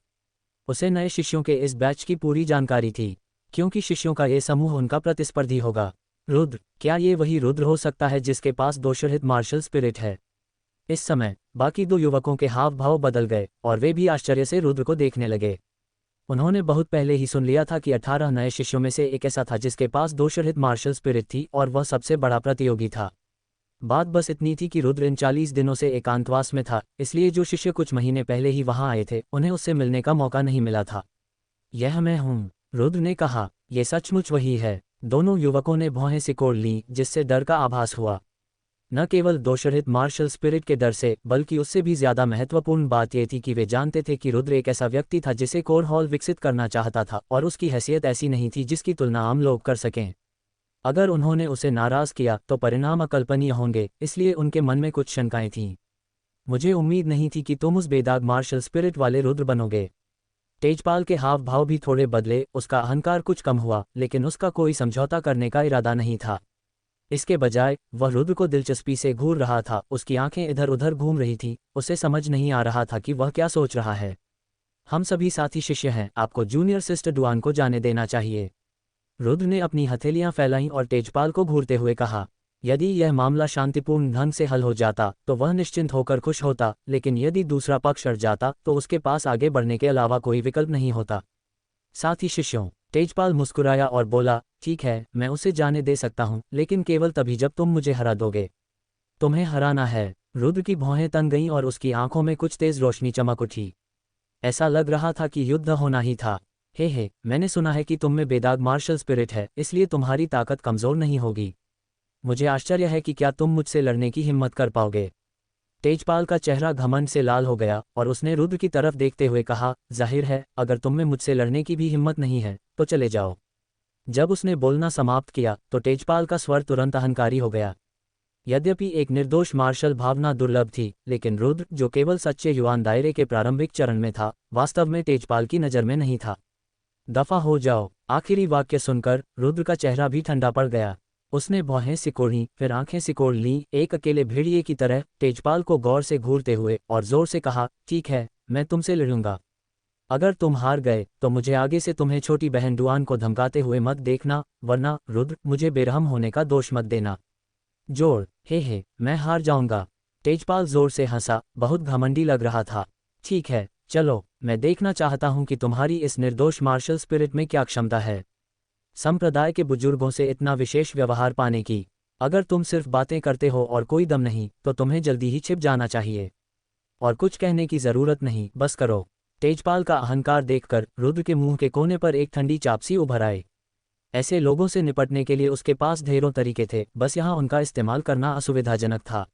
उसे नए शिष्यों के इस बैच की पूरी जानकारी थी, क्योंकि शिष्यों का ये समूह उनका प्रतिस्पर्धी होगा। रुद्र, क्या ये वही रुद्र हो सकता है जिसके पास दोषरहित मार्शल स्पिरिट है? इस समय बाकी दो युवकों के हाव भाव बदल गए और वे भी आश्चर्य से रुद्र को देखने लगे। उन्होंने बहुत पहले ही सुन लिया था कि 18 नए शिष्यों में से एक ऐसा था जिसके पास दोषरहित मार्शल स्पिरिट थी और वह सबसे बड़ा प्रतियोगी था। बात बस इतनी थी कि रुद्र इन 40 दिनों से एकांतवास में था, इसलिए जो शिष्य कुछ महीने पहले ही वहां आए थे उन्हें उससे मिलने का मौका नहीं मिला था। यह मैं हूँ, रुद्र ने कहा। यह सचमुच वही है। दोनों युवकों ने भौहें सिकोड़ लीं, जिससे डर का आभास हुआ। न केवल दोषरहित मार्शल स्पिरिट के डर से, बल्कि उससे भी ज्यादा महत्वपूर्ण बात यह थी कि वे जानते थे कि रुद्र एक ऐसा व्यक्ति था जिसे कोर हॉल विकसित करना चाहता था और उसकी हैसियत ऐसी नहीं थी जिसकी तुलना आम लोग कर सकें। अगर उन्होंने उसे नाराज किया तो परिणाम अकल्पनीय होंगे, इसलिए उनके मन में कुछ शंकाएं थीं। मुझे उम्मीद नहीं थी कि तुम उस बेदाग मार्शल स्पिरिट वाले रुद्र बनोगे। तेजपाल के हाव भाव भी थोड़े बदले, उसका अहंकार कुछ कम हुआ, लेकिन उसका कोई समझौता करने का इरादा नहीं था। इसके बजाय वह रुद्र को दिलचस्पी से घूर रहा था। उसकी आंखें इधर उधर घूम रही थीं, उसे समझ नहीं आ रहा था कि वह क्या सोच रहा है। हम सभी साथी शिष्य हैं, आपको जूनियर सिस्टर डुआन को जाने देना चाहिए। रुद्र ने अपनी हथेलियां फैलाईं और तेजपाल को घूरते हुए कहा। यदि यह मामला शांतिपूर्ण ढंग से हल हो जाता तो वह निश्चिंत होकर खुश होता, लेकिन यदि दूसरा पक्ष अड़ जाता तो उसके पास आगे बढ़ने के अलावा कोई विकल्प नहीं होता। साथी शिष्यों, तेजपाल मुस्कुराया और बोला, ठीक है, मैं उसे जाने दे सकता हूं, लेकिन केवल तभी जब तुम मुझे हरा दोगे। तुम्हें हराना है? रुद्र की भौहें तन गईं और उसकी आंखों में कुछ तेज रोशनी चमक उठी। ऐसा लग रहा था कि युद्ध होना ही था। हे, मैंने सुना है कि तुम में बेदाग मार्शल स्पिरिट है, इसलिए तुम्हारी ताकत कमजोर नहीं होगी। मुझे आश्चर्य है कि क्या तुम मुझसे लड़ने की हिम्मत कर पाओगे। तेजपाल का चेहरा घमंड से लाल हो गया और उसने रुद्र की तरफ देखते हुए कहा, जाहिर है, अगर तुम में मुझसे लड़ने की भी हिम्मत नहीं है तो चले जाओ। जब उसने बोलना समाप्त किया तो तेजपाल का स्वर तुरंत अहंकारी हो गया। यद्यपि एक निर्दोष मार्शल भावना दुर्लभ थी, लेकिन रुद्र, जो केवल सच्चे युवान दायरे के प्रारंभिक चरण में था, वास्तव में तेजपाल की नज़र में नहीं था। दफा हो जाओ। आखिरी वाक्य सुनकर रुद्र का चेहरा भी ठंडा पड़ गया। उसने भौहें सिकोड़ी, फिर आंखें सिकोड़ लीं, एक अकेले भेड़िए की तरह तेजपाल को गौर से घूरते हुए, और जोर से कहा, ठीक है, मैं तुमसे लड़ूंगा। अगर तुम हार गए तो मुझे आगे से तुम्हें छोटी बहन डुआन को धमकाते हुए मत देखना, वरना रुद्र, मुझे बेरहम होने का दोष मत देना। जोर, हे, मैं हार जाऊंगा। तेजपाल जोर से हंसा, बहुत घमंडी लग रहा था। ठीक है, चलो, मैं देखना चाहता हूं कि तुम्हारी इस निर्दोष मार्शल स्पिरिट में क्या क्षमता है। संप्रदाय के बुजुर्गों से इतना विशेष व्यवहार पाने की। अगर तुम सिर्फ बातें करते हो और कोई दम नहीं, तो तुम्हें जल्दी ही छिप जाना चाहिए। और कुछ कहने की जरूरत नहीं, बस करो। तेजपाल का अहंकार देखकर रुद्र के मुंह के कोने पर एक ठंडी चापसी उभर आई। ऐसे लोगों से निपटने के लिए उसके पास ढेरों तरीके थे, बस यहाँ उनका इस्तेमाल करना असुविधाजनक था।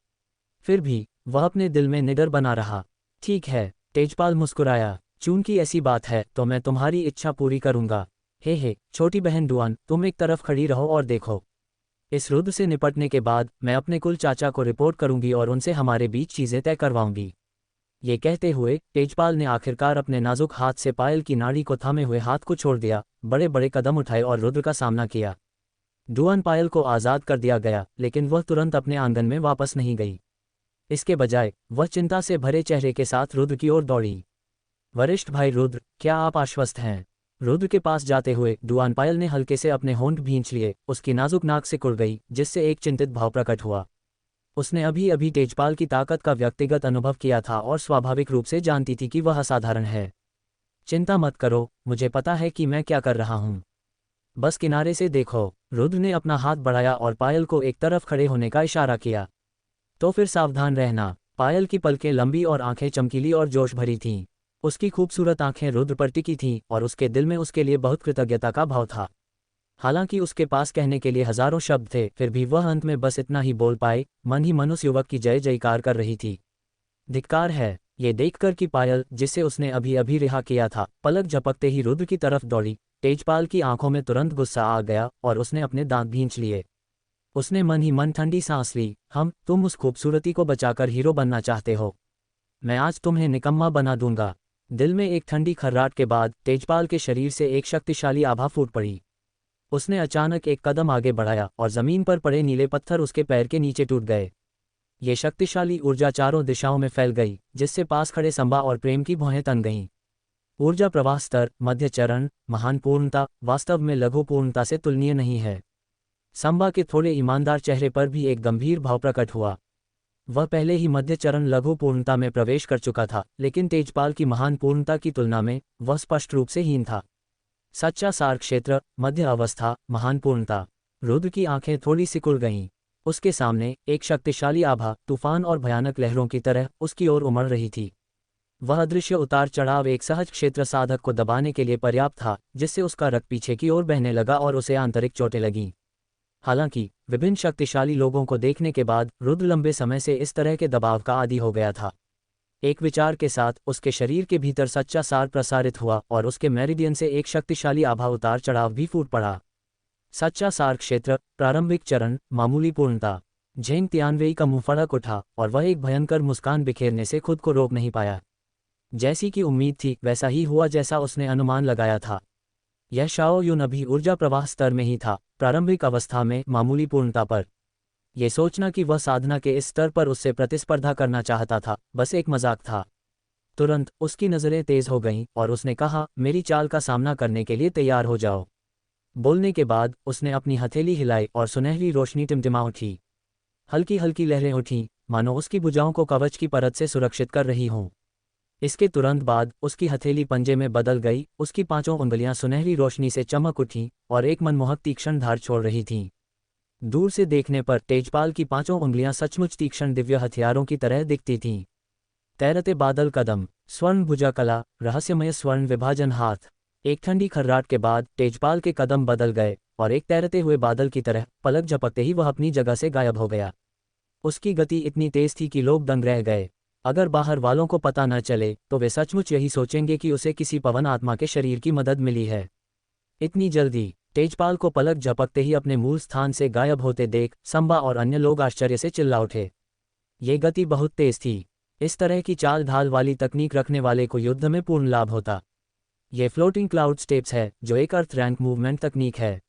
फिर भी वह अपने दिल में निडर बना रहा। ठीक है, तेजपाल मुस्कुराया, चूंकि ऐसी बात है तो मैं तुम्हारी इच्छा पूरी करूंगा। हे, छोटी बहन डुआन, तुम एक तरफ खड़ी रहो और देखो। इस रुद्र से निपटने के बाद मैं अपने कुल चाचा को रिपोर्ट करूंगी और उनसे हमारे बीच चीजें तय करवाऊंगी। ये कहते हुए तेजपाल ने आखिरकार अपने नाजुक हाथ से पायल की नाड़ी को थामे हुए हाथ को छोड़ दिया, बड़े बड़े कदम उठाए और रुद्र का सामना किया। डुआन पायल को आज़ाद कर दिया गया, लेकिन वह तुरंत अपने आंगन में वापस नहीं गई। इसके बजाय वह चिंता से भरे चेहरे के साथ रुद्र की ओर दौड़ी। वरिष्ठ भाई रुद्र, क्या आप आश्वस्त हैं? रुद्र के पास जाते हुए डुआन पायल ने हल्के से अपने होंठ भींच लिए, उसकी नाजुक नाक से कुड़ गई, जिससे एक चिंतित भाव प्रकट हुआ। उसने अभी अभी तेजपाल की ताकत का व्यक्तिगत अनुभव किया था और स्वाभाविक रूप से जानती थी कि वह असाधारण है। चिंता मत करो, मुझे पता है कि मैं क्या कर रहा हूँ। बस किनारे से देखो। रुद्र ने अपना हाथ बढ़ाया और पायल को एक तरफ खड़े होने का इशारा किया। तो फिर सावधान रहना। पायल की पलकें लंबी और आंखें चमकीली और जोश भरी थीं। उसकी खूबसूरत आंखें रुद्र पर टिकी थीं और उसके दिल में उसके लिए बहुत कृतज्ञता का भाव था। हालांकि उसके पास कहने के लिए हजारों शब्द थे, फिर भी वह अंत में बस इतना ही बोल पाए, मन ही मन उस युवक की जय जयकार कर रही थी। धिक्कार है। ये देखकर कि पायल, जिसे उसने अभी अभी रिहा किया था, पलक झपकते ही रुद्र की तरफ दौड़ी, तेजपाल की आंखों में तुरंत गुस्सा आ गया और उसने अपने दांत भींच लिए। उसने मन ही मन ठंडी सांस ली। तुम उस खूबसूरती को बचाकर हीरो बनना चाहते हो? मैं आज तुम्हें निकम्मा बना दूंगा। दिल में एक ठंडी खर्राट के बाद तेजपाल के शरीर से एक शक्तिशाली आभा फूट पड़ी। उसने अचानक एक कदम आगे बढ़ाया और जमीन पर पड़े नीले पत्थर उसके पैर के नीचे टूट गए। ये शक्तिशाली ऊर्जा चारों दिशाओं में फैल गई, जिससे पास खड़े संबा और प्रेम की भौहें तन गईं। ऊर्जा प्रवाह स्तर, मध्य चरण, महान पूर्णता, वास्तव में लघु पूर्णता से तुलनीय नहीं है। संबा के थोड़े ईमानदार चेहरे पर भी एक गंभीर भाव प्रकट हुआ। वह पहले ही मध्य चरण लघु पूर्णता में प्रवेश कर चुका था, लेकिन तेजपाल की महान पूर्णता की तुलना में वह स्पष्ट रूप से हीन था। सच्चा सार क्षेत्र, मध्य अवस्था, महान पूर्णता। रुद्र की आंखें थोड़ी सिकुड़ गईं। उसके सामने एक शक्तिशाली आभा, तूफान और भयानक लहरों की तरह उसकी ओर उमड़ रही थी। वह अदृश्य उतार चढ़ाव एक सहज क्षेत्र साधक को दबाने के लिए पर्याप्त था, जिससे उसका रक्त पीछे की ओर बहने लगा और उसे आंतरिक चोटें लगीं। हालांकि विभिन्न शक्तिशाली लोगों को देखने के बाद रुद्र लंबे समय से इस तरह के दबाव का आदी हो गया था। एक विचार के साथ उसके शरीर के भीतर सच्चा सार प्रसारित हुआ और उसके मेरिडियन से एक शक्तिशाली आभा उतार चढ़ाव भी फूट पड़ा। सच्चा सार क्षेत्र, प्रारंभिक चरण, मामूली पूर्णता। झेंग तियानवेई का मुंह फड़क उठा और वह एक भयंकर मुस्कान बिखेरने से खुद को रोक नहीं पाया। जैसी कि उम्मीद थी वैसा ही हुआ जैसा उसने अनुमान लगाया था। यह शाओ युन अभी ऊर्जा प्रवाह स्तर में ही था, प्रारंभिक अवस्था में मामूली पूर्णता पर। यह सोचना कि वह साधना के इस स्तर पर उससे प्रतिस्पर्धा करना चाहता था, बस एक मजाक था। तुरंत उसकी नज़रें तेज हो गईं और उसने कहा, मेरी चाल का सामना करने के लिए तैयार हो जाओ। बोलने के बाद उसने अपनी हथेली हिलाई और सुनहरी रोशनी टिमटिमा उठी। हल्की हल्की लहरें उठीं, मानो उसकी भुजाओं को कवच की परत से सुरक्षित कर रही हों। इसके तुरंत बाद उसकी हथेली पंजे में बदल गई, उसकी पांचों उंगलियां सुनहरी रोशनी से चमक उठीं और एक मनमोहक तीक्ष्ण धार छोड़ रही थीं। दूर से देखने पर तेजपाल की पांचों उंगलियां सचमुच तीक्ष्ण दिव्य हथियारों की तरह दिखती थीं। तैरते बादल कदम, स्वर्ण भुजा कला, रहस्यमय स्वर्ण विभाजन हाथ। एक ठंडी खर्राट के बाद तेजपाल के कदम बदल गए और एक तैरते हुए बादल की तरह पलक झपकते ही वह अपनी जगह से गायब हो गया। उसकी गति इतनी तेज थी कि लोग दंग रह गए। अगर बाहर वालों को पता न चले तो वे सचमुच यही सोचेंगे कि उसे किसी पवन आत्मा के शरीर की मदद मिली है। इतनी जल्दी तेजपाल को पलक झपकते ही अपने मूल स्थान से गायब होते देख संबा और अन्य लोग आश्चर्य से चिल्ला उठे। ये गति बहुत तेज थी। इस तरह की चाल ढाल वाली तकनीक रखने वाले को युद्ध में पूर्ण लाभ होता। ये फ्लोटिंग क्लाउड स्टेप्स है, जो एक अर्थ रैंक मूवमेंट तकनीक है।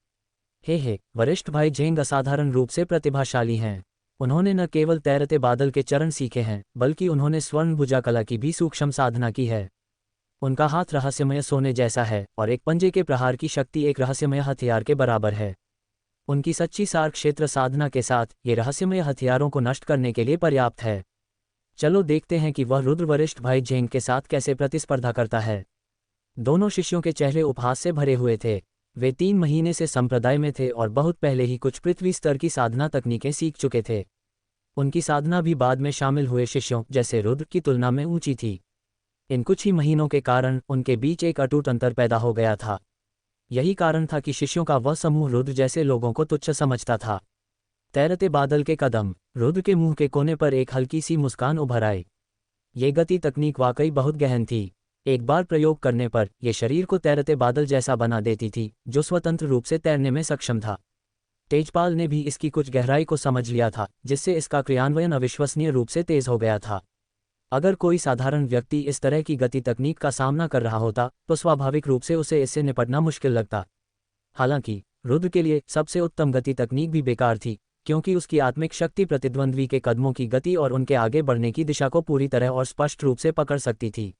हे वरिष्ठ भाई झेंग असाधारण रूप से प्रतिभाशाली हैं। उन्होंने न केवल तैरते बादल के चरण सीखे हैं, बल्कि उन्होंने स्वर्ण भुजा कला की भी सूक्ष्म साधना की है। उनका हाथ रहस्यमय सोने जैसा है और एक पंजे के प्रहार की शक्ति एक रहस्यमय हथियार के बराबर है। उनकी सच्ची सार क्षेत्र साधना के साथ ये रहस्यमय हथियारों को नष्ट करने के लिए पर्याप्त है। चलो देखते हैं कि वह रुद्र वरिष्ठ भाई झेंग के साथ कैसे प्रतिस्पर्धा करता है। दोनों शिष्यों के चेहरे उपहास से भरे हुए थे। वे 3 महीने से संप्रदाय में थे और बहुत पहले ही कुछ पृथ्वी स्तर की साधना तकनीकें सीख चुके थे। उनकी साधना भी बाद में शामिल हुए शिष्यों जैसे रुद्र की तुलना में ऊंची थी। इन कुछ ही महीनों के कारण उनके बीच एक अटूट अंतर पैदा हो गया था। यही कारण था कि शिष्यों का वह समूह रुद्र जैसे लोगों को तुच्छ समझता था। तैरते बादल के कदम, रुद्र के मुंह के कोने पर एक हल्की सी मुस्कान उभर आई। ये गति तकनीक वाकई बहुत गहन थी। एक बार प्रयोग करने पर यह शरीर को तैरते बादल जैसा बना देती थी, जो स्वतंत्र रूप से तैरने में सक्षम था। तेजपाल ने भी इसकी कुछ गहराई को समझ लिया था, जिससे इसका क्रियान्वयन अविश्वसनीय रूप से तेज हो गया था। अगर कोई साधारण व्यक्ति इस तरह की गति तकनीक का सामना कर रहा होता तो स्वाभाविक रूप से उसे इससे निपटना मुश्किल लगता। हालांकि रुद्र के लिए सबसे उत्तम गति तकनीक भी बेकार थी, क्योंकि उसकी आत्मिक शक्ति प्रतिद्वंद्वी के कदमों की गति और उनके आगे बढ़ने की दिशा को पूरी तरह और स्पष्ट रूप से पकड़ सकती थी।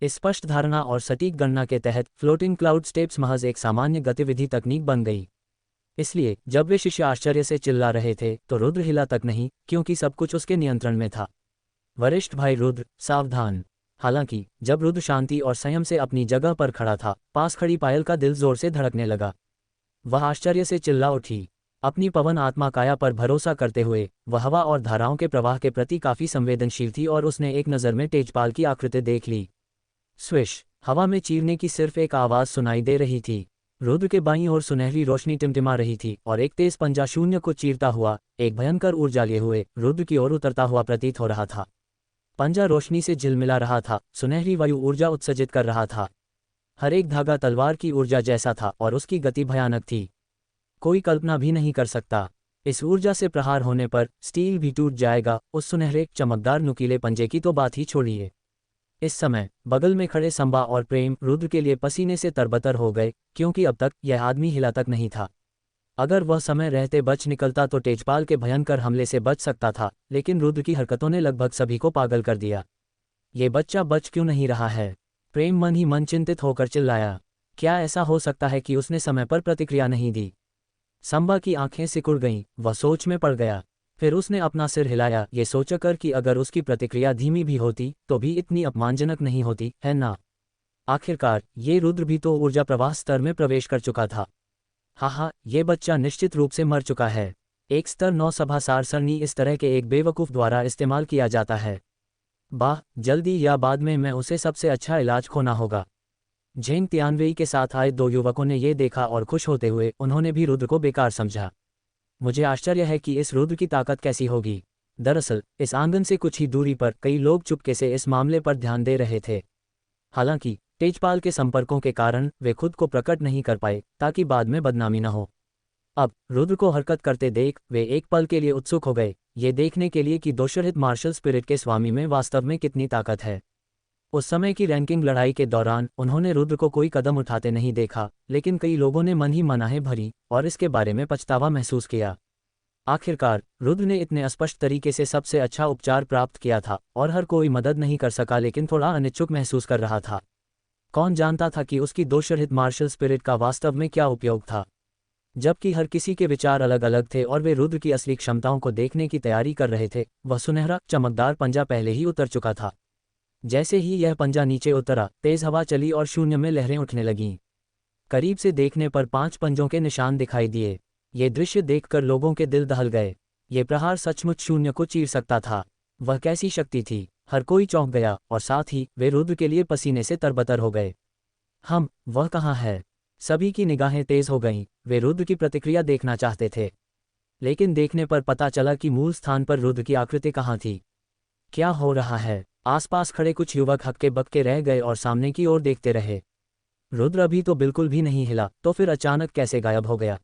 इस स्पष्ट धारणा और सटीक गणना के तहत फ्लोटिंग क्लाउड स्टेप्स महज एक सामान्य गतिविधि तकनीक बन गई। इसलिए जब वे शिष्य आश्चर्य से चिल्ला रहे थे तो रुद्र हिला तक नहीं, क्योंकि सब कुछ उसके नियंत्रण में था। वरिष्ठ भाई रुद्र, सावधान। हालांकि जब रुद्र शांति और संयम से अपनी जगह पर खड़ा था, पास खड़ी पायल का दिल जोर से धड़कने लगा। वह आश्चर्य से चिल्ला उठी। अपनी पवन आत्मा काया पर भरोसा करते हुए वह हवा और धाराओं के प्रवाह के प्रति काफी संवेदनशील थी और उसने एक नज़र में तेजपाल की आकृति देख ली। स्विश, हवा में चीरने की सिर्फ एक आवाज सुनाई दे रही थी। रुद्र के बाईं ओर सुनहरी रोशनी टिमटिमा रही थी और एक तेज पंजा शून्य को चीरता हुआ एक भयंकर ऊर्जा लिए हुए रुद्र की ओर उतरता हुआ प्रतीत हो रहा था। पंजा रोशनी से झिलमिला रहा था, सुनहरी वायु ऊर्जा उत्सर्जित कर रहा था। हर एक धागा तलवार की ऊर्जा जैसा था और उसकी गति भयानक थी। कोई कल्पना भी नहीं कर सकता, इस ऊर्जा से प्रहार होने पर स्टील भी टूट जाएगा। उस सुनहरे चमकदार नुकीले पंजे की तो बात ही छोड़िए। इस समय बगल में खड़े संबा और प्रेम रुद्र के लिए पसीने से तरबतर हो गए, क्योंकि अब तक यह आदमी हिला तक नहीं था। अगर वह समय रहते बच निकलता तो तेजपाल के भयंकर हमले से बच सकता था, लेकिन रुद्र की हरकतों ने लगभग सभी को पागल कर दिया। ये बच्चा बच क्यों नहीं रहा है? प्रेम मन ही मन चिंतित होकर चिल्लाया। क्या ऐसा हो सकता है कि उसने समय पर प्रतिक्रिया नहीं दी? संबा की आंखें सिकुड़ गईं, वह सोच में पड़ गया। फिर उसने अपना सिर हिलाया, ये सोचकर कि अगर उसकी प्रतिक्रिया धीमी भी होती तो भी इतनी अपमानजनक नहीं होती, है ना? आखिरकार ये रुद्र भी तो ऊर्जा प्रवाह स्तर में प्रवेश कर चुका था। हाँ, ये बच्चा निश्चित रूप से मर चुका है। एक स्तर 9 सभा सार सरणी इस तरह के एक बेवकूफ़ द्वारा इस्तेमाल किया जाता है। बाह, जल्दी या बाद में मैं उसे सबसे अच्छा इलाज खोना होगा। झेंग तियानवेई के साथ आए दो युवकों ने ये देखा और खुश होते हुए उन्होंने भी रुद्र को बेकार समझा। मुझे आश्चर्य है कि इस रुद्र की ताकत कैसी होगी। दरअसल इस आंगन से कुछ ही दूरी पर कई लोग चुपके से इस मामले पर ध्यान दे रहे थे। हालांकि तेजपाल के संपर्कों के कारण वे खुद को प्रकट नहीं कर पाए ताकि बाद में बदनामी न हो। अब रुद्र को हरकत करते देख वे एक पल के लिए उत्सुक हो गए, ये देखने के लिए कि दोषरहित मार्शल स्पिरिट के स्वामी में वास्तव में कितनी ताकत है। उस समय की रैंकिंग लड़ाई के दौरान उन्होंने रुद्र को कोई कदम उठाते नहीं देखा, लेकिन कई लोगों ने मन ही मनाहे भरी और इसके बारे में पछतावा महसूस किया। आखिरकार रुद्र ने इतने स्पष्ट तरीके से सबसे अच्छा उपचार प्राप्त किया था और हर कोई मदद नहीं कर सका, लेकिन थोड़ा अनिच्छुक महसूस कर रहा था। कौन जानता था कि उसकी दोषरहित मार्शल स्पिरिट का वास्तव में क्या उपयोग था? जबकि हर किसी के विचार अलग अलग थे और वे रुद्र की असली क्षमताओं को देखने की तैयारी कर रहे थे, वह सुनहरा चमकदार पंजा पहले ही उतर चुका था। जैसे ही यह पंजा नीचे उतरा, तेज हवा चली और शून्य में लहरें उठने लगीं। करीब से देखने पर 5 पंजों के निशान दिखाई दिए। ये दृश्य देखकर लोगों के दिल दहल गए। ये प्रहार सचमुच शून्य को चीर सकता था। वह कैसी शक्ति थी? हर कोई चौंक गया और साथ ही वे रुद्र के लिए पसीने से तरबतर हो गए। वह कहाँ है? सभी की निगाहें तेज हो गईं। वे रुद्र की प्रतिक्रिया देखना चाहते थे, लेकिन देखने पर पता चला कि मूल स्थान पर रुद्र की आकृति कहाँ थी। क्या हो रहा है? आसपास खड़े कुछ युवक हक्के बक्के रह गए और सामने की ओर देखते रहे। रुद्र अभी तो बिल्कुल भी नहीं हिला, तो फिर अचानक कैसे गायब हो गया?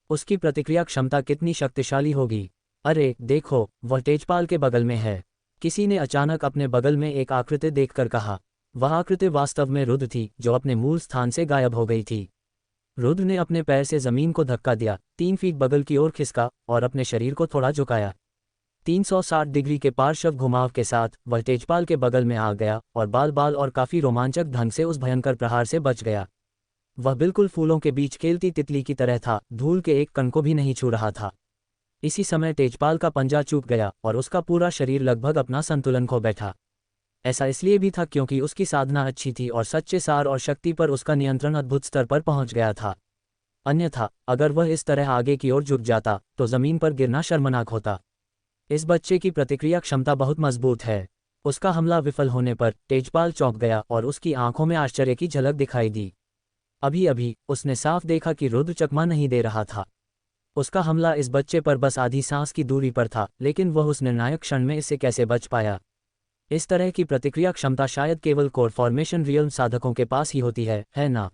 उसकी प्रतिक्रिया क्षमता कितनी शक्तिशाली होगी? अरे देखो, वह तेजपाल के बगल में है। किसी ने अचानक अपने बगल में एक आकृति देखकर कहा। वह आकृति वास्तव में रुद्र थी, जो अपने मूल स्थान से गायब हो गई थी। रुद्र ने अपने पैर से जमीन को धक्का दिया, 3 फीट बगल की ओर खिसका और अपने शरीर को थोड़ा झुकाया। 360 डिग्री के पार्श्व घुमाव के साथ वह तेजपाल के बगल में आ गया और बाल और काफी रोमांचक ढंग से उस भयंकर प्रहार से बच गया। वह बिल्कुल फूलों के बीच खेलती तितली की तरह था, धूल के एक कण को भी नहीं छू रहा था। इसी समय तेजपाल का पंजा चूक गया और उसका पूरा शरीर लगभग अपना संतुलन खो बैठा। ऐसा इसलिए भी था क्योंकि उसकी साधना अच्छी थी और सच्चे सार और शक्ति पर उसका नियंत्रण अद्भुत स्तर पर पहुंच गया था। अन्यथा अगर वह इस तरह आगे की ओर झुक जाता तो जमीन पर गिरना शर्मनाक होता। इस बच्चे की प्रतिक्रिया क्षमता बहुत मजबूत है। उसका हमला विफल होने पर तेजपाल चौंक गया और उसकी आंखों में आश्चर्य की झलक दिखाई दी। अभी अभी उसने साफ देखा कि रुद्र चकमा नहीं दे रहा था। उसका हमला इस बच्चे पर बस आधी सांस की दूरी पर था, लेकिन वह उस निर्णायक क्षण में इससे कैसे बच पाया? इस तरह की प्रतिक्रिया क्षमता शायद केवल कोर फॉर्मेशन रियल्म साधकों के पास ही होती है ना?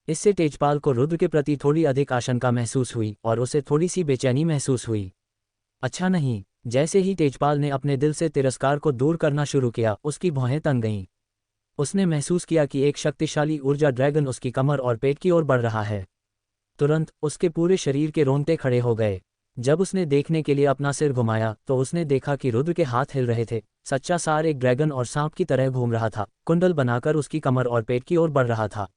इससे तेजपाल को रुद्र के प्रति थोड़ी अधिक आशंका महसूस हुई और उसे थोड़ी सी बेचैनी महसूस हुई। अच्छा नहीं, जैसे ही तेजपाल ने अपने दिल से तिरस्कार को दूर करना शुरू किया, उसकी भौहें तन गईं। उसने महसूस किया कि एक शक्तिशाली ऊर्जा ड्रैगन उसकी कमर और पेट की ओर बढ़ रहा है। तुरंत उसके पूरे शरीर के रोंगटे खड़े हो गए। जब उसने देखने के लिए अपना सिर घुमाया तो उसने देखा कि रुद्र के हाथ हिल रहे थे। सच्चा सार एक ड्रैगन और सांप की तरह घूम रहा था, कुंडल बनाकर उसकी कमर और पेट की ओर बढ़ रहा था।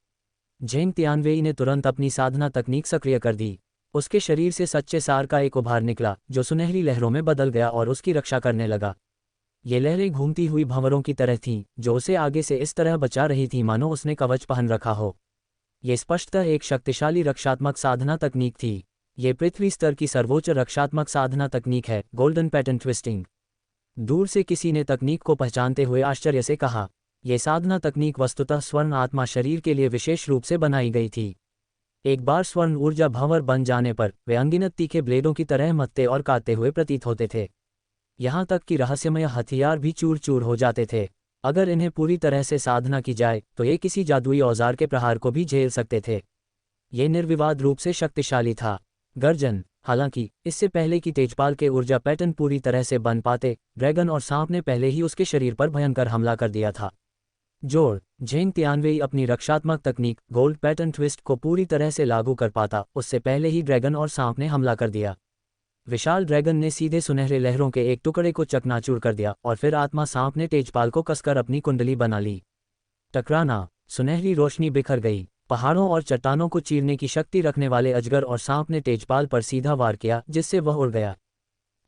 झेंग तियानवेई ने तुरंत अपनी साधना तकनीक सक्रिय कर दी। उसके शरीर से सच्चे सार का एक उभार निकला, जो सुनहरी लहरों में बदल गया और उसकी रक्षा करने लगा। ये लहरें घूमती हुई भंवरों की तरह थीं, जो उसे आगे से इस तरह बचा रही थी मानो उसने कवच पहन रखा हो। ये स्पष्टतः एक शक्तिशाली रक्षात्मक साधना तकनीक थी। ये पृथ्वी स्तर की सर्वोच्च रक्षात्मक साधना तकनीक है, गोल्डन पैटर्न ट्विस्टिंग। दूर से किसी ने तकनीक को पहचानते हुए आश्चर्य से कहा। यह साधना तकनीक वस्तुतः स्वर्ण आत्मा शरीर के लिए विशेष रूप से बनाई गई थी। एक बार स्वर्ण ऊर्जा भंवर बन जाने पर वे अनगिनत तीखे ब्लेडों की तरह मत्ते और काटते हुए प्रतीत होते थे। यहाँ तक कि रहस्यमय हथियार भी चूर चूर हो जाते थे। अगर इन्हें पूरी तरह से साधना की जाए तो ये किसी जादुई औजार के प्रहार को भी झेल सकते थे। ये निर्विवाद रूप से शक्तिशाली था। गर्जन। हालांकि इससे पहले कि तेजपाल के ऊर्जा पैटर्न पूरी तरह से बन पाते, ड्रैगन और सांप ने पहले ही उसके शरीर पर भयंकर हमला कर दिया था। जोर। झेंग तियानवेई अपनी रक्षात्मक तकनीक गोल्ड पैटर्न ट्विस्ट को पूरी तरह से लागू कर पाता उससे पहले ही ड्रैगन और सांप ने हमला कर दिया। विशाल ड्रैगन ने सीधे सुनहरे लहरों के एक टुकड़े को चकनाचूर कर दिया और फिर आत्मा सांप ने तेजपाल को कसकर अपनी कुंडली बना ली। टकराना। सुनहरी रोशनी बिखर गई। पहाड़ों और चट्टानों को चीरने की शक्ति रखने वाले अजगर और सांप ने तेजपाल पर सीधा वार किया जिससे वह उड़ गया।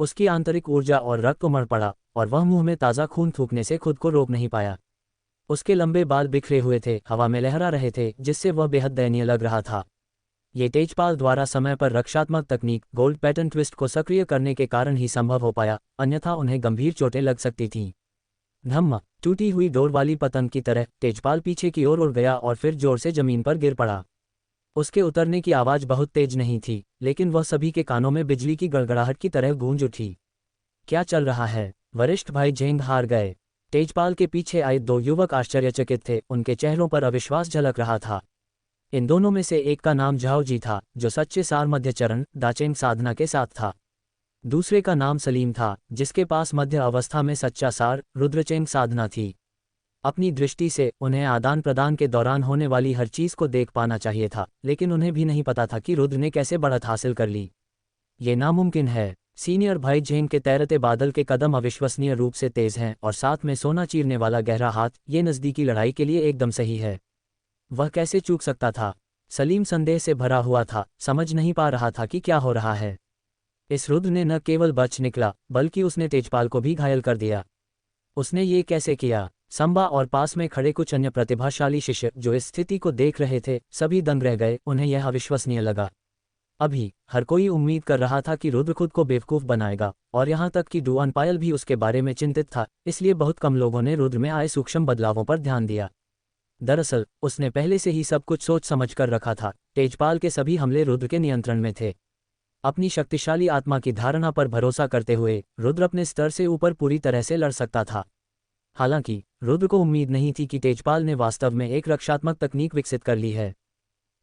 उसकी आंतरिक ऊर्जा और रक्त उमड़ पड़ा और वह मुंह में ताज़ा खून थूकने से खुद को रोक नहीं पाया। उसके लंबे बाल बिखरे हुए थे, हवा में लहरा रहे थे जिससे वह बेहद दयनीय लग रहा था। ये तेजपाल द्वारा समय पर रक्षात्मक तकनीक गोल्ड पैटर्न ट्विस्ट को सक्रिय करने के कारण ही संभव हो पाया, अन्यथा उन्हें गंभीर चोटें लग सकती थीं। धम्म। टूटी हुई डोर वाली पतंग की तरह तेजपाल पीछे की ओर उड़ गया और फिर जोर से जमीन पर गिर पड़ा। उसके उतरने की आवाज़ बहुत तेज नहीं थी, लेकिन वह सभी के कानों में बिजली की गड़गड़ाहट की तरह गूंज उठी। क्या चल रहा है? वरिष्ठ भाई झेंग हार गए। तेजपाल के पीछे आए दो युवक आश्चर्यचकित थे, उनके चेहरों पर अविश्वास झलक रहा था। इन दोनों में से एक का नाम झाओ जी था, जो सच्चे सार मध्य चरण दाचेंग साधना के साथ था। दूसरे का नाम सलीम था, जिसके पास मध्य अवस्था में सच्चा सार रुद्रचेंग साधना थी। अपनी दृष्टि से उन्हें आदान प्रदान के दौरान होने वाली हर चीज़ को देख पाना चाहिए था, लेकिन उन्हें भी नहीं पता था कि रुद्र ने कैसे बढ़त हासिल कर ली। ये नामुमकिन है। सीनियर भाई झेंग के तैरते बादल के कदम अविश्वसनीय रूप से तेज हैं और साथ में सोना चीरने वाला गहरा हाथ, ये नज़दीकी लड़ाई के लिए एकदम सही है। वह कैसे चूक सकता था? सलीम संदेह से भरा हुआ था, समझ नहीं पा रहा था कि क्या हो रहा है। इस रुद्र ने न केवल बच निकला, बल्कि उसने तेजपाल को भी घायल कर दिया। उसने ये कैसे किया? संबा और पास में खड़े कुछ अन्य प्रतिभाशाली शिष्य जो इस स्थिति को देख रहे थे, सभी दंग रह गए। उन्हें यह अविश्वसनीय लगा। अभी हर कोई उम्मीद कर रहा था कि रुद्र खुद को बेवकूफ़ बनाएगा, और यहाँ तक कि डुआन पायल भी उसके बारे में चिंतित था, इसलिए बहुत कम लोगों ने रुद्र में आए सूक्ष्म बदलावों पर ध्यान दिया। दरअसल उसने पहले से ही सब कुछ सोच समझ कर रखा था। तेजपाल के सभी हमले रुद्र के नियंत्रण में थे। अपनी शक्तिशाली आत्मा की धारणा पर भरोसा करते हुए रुद्र अपने स्तर से ऊपर पूरी तरह से लड़ सकता था। हालांकि रुद्र को उम्मीद नहीं थी कि तेजपाल ने वास्तव में एक रक्षात्मक तकनीक विकसित कर ली है।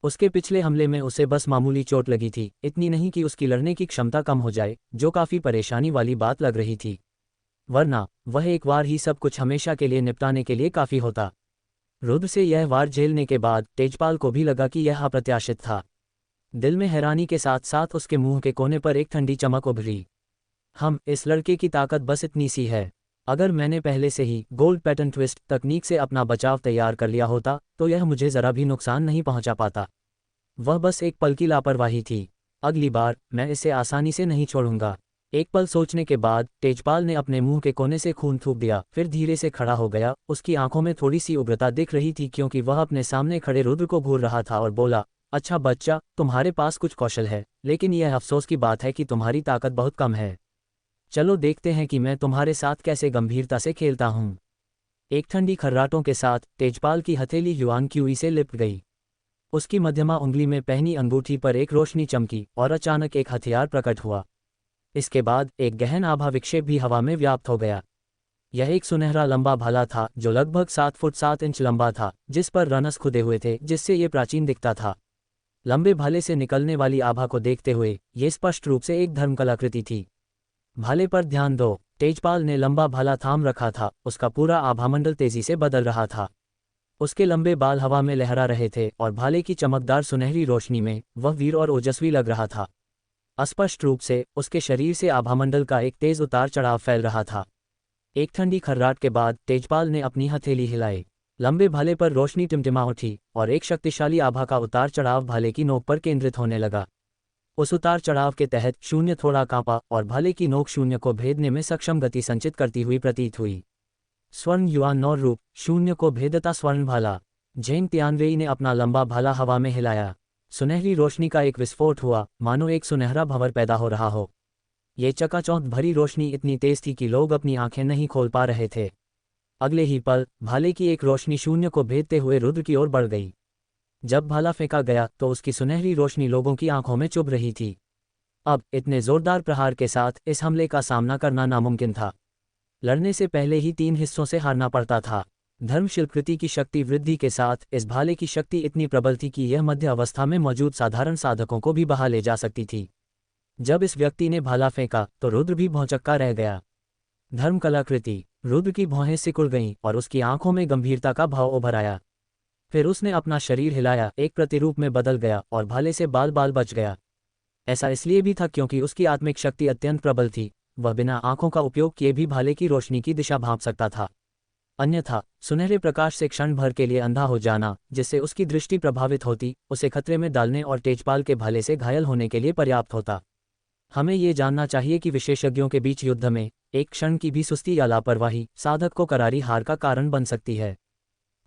उसके पिछले हमले में उसे बस मामूली चोट लगी थी, इतनी नहीं कि उसकी लड़ने की क्षमता कम हो जाए, जो काफ़ी परेशानी वाली बात लग रही थी। वरना वह एक वार ही सब कुछ हमेशा के लिए निपटाने के लिए काफ़ी होता। रुद्र से यह वार झेलने के बाद तेजपाल को भी लगा कि यह अप्रत्याशित था। दिल में हैरानी के साथ साथ उसके मुंह के कोने पर एक ठंडी चमक उभरी। इस लड़के की ताकत बस इतनी सी है। अगर मैंने पहले से ही गोल्ड पैटर्न ट्विस्ट तकनीक से अपना बचाव तैयार कर लिया होता तो यह मुझे ज़रा भी नुकसान नहीं पहुंचा पाता। वह बस एक पल की लापरवाही थी। अगली बार मैं इसे आसानी से नहीं छोड़ूंगा। एक पल सोचने के बाद तेजपाल ने अपने मुंह के कोने से खून थूक दिया, फिर धीरे से खड़ा हो गया। उसकी आंखों में थोड़ी सी उग्रता दिख रही थी, क्योंकि वह अपने सामने खड़े रुद्र को घूर रहा था और बोला, अच्छा बच्चा, तुम्हारे पास कुछ कौशल है, लेकिन यह अफसोस की बात है कि तुम्हारी ताकत बहुत कम है। चलो देखते हैं कि मैं तुम्हारे साथ कैसे गंभीरता से खेलता हूँ। एक ठंडी खर्राटों के साथ तेजपाल की हथेली युआन क्यूई से लिपट गई। उसकी मध्यमा उंगली में पहनी अंगूठी पर एक रोशनी चमकी और अचानक एक हथियार प्रकट हुआ। इसके बाद एक गहन आभा विक्षेप भी हवा में व्याप्त हो गया। यह एक सुनहरा लंबा भाला था जो लगभग 7 फुट 7 इंच लंबा था, जिस पर रनस खुदे हुए थे, जिससे ये प्राचीन दिखता था। लंबे भाले से निकलने वाली आभा को देखते हुए ये स्पष्ट रूप से एक धर्मकलाकृति थी। भाले पर ध्यान दो। तेजपाल ने लंबा भाला थाम रखा था, उसका पूरा आभामंडल तेजी से बदल रहा था। उसके लंबे बाल हवा में लहरा रहे थे और भाले की चमकदार सुनहरी रोशनी में वह वीर और ओजस्वी लग रहा था। अस्पष्ट रूप से उसके शरीर से आभामंडल का एक तेज उतार चढ़ाव फैल रहा था। एक ठंडी खर्राट के बाद तेजपाल ने अपनी हथेली हिलाई। लंबे भाले पर रोशनी टिमटिमा उठी और एक शक्तिशाली आभा का उतार चढ़ाव भाले की नोक पर केंद्रित होने लगा। उस उतार चढ़ाव के तहत शून्य थोड़ा कांपा और भाले की नोक शून्य को भेदने में सक्षम गति संचित करती हुई प्रतीत हुई। स्वर्ण युआन नौ रूप शून्य को भेदता स्वर्ण भाला। झेंग तियानवेई ने अपना लंबा भाला हवा में हिलाया। सुनहरी रोशनी का एक विस्फोट हुआ, मानो एक सुनहरा भंवर पैदा हो रहा हो। ये चकाचौंध भरी रोशनी इतनी तेज थी कि लोग अपनी आंखें नहीं खोल पा रहे थे। अगले ही पल भाले की एक रोशनी शून्य को भेदते हुए रुद्र की ओर बढ़ गई। जब भाला फेंका गया तो उसकी सुनहरी रोशनी लोगों की आंखों में चुभ रही थी। अब इतने जोरदार प्रहार के साथ इस हमले का सामना करना नामुमकिन था। लड़ने से पहले ही 3 हिस्सों से हारना पड़ता था। धर्म शिल्पकृति की शक्ति वृद्धि के साथ इस भाले की शक्ति इतनी प्रबल थी कि यह मध्य अवस्था में मौजूद साधारण साधकों को भी बहा ले जा सकती थी। जब इस व्यक्ति ने भाला फेंका तो रुद्र भी भौंचक्का रह गया। धर्म कलाकृति। रुद्र की भौहें सिकुड़ गईं और उसकी आंखों में गंभीरता का भाव उभर आया। फिर उसने अपना शरीर हिलाया, एक प्रतिरूप में बदल गया और भाले से बाल बाल बच गया। ऐसा इसलिए भी था क्योंकि उसकी आत्मिक शक्ति अत्यंत प्रबल थी। वह बिना आंखों का उपयोग किए भी भाले की रोशनी की दिशा भांप सकता था। अन्यथा सुनहरे प्रकाश से क्षण भर के लिए अंधा हो जाना, जिससे उसकी दृष्टि प्रभावित होती, उसे खतरे में डालने और तेजपाल के भाले से घायल होने के लिए पर्याप्त होता। हमें ये जानना चाहिए कि विशेषज्ञों के बीच युद्ध में एक क्षण की भी सुस्ती या लापरवाही साधक को करारी हार का कारण बन सकती है।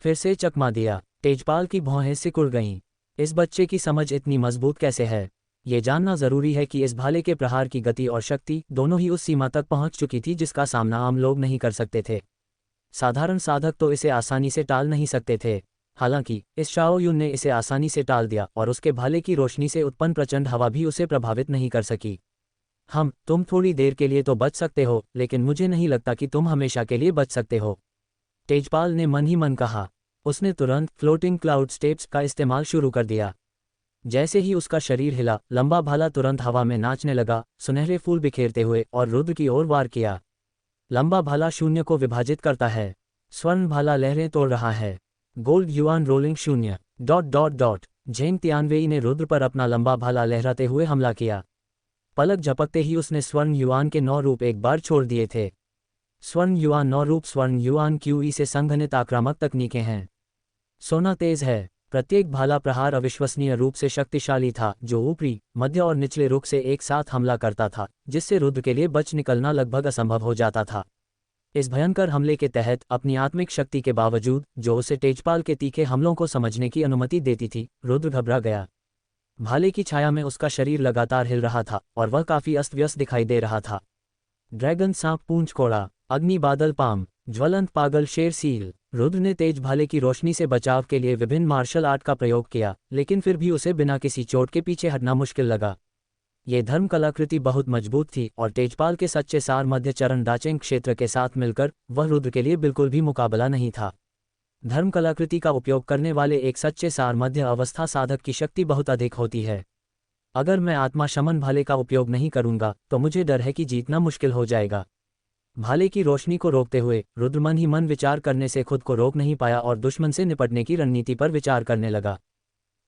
फिर से चकमा दिया। तेजपाल की भौहें सिकुड़ गईं। इस बच्चे की समझ इतनी मजबूत कैसे है? ये जानना जरूरी है कि इस भाले के प्रहार की गति और शक्ति दोनों ही उस सीमा तक पहुंच चुकी थी जिसका सामना आम लोग नहीं कर सकते थे। साधारण साधक तो इसे आसानी से टाल नहीं सकते थे। हालांकि इस शाओ युन ने इसे आसानी से टाल दिया और उसके भाले की रोशनी से उत्पन्न प्रचंड हवा भी उसे प्रभावित नहीं कर सकी। तुम थोड़ी देर के लिए तो बच सकते हो, लेकिन मुझे नहीं लगता कि तुम हमेशा के लिए बच सकते हो, तेजपाल ने मन ही मन कहा। उसने तुरंत फ्लोटिंग क्लाउड स्टेप्स का इस्तेमाल शुरू कर दिया। जैसे ही उसका शरीर हिला, लंबा भाला तुरंत हवा में नाचने लगा, सुनहरे फूल बिखेरते हुए, और रुद्र की ओर वार किया। लंबा भाला शून्य को विभाजित करता है। स्वर्ण भाला लहरें तोड़ रहा है। गोल्ड युआन रोलिंग शून्य ... झेंग तियानवेई ने रुद्र पर अपना लंबा भाला लहराते हुए हमला किया। पलक झपकते ही उसने स्वर्ण युआन के 9 रूप एक बार छोड़ दिए थे। स्वर्ण युआन 9 रूप स्वर्ण युआन क्यूई से संघनित आक्रामक तकनीकें हैं। सोना तेज है। प्रत्येक भाला प्रहार अविश्वसनीय रूप से शक्तिशाली था, जो ऊपरी, मध्य और निचले रुख से एक साथ हमला करता था, जिससे रुद्र के लिए बच निकलना लगभग असंभव हो जाता था। इस भयंकर हमले के तहत अपनी आत्मिक शक्ति के बावजूद, जो उसे तेजपाल के तीखे हमलों को समझने की अनुमति देती थी, रुद्र घबरा गया। भाले की छाया में उसका शरीर लगातार हिल रहा था और वह काफी अस्त व्यस्त दिखाई दे रहा था। ड्रैगन सांप पूंछ कोड़ा, अग्नि बादल पाम, ज्वलंत पागल शेर सील। रुद्र ने तेज भाले की रोशनी से बचाव के लिए विभिन्न मार्शल आर्ट का प्रयोग किया, लेकिन फिर भी उसे बिना किसी चोट के पीछे हटना मुश्किल लगा। ये धर्म कलाकृति बहुत मजबूत थी और तेजपाल के सच्चे सार मध्य चरण दाचेंग क्षेत्र के साथ मिलकर वह रुद्र के लिए बिल्कुल भी मुकाबला नहीं था। धर्म कलाकृति का उपयोग करने वाले एक सच्चे सार मध्य अवस्था साधक की शक्ति बहुत अधिक होती है। अगर मैं आत्मा शमन भाले का उपयोग नहीं करूंगा तो मुझे डर है कि जीतना मुश्किल हो जाएगा। भाले की रोशनी को रोकते हुए रुद्र मन ही मन विचार करने से खुद को रोक नहीं पाया और दुश्मन से निपटने की रणनीति पर विचार करने लगा।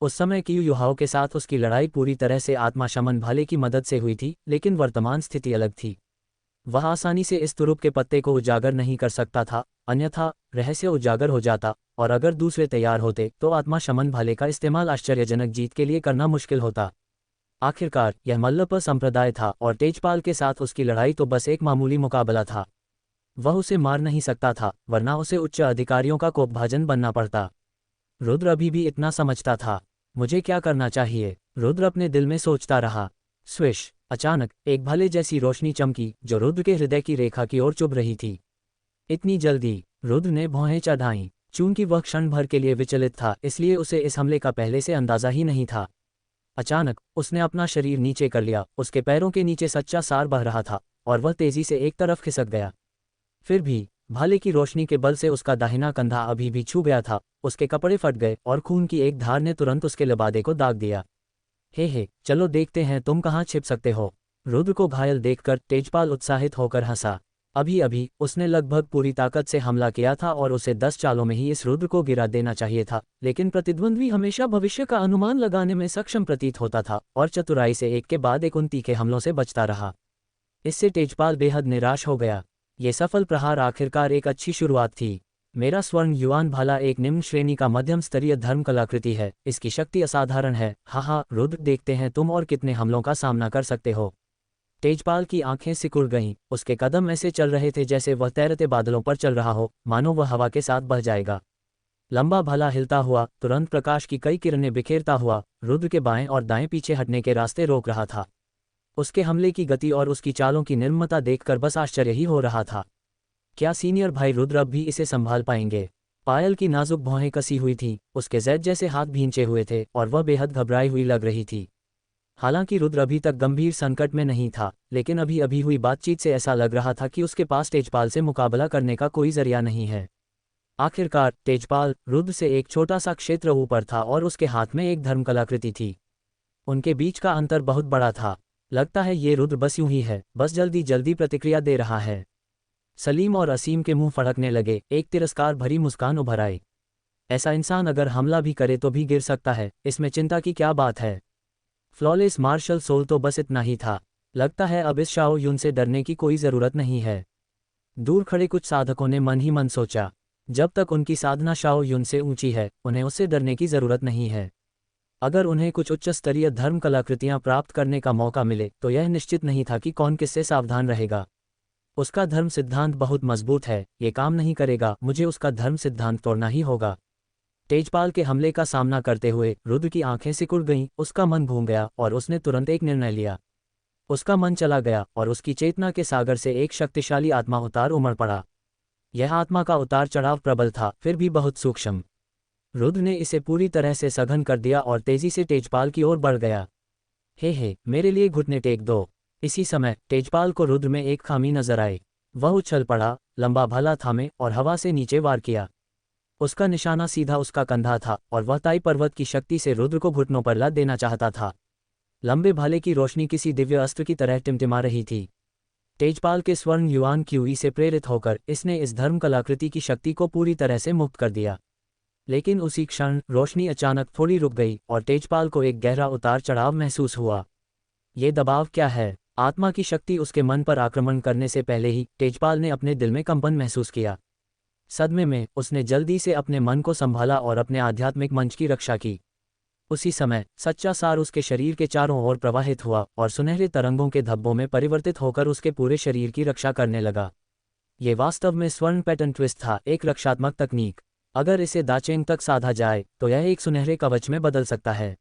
उस समय की युहाओं के साथ उसकी लड़ाई पूरी तरह से आत्मा शमन भाले की मदद से हुई थी, लेकिन वर्तमान स्थिति अलग थी। वह आसानी से इस तुरुप के पत्ते को उजागर नहीं कर सकता था, अन्यथा रहस्य उजागर हो जाता, और अगर दूसरे तैयार होते तो आत्मा शमन भाले का इस्तेमाल आश्चर्यजनक जीत के लिए करना मुश्किल होता। आखिरकार यह मल्लप संप्रदाय था और तेजपाल के साथ उसकी लड़ाई तो बस एक मामूली मुकाबला था। वह उसे मार नहीं सकता था, वरना उसे उच्च अधिकारियों का कोपभाजन बनना पड़ता। रुद्र अभी भी इतना समझता था। मुझे क्या करना चाहिए? रुद्र अपने दिल में सोचता रहा। स्विश! अचानक एक भाले जैसी रोशनी चमकी जो रुद्र के हृदय की रेखा की ओर चुभ रही थी। इतनी जल्दी? रुद्र ने भौहें चढ़ाईं। चूंकि वह क्षण भर के लिए विचलित था, इसलिए उसे इस हमले का पहले से अंदाजा ही नहीं था। अचानक उसने अपना शरीर नीचे कर लिया, उसके पैरों के नीचे सच्चा सार बह रहा था और वह तेजी से एक तरफ खिसक गया। फिर भी भाले की रोशनी के बल से उसका दाहिना कंधा अभी भी छू गया था। उसके कपड़े फट गए और खून की एक धार ने तुरंत उसके लबादे को दाग दिया। हे, चलो देखते हैं तुम कहाँ छिप सकते हो। रुद्र को घायल देखकर तेजपाल उत्साहित होकर हंसा। अभी अभी उसने लगभग पूरी ताकत से हमला किया था और उसे 10 चालों में ही इस रुद्र को गिरा देना चाहिए था, लेकिन प्रतिद्वंद्वी हमेशा भविष्य का अनुमान लगाने में सक्षम प्रतीत होता था और चतुराई से एक के बाद एक उन तीखे हमलों से बचता रहा। इससे तेजपाल बेहद निराश हो गया। ये सफल प्रहार आखिरकार एक अच्छी शुरुआत थी। मेरा स्वर्ण युआन भाला एक निम्न श्रेणी का मध्यम स्तरीय धर्म कलाकृति है, इसकी शक्ति असाधारण है। हाँ, रुद्र, देखते हैं तुम और कितने हमलों का सामना कर सकते हो। तेजपाल की आंखें सिकुड़ गईं, उसके कदम ऐसे चल रहे थे जैसे वह तैरते बादलों पर चल रहा हो, मानो वह हवा के साथ बह जाएगा। लंबा भाला हिलता हुआ, तुरंत प्रकाश की कई किरणें बिखेरता हुआ, रुद्र के बाएं और दाएं पीछे हटने के रास्ते रोक रहा था। उसके हमले की गति और उसकी चालों की निर्ममता देखकर बस आश्चर्य ही हो रहा था। क्या सीनियर भाई रुद्र अब भी इसे संभाल पाएंगे? पायल की नाजुक भौहें कसी हुई थीं, उसके जैद जैसे हाथ भींचे हुए थे और वह बेहद घबराई हुई लग रही थी। हालांकि रुद्र अभी तक गंभीर संकट में नहीं था, लेकिन अभी अभी हुई बातचीत से ऐसा लग रहा था कि उसके पास तेजपाल से मुकाबला करने का कोई जरिया नहीं है। आखिरकार तेजपाल रुद्र से एक छोटा सा क्षेत्र ऊपर था और उसके हाथ में एक धर्म कलाकृति थी। उनके बीच का अंतर बहुत बड़ा था। लगता है ये रुद्र बस यूं ही है, बस जल्दी जल्दी प्रतिक्रिया दे रहा है। सलीम और असीम के मुंह फड़कने लगे, एक तिरस्कार भरी मुस्कान उभर आई। ऐसा इंसान अगर हमला भी करे तो भी गिर सकता है, इसमें चिंता की क्या बात है। फ्लॉलेस मार्शल सोल तो बस इतना ही था। लगता है अब इस शाओ युन से डरने की कोई ज़रूरत नहीं है। दूर खड़े कुछ साधकों ने मन ही मन सोचा, जब तक उनकी साधना शाओ युन से ऊंची है, उन्हें उससे डरने की ज़रूरत नहीं है। अगर उन्हें कुछ उच्च स्तरीय धर्म कलाकृतियां प्राप्त करने का मौका मिले तो यह निश्चित नहीं था कि कौन किससे सावधान रहेगा। उसका धर्म सिद्धांत बहुत मजबूत है, ये काम नहीं करेगा, मुझे उसका धर्म सिद्धांत तोड़ना ही होगा। तेजपाल के हमले का सामना करते हुए रुद्र की आंखें सिकुड़ गईं, उसका मन घूम गया और उसने तुरंत एक निर्णय लिया। उसका मन चला गया और उसकी चेतना के सागर से एक शक्तिशाली आत्मा उतार उमड़ पड़ा। यह आत्मा का उतार चढ़ाव प्रबल था, फिर भी बहुत सूक्ष्म। रुद्र ने इसे पूरी तरह से सघन कर दिया और तेजी से तेजपाल की ओर बढ़ गया। हे मेरे लिए घुटने टेक दो। इसी समय तेजपाल को रुद्र में एक खामी नजर आई। वह उछल पड़ा, लंबा भाला थामे और हवा से नीचे वार किया। उसका निशाना सीधा उसका कंधा था और वह ताई पर्वत की शक्ति से रुद्र को घुटनों पर लाद देना चाहता था। लंबे भाले की रोशनी किसी दिव्य अस्त्र की तरह टिमटिमा रही थी। तेजपाल के स्वर्ण युआन क्यूई से प्रेरित होकर इसने इस धर्म कलाकृति की शक्ति को पूरी तरह से मुक्त कर दिया। लेकिन उसी क्षण रोशनी अचानक थोड़ी रुक गई और तेजपाल को एक गहरा उतार चढ़ाव महसूस हुआ। ये दबाव क्या है? आत्मा की शक्ति उसके मन पर आक्रमण करने से पहले ही तेजपाल ने अपने दिल में कंपन महसूस किया। सदमे में उसने जल्दी से अपने मन को संभाला और अपने आध्यात्मिक मंच की रक्षा की। उसी समय सच्चा सार उसके शरीर के चारों ओर प्रवाहित हुआ और सुनहरे तरंगों के धब्बों में परिवर्तित होकर उसके पूरे शरीर की रक्षा करने लगा। ये वास्तव में स्वर्ण पैटर्न ट्विस्ट था, एक रक्षात्मक तकनीक। अगर इसे दाचेंग तक साधा जाए तो यह एक सुनहरे कवच में बदल सकता है।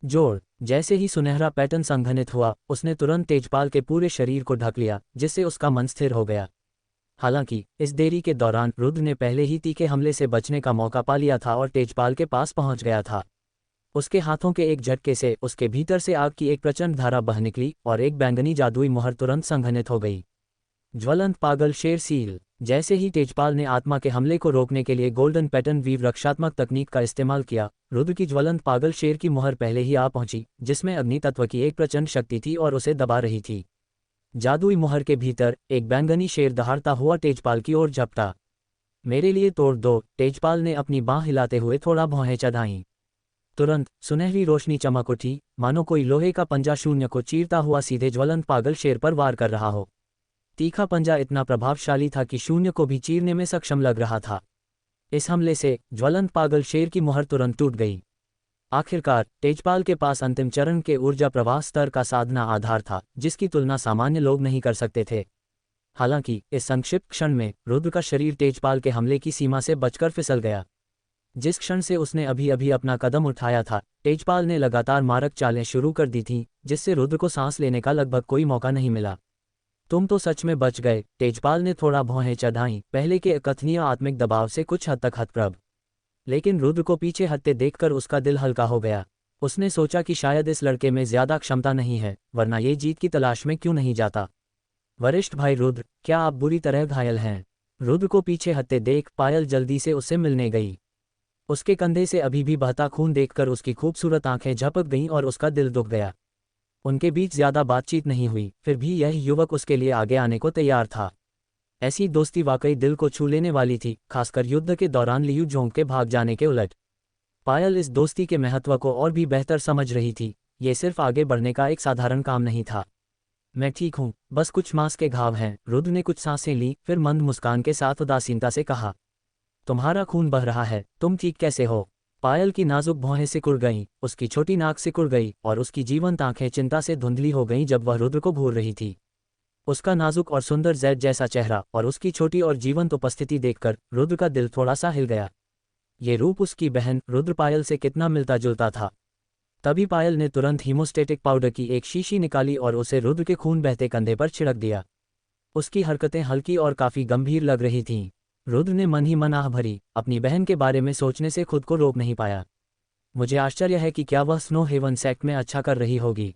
जोड़। जैसे ही सुनहरा पैटर्न संघनित हुआ, उसने तुरंत तेजपाल के पूरे शरीर को ढक लिया, जिससे उसका मन स्थिर हो गया। हालांकि इस देरी के दौरान रुद्र ने पहले ही तीखे हमले से बचने का मौका पा लिया था और तेजपाल के पास पहुंच गया था। उसके हाथों के एक झटके से उसके भीतर से आग की एक प्रचंड धारा बह निकली और एक बैंगनी जादुई मुहर तुरंत संघनित हो गई। ज्वलंत पागल शेर सील। जैसे ही तेजपाल ने आत्मा के हमले को रोकने के लिए गोल्डन पैटर्न वीव रक्षात्मक तकनीक का इस्तेमाल किया, रुद्र की ज्वलंत पागल शेर की मुहर पहले ही आ पहुंची, जिसमें अग्नि तत्व की एक प्रचंड शक्ति थी और उसे दबा रही थी। जादुई मुहर के भीतर एक बैंगनी शेर दहाड़ता हुआ तेजपाल की ओर झपटा। मेरे लिए तोड़ दो, तेजपाल ने अपनी बांह हिलाते हुए थोड़ा भौहें चढ़ाईं। तुरंत सुनहरी रोशनी चमक उठी, मानो कोई लोहे का पंजा शून्य को चीरता हुआ सीधे ज्वलंत पागल शेर पर वार कर रहा हो। तीखा पंजा इतना प्रभावशाली था कि शून्य को भी चीरने में सक्षम लग रहा था। इस हमले से ज्वलंत पागल शेर की मुहर तुरंत टूट गई। आखिरकार तेजपाल के पास अंतिम चरण के ऊर्जा प्रवाह स्तर का साधना आधार था, जिसकी तुलना सामान्य लोग नहीं कर सकते थे। हालांकि इस संक्षिप्त क्षण में रुद्र का शरीर तेजपाल के हमले की सीमा से बचकर फिसल गया। जिस क्षण से उसने अभी अभी अपना कदम उठाया था, तेजपाल ने लगातार मारक चालें शुरू कर दी थीं, जिससे रुद्र को सांस लेने का लगभग कोई मौका नहीं मिला। तुम तो सच में बच गए, तेजपाल ने थोड़ा भौहें चढ़ाईं, पहले के अकथनीय आत्मिक दबाव से कुछ हद तक हतप्रभ। लेकिन रुद्र को पीछे हटते देखकर उसका दिल हल्का हो गया। उसने सोचा कि शायद इस लड़के में ज्यादा क्षमता नहीं है, वरना ये जीत की तलाश में क्यों नहीं जाता। वरिष्ठ भाई रुद्र, क्या आप बुरी तरह घायल हैं? रुद्र को पीछे हटते देख पायल जल्दी से उससे मिलने गई। उसके कंधे से अभी भी बहता खून देखकर उसकी खूबसूरत आंखें झपक गईं और उसका दिल दुख गया। उनके बीच ज्यादा बातचीत नहीं हुई, फिर भी यह युवक उसके लिए आगे आने को तैयार था। ऐसी दोस्ती वाकई दिल को छू लेने वाली थी, खासकर युद्ध के दौरान लियू जोंग के भाग जाने के उलट। पायल इस दोस्ती के महत्व को और भी बेहतर समझ रही थी। ये सिर्फ आगे बढ़ने का एक साधारण काम नहीं था। मैं ठीक हूँ, बस कुछ मांस के घाव हैं। रुद्र ने कुछ सांसें ली, फिर मंद मुस्कान के साथ उदासीनता से कहा, तुम्हारा खून बह रहा है, तुम ठीक कैसे हो? पायल की नाजुक भौहें सिकुड़ गईं, उसकी छोटी नाक सिकुड़ गई और उसकी जीवंत आंखें चिंता से धुंधली हो गईं जब वह रुद्र को घूर रही थी। उसका नाजुक और सुंदर जैद जैसा चेहरा और उसकी छोटी और जीवंत उपस्थिति देखकर रुद्र का दिल थोड़ा सा हिल गया। ये रूप उसकी बहन रुद्र पायल से कितना मिलता जुलता था। तभी पायल ने तुरंत हीमोस्टेटिक पाउडर की एक शीशी निकाली और उसे रुद्र के खून बहते कंधे पर छिड़क दिया। उसकी हरकतें हल्की और काफी गंभीर लग रही थीं। रुद्र ने मन ही मन आह भरी, अपनी बहन के बारे में सोचने से खुद को रोक नहीं पाया। मुझे आश्चर्य है कि क्या वह स्नो हेवन सेक्ट में अच्छा कर रही होगी।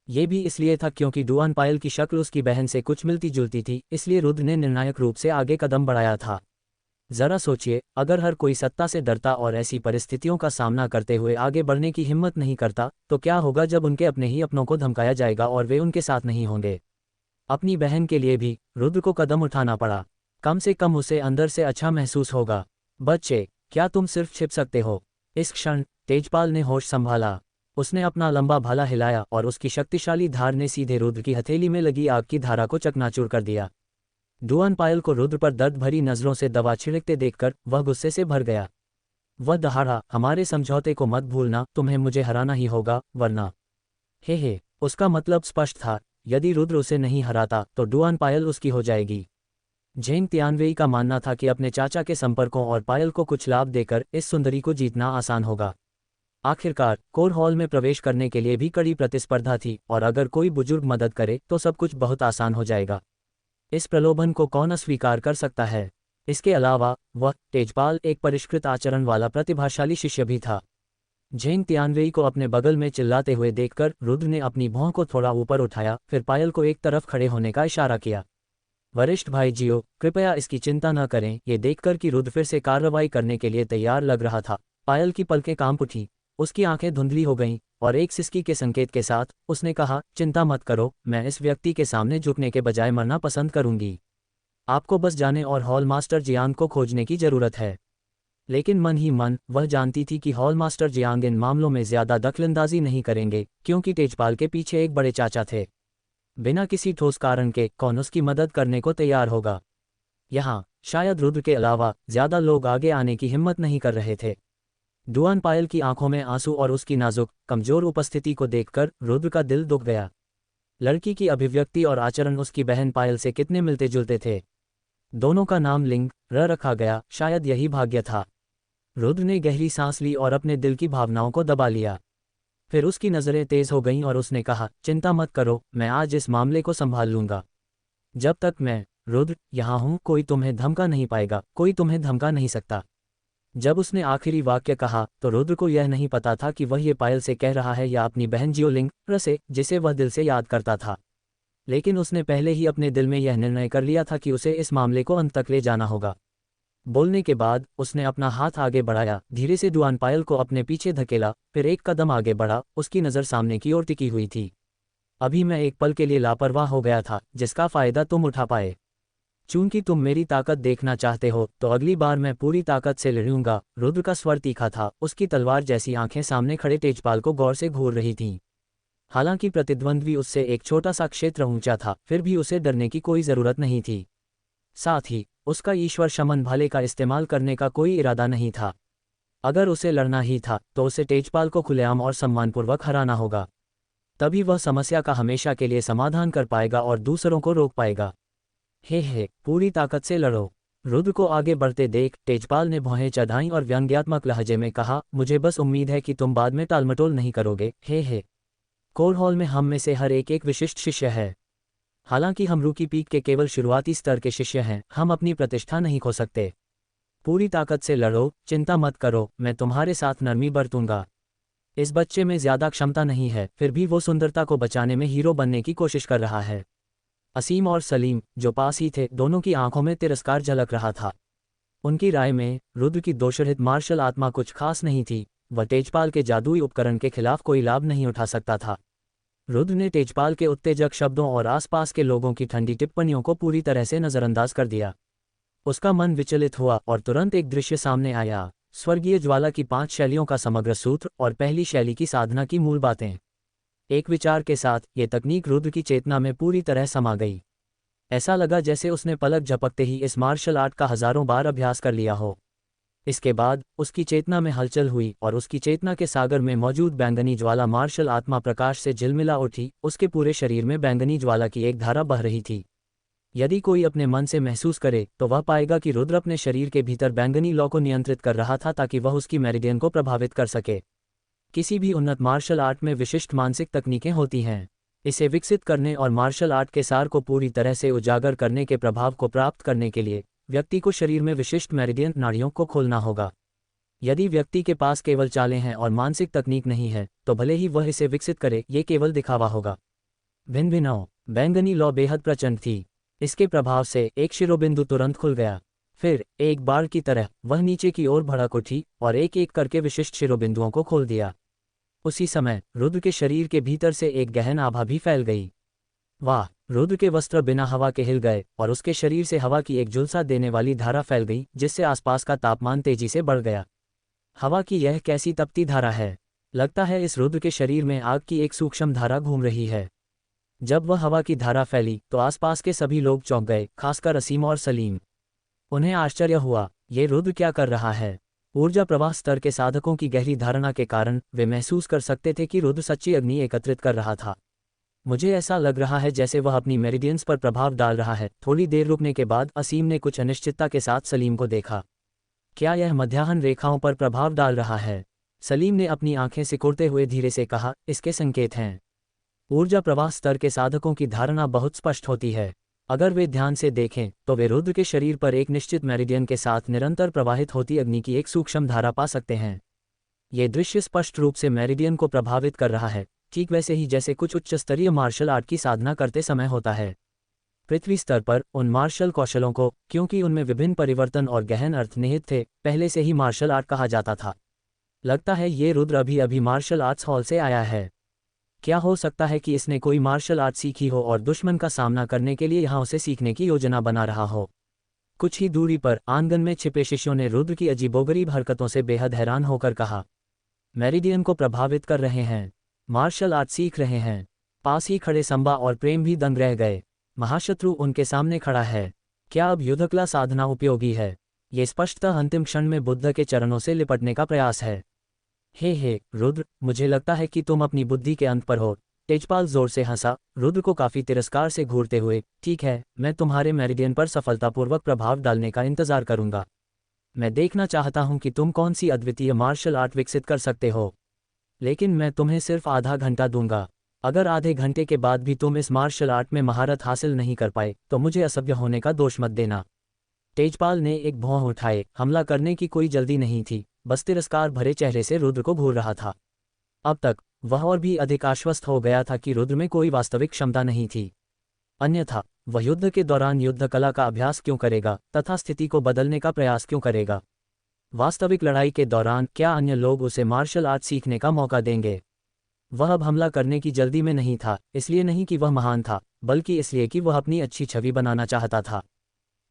ये भी इसलिए था क्योंकि डुआन पायल की शक्ल उसकी बहन से कुछ मिलती जुलती थी, इसलिए रुद्र ने निर्णायक रूप से आगे कदम बढ़ाया था। जरा सोचिए, अगर हर कोई सत्ता से डरता और ऐसी परिस्थितियों का सामना करते हुए आगे बढ़ने की हिम्मत नहीं करता, तो क्या होगा जब उनके अपने ही अपनों को धमकाया जाएगा और वे उनके साथ नहीं होंगे। अपनी बहन के लिए भी रुद्र को कदम उठाना पड़ा। कम से कम उसे अंदर से अच्छा महसूस होगा। बच्चे, क्या तुम सिर्फ छिप सकते हो? इस क्षण तेजपाल ने होश संभाला। उसने अपना लंबा भाला हिलाया और उसकी शक्तिशाली धार ने सीधे रुद्र की हथेली में लगी आग की धारा को चकनाचूर कर दिया। डुआन पायल को रुद्र पर दर्द भरी नजरों से दवा छिड़कते देखकर वह गुस्से से भर गया। वह दहाड़ा, हमारे समझौते को मत भूलना, तुम्हें मुझे हराना ही होगा, वरना। हे, उसका मतलब स्पष्ट था, यदि रुद्र उसे नहीं हराता तो डुआन पायल उसकी हो जाएगी। झेंग तियानवेई का मानना था कि अपने चाचा के संपर्कों और पायल को कुछ लाभ देकर इस सुंदरी को जीतना आसान होगा। आखिरकार कोर हॉल में प्रवेश करने के लिए भी कड़ी प्रतिस्पर्धा थी और अगर कोई बुजुर्ग मदद करे तो सब कुछ बहुत आसान हो जाएगा। इस प्रलोभन को कौन अस्वीकार कर सकता है? इसके अलावा वह तेजपाल एक परिष्कृत आचरण वाला प्रतिभाशाली शिष्य भी था। झेंग तियानवेई को अपने बगल में चिल्लाते हुए देखकर रुद्र ने अपनी भौं को थोड़ा ऊपर उठाया, फिर पायल को एक तरफ खड़े होने का इशारा किया। वरिष्ठ भाई जियो, कृपया इसकी चिंता न करें। ये देखकर कि रुद्र फिर से कार्रवाई करने के लिए तैयार लग रहा था, पायल की पलकें कांप उठी, उसकी आंखें धुंधली हो गईं और एक सिसकी के संकेत के साथ उसने कहा, चिंता मत करो, मैं इस व्यक्ति के सामने झुकने के बजाय मरना पसंद करूंगी। आपको बस जाने और हॉल मास्टर जियांग को खोजने की जरूरत है। लेकिन मन ही मन वह जानती थी कि हॉल मास्टर जियांग इन मामलों में ज्यादा दखलंदाजी नहीं करेंगे, क्योंकि तेजपाल के पीछे एक बड़े चाचा थे। बिना किसी ठोस कारण के कौन उसकी मदद करने को तैयार होगा? यहाँ शायद रुद्र के अलावा ज्यादा लोग आगे आने की हिम्मत नहीं कर रहे थे। डुआन पायल की आंखों में आंसू और उसकी नाजुक कमजोर उपस्थिति को देखकर रुद्र का दिल दुख गया। लड़की की अभिव्यक्ति और आचरण उसकी बहन पायल से कितने मिलते जुलते थे। दोनों का नाम लिंग र रखा गया, शायद यही भाग्य था। रुद्र ने गहरी सांस ली और अपने दिल की भावनाओं को दबा लिया। फिर उसकी नज़रें तेज हो गईं और उसने कहा, चिंता मत करो, मैं आज इस मामले को संभाल लूंगा। जब तक मैं रुद्र यहाँ हूँ कोई तुम्हें धमका नहीं पाएगा, कोई तुम्हें धमका नहीं सकता। जब उसने आखिरी वाक्य कहा तो रुद्र को यह नहीं पता था कि वह ये पायल से कह रहा है या अपनी बहन जियोलिंग र से, जिसे वह दिल से याद करता था। लेकिन उसने पहले ही अपने दिल में यह निर्णय कर लिया था कि उसे इस मामले को अंत तक ले जाना होगा। बोलने के बाद उसने अपना हाथ आगे बढ़ाया, धीरे से डुआन पायल को अपने पीछे धकेला, फिर एक कदम आगे बढ़ा। उसकी नज़र सामने की ओर टिकी हुई थी। अभी मैं एक पल के लिए लापरवाह हो गया था, जिसका फायदा तुम उठा पाए। चूंकि तुम मेरी ताकत देखना चाहते हो तो अगली बार मैं पूरी ताकत से लड़ूंगा। रुद्र का स्वर तीखा था, उसकी तलवार जैसी आंखें सामने खड़े तेजपाल को गौर से घूर रही थीं। हालांकि प्रतिद्वंद्वी उससे एक छोटा सा क्षेत्र ऊंचा था, फिर भी उसे डरने की कोई जरूरत नहीं थी। साथ ही उसका ईश्वर शमन भाले का इस्तेमाल करने का कोई इरादा नहीं था। अगर उसे लड़ना ही था तो उसे तेजपाल को खुलेआम और सम्मानपूर्वक हराना होगा। तभी वह समस्या का हमेशा के लिए समाधान कर पाएगा और दूसरों को रोक पाएगा। हे, पूरी ताकत से लड़ो। रुद्र को आगे बढ़ते देख तेजपाल ने भौहें चढ़ाईं और व्यंग्यात्मक लहजे में कहा, मुझे बस उम्मीद है कि तुम बाद में टालमटोल नहीं करोगे। हे, कोर हॉल में हम में से हर एक विशिष्ट शिष्य है। हालांकि हम रूकी पीक के केवल शुरुआती स्तर के शिष्य हैं, हम अपनी प्रतिष्ठा नहीं खो सकते। पूरी ताकत से लड़ो, चिंता मत करो, मैं तुम्हारे साथ नरमी बरतूंगा। इस बच्चे में ज्यादा क्षमता नहीं है, फिर भी वो सुंदरता को बचाने में हीरो बनने की कोशिश कर रहा है। असीम और सलीम जो पास ही थे, दोनों की आंखों में तिरस्कार झलक रहा था। उनकी राय में रुद्र की दोषरहित मार्शल आत्मा कुछ खास नहीं थी। वह तेजपाल के जादुई उपकरण के खिलाफ कोई लाभ नहीं उठा सकता था। रुद्र ने तेजपाल के उत्तेजक शब्दों और आसपास के लोगों की ठंडी टिप्पणियों को पूरी तरह से नज़रअंदाज कर दिया। उसका मन विचलित हुआ और तुरंत एक दृश्य सामने आया, स्वर्गीय ज्वाला की 5 शैलियों का समग्र सूत्र और पहली शैली की साधना की मूल बातें। एक विचार के साथ ये तकनीक रुद्र की चेतना में पूरी तरह समा गई। ऐसा लगा जैसे उसने पलक झपकते ही इस मार्शल आर्ट का हजारों बार अभ्यास कर लिया हो। इसके बाद उसकी चेतना में हलचल हुई और उसकी चेतना के सागर में मौजूद बैंगनी ज्वाला मार्शल आत्मा प्रकाश से झिलमिला उठी। उसके पूरे शरीर में बैंगनी ज्वाला की एक धारा बह रही थी। यदि कोई अपने मन से महसूस करे तो वह पाएगा कि रुद्र अपने शरीर के भीतर बैंगनी लौ को नियंत्रित कर रहा था ताकि वह उसकी मेरिडियन को प्रभावित कर सके। किसी भी उन्नत मार्शल आर्ट में विशिष्ट मानसिक तकनीकें होती हैं। इसे विकसित करने और मार्शल आर्ट के सार को पूरी तरह से उजागर करने के प्रभाव को प्राप्त करने के लिए व्यक्ति को शरीर में विशिष्ट मेरिडियन नाड़ियों को खोलना होगा। यदि व्यक्ति के पास केवल चालें हैं और मानसिक तकनीक नहीं है तो भले ही वह इसे विकसित करे, ये केवल दिखावा होगा। भिन्न भिन्न बैंगनी लौ बेहद प्रचंड थी। इसके प्रभाव से एक शिरोबिंदु तुरंत खुल गया। फिर एक बाढ़ की तरह वह नीचे की ओर भड़क उठी और एक एक करके विशिष्ट शिरोबिंदुओं को खोल दिया। उसी समय रुद्र के शरीर के भीतर से एक गहन आभा भी फैल गई। वाह! रुद्र के वस्त्र बिना हवा के हिल गए और उसके शरीर से हवा की एक झुलसा देने वाली धारा फैल गई, जिससे आसपास का तापमान तेजी से बढ़ गया। हवा की यह कैसी तपती धारा है? लगता है इस रुद्र के शरीर में आग की एक सूक्ष्म धारा घूम रही है। जब वह हवा की धारा फैली तो आसपास के सभी लोग चौंक गए, खासकर असीम और सलीम। उन्हें आश्चर्य हुआ, ये रुद्र क्या कर रहा है? ऊर्जा प्रवाह स्तर के साधकों की गहरी धारणा के कारण वे महसूस कर सकते थे कि रुद्र सच्ची अग्नि एकत्रित कर रहा था। मुझे ऐसा लग रहा है जैसे वह अपनी मेरिडियंस पर प्रभाव डाल रहा है। थोड़ी देर रुकने के बाद असीम ने कुछ अनिश्चितता के साथ सलीम को देखा। क्या यह मध्याह्न रेखाओं पर प्रभाव डाल रहा है? सलीम ने अपनी आंखें सिकुड़ते हुए धीरे से कहा, इसके संकेत हैं। ऊर्जा प्रवाह स्तर के साधकों की धारणा बहुत स्पष्ट होती है। अगर वे ध्यान से देखें तो वे रुद्र के शरीर पर एक निश्चित मेरिडियन के साथ निरंतर प्रवाहित होती अग्नि की एक सूक्ष्म धारा पा सकते हैं। ये दृश्य स्पष्ट रूप से मेरिडियन को प्रभावित कर रहा है, ठीक वैसे ही जैसे कुछ उच्च स्तरीय मार्शल आर्ट की साधना करते समय होता है। पृथ्वी स्तर पर उन मार्शल कौशलों को, क्योंकि उनमें विभिन्न परिवर्तन और गहन अर्थ निहित थे, पहले से ही मार्शल आर्ट कहा जाता था। लगता है ये रुद्र अभी अभी मार्शल आर्ट्स हॉल से आया है। क्या हो सकता है कि इसने कोई मार्शल आर्ट सीखी हो और दुश्मन का सामना करने के लिए यहाँ उसे सीखने की योजना बना रहा हो? कुछ ही दूरी पर आंगन में छिपे शिष्यों ने रुद्र की अजीबोगरीब हरकतों से बेहद हैरान होकर कहा, मेरिडियन को प्रभावित कर रहे हैं, मार्शल आर्ट सीख रहे हैं। पास ही खड़े संबा और प्रेम भी दंग रह गए। महाशत्रु उनके सामने खड़ा है। क्या अब युद्धकला साधना उपयोगी है? ये स्पष्टतः अंतिम क्षण में बुद्ध के चरणों से लिपटने का प्रयास है। हे रुद्र, मुझे लगता है कि तुम अपनी बुद्धि के अंत पर हो। तेजपाल जोर से हंसा, रुद्र को काफी तिरस्कार से घूरते हुए। ठीक है, मैं तुम्हारे मेरिडियन पर सफलतापूर्वक प्रभाव डालने का इंतजार करूंगा। मैं देखना चाहता हूं कि तुम कौन सी अद्वितीय मार्शल आर्ट विकसित कर सकते हो। लेकिन मैं तुम्हें सिर्फ आधा घंटा दूंगा। अगर आधे घंटे के बाद भी तुम इस मार्शल आर्ट में महारत हासिल नहीं कर पाए तो मुझे असभ्य होने का दोष मत देना। तेजपाल ने एक भौं उठाए। हमला करने की कोई जल्दी नहीं थी, बस तिरस्कार भरे चेहरे से रुद्र को घूर रहा था। अब तक वह और भी अधिक आश्वस्त हो गया था कि रुद्र में कोई वास्तविक क्षमता नहीं थी। अन्यथा वह युद्ध के दौरान युद्ध कला का अभ्यास क्यों करेगा तथा स्थिति को बदलने का प्रयास क्यों करेगा? वास्तविक लड़ाई के दौरान क्या अन्य लोग उसे मार्शल आर्ट सीखने का मौका देंगे? वह अब हमला करने की जल्दी में नहीं था, इसलिए नहीं कि वह महान था, बल्कि इसलिए कि वह अपनी अच्छी छवि बनाना चाहता था।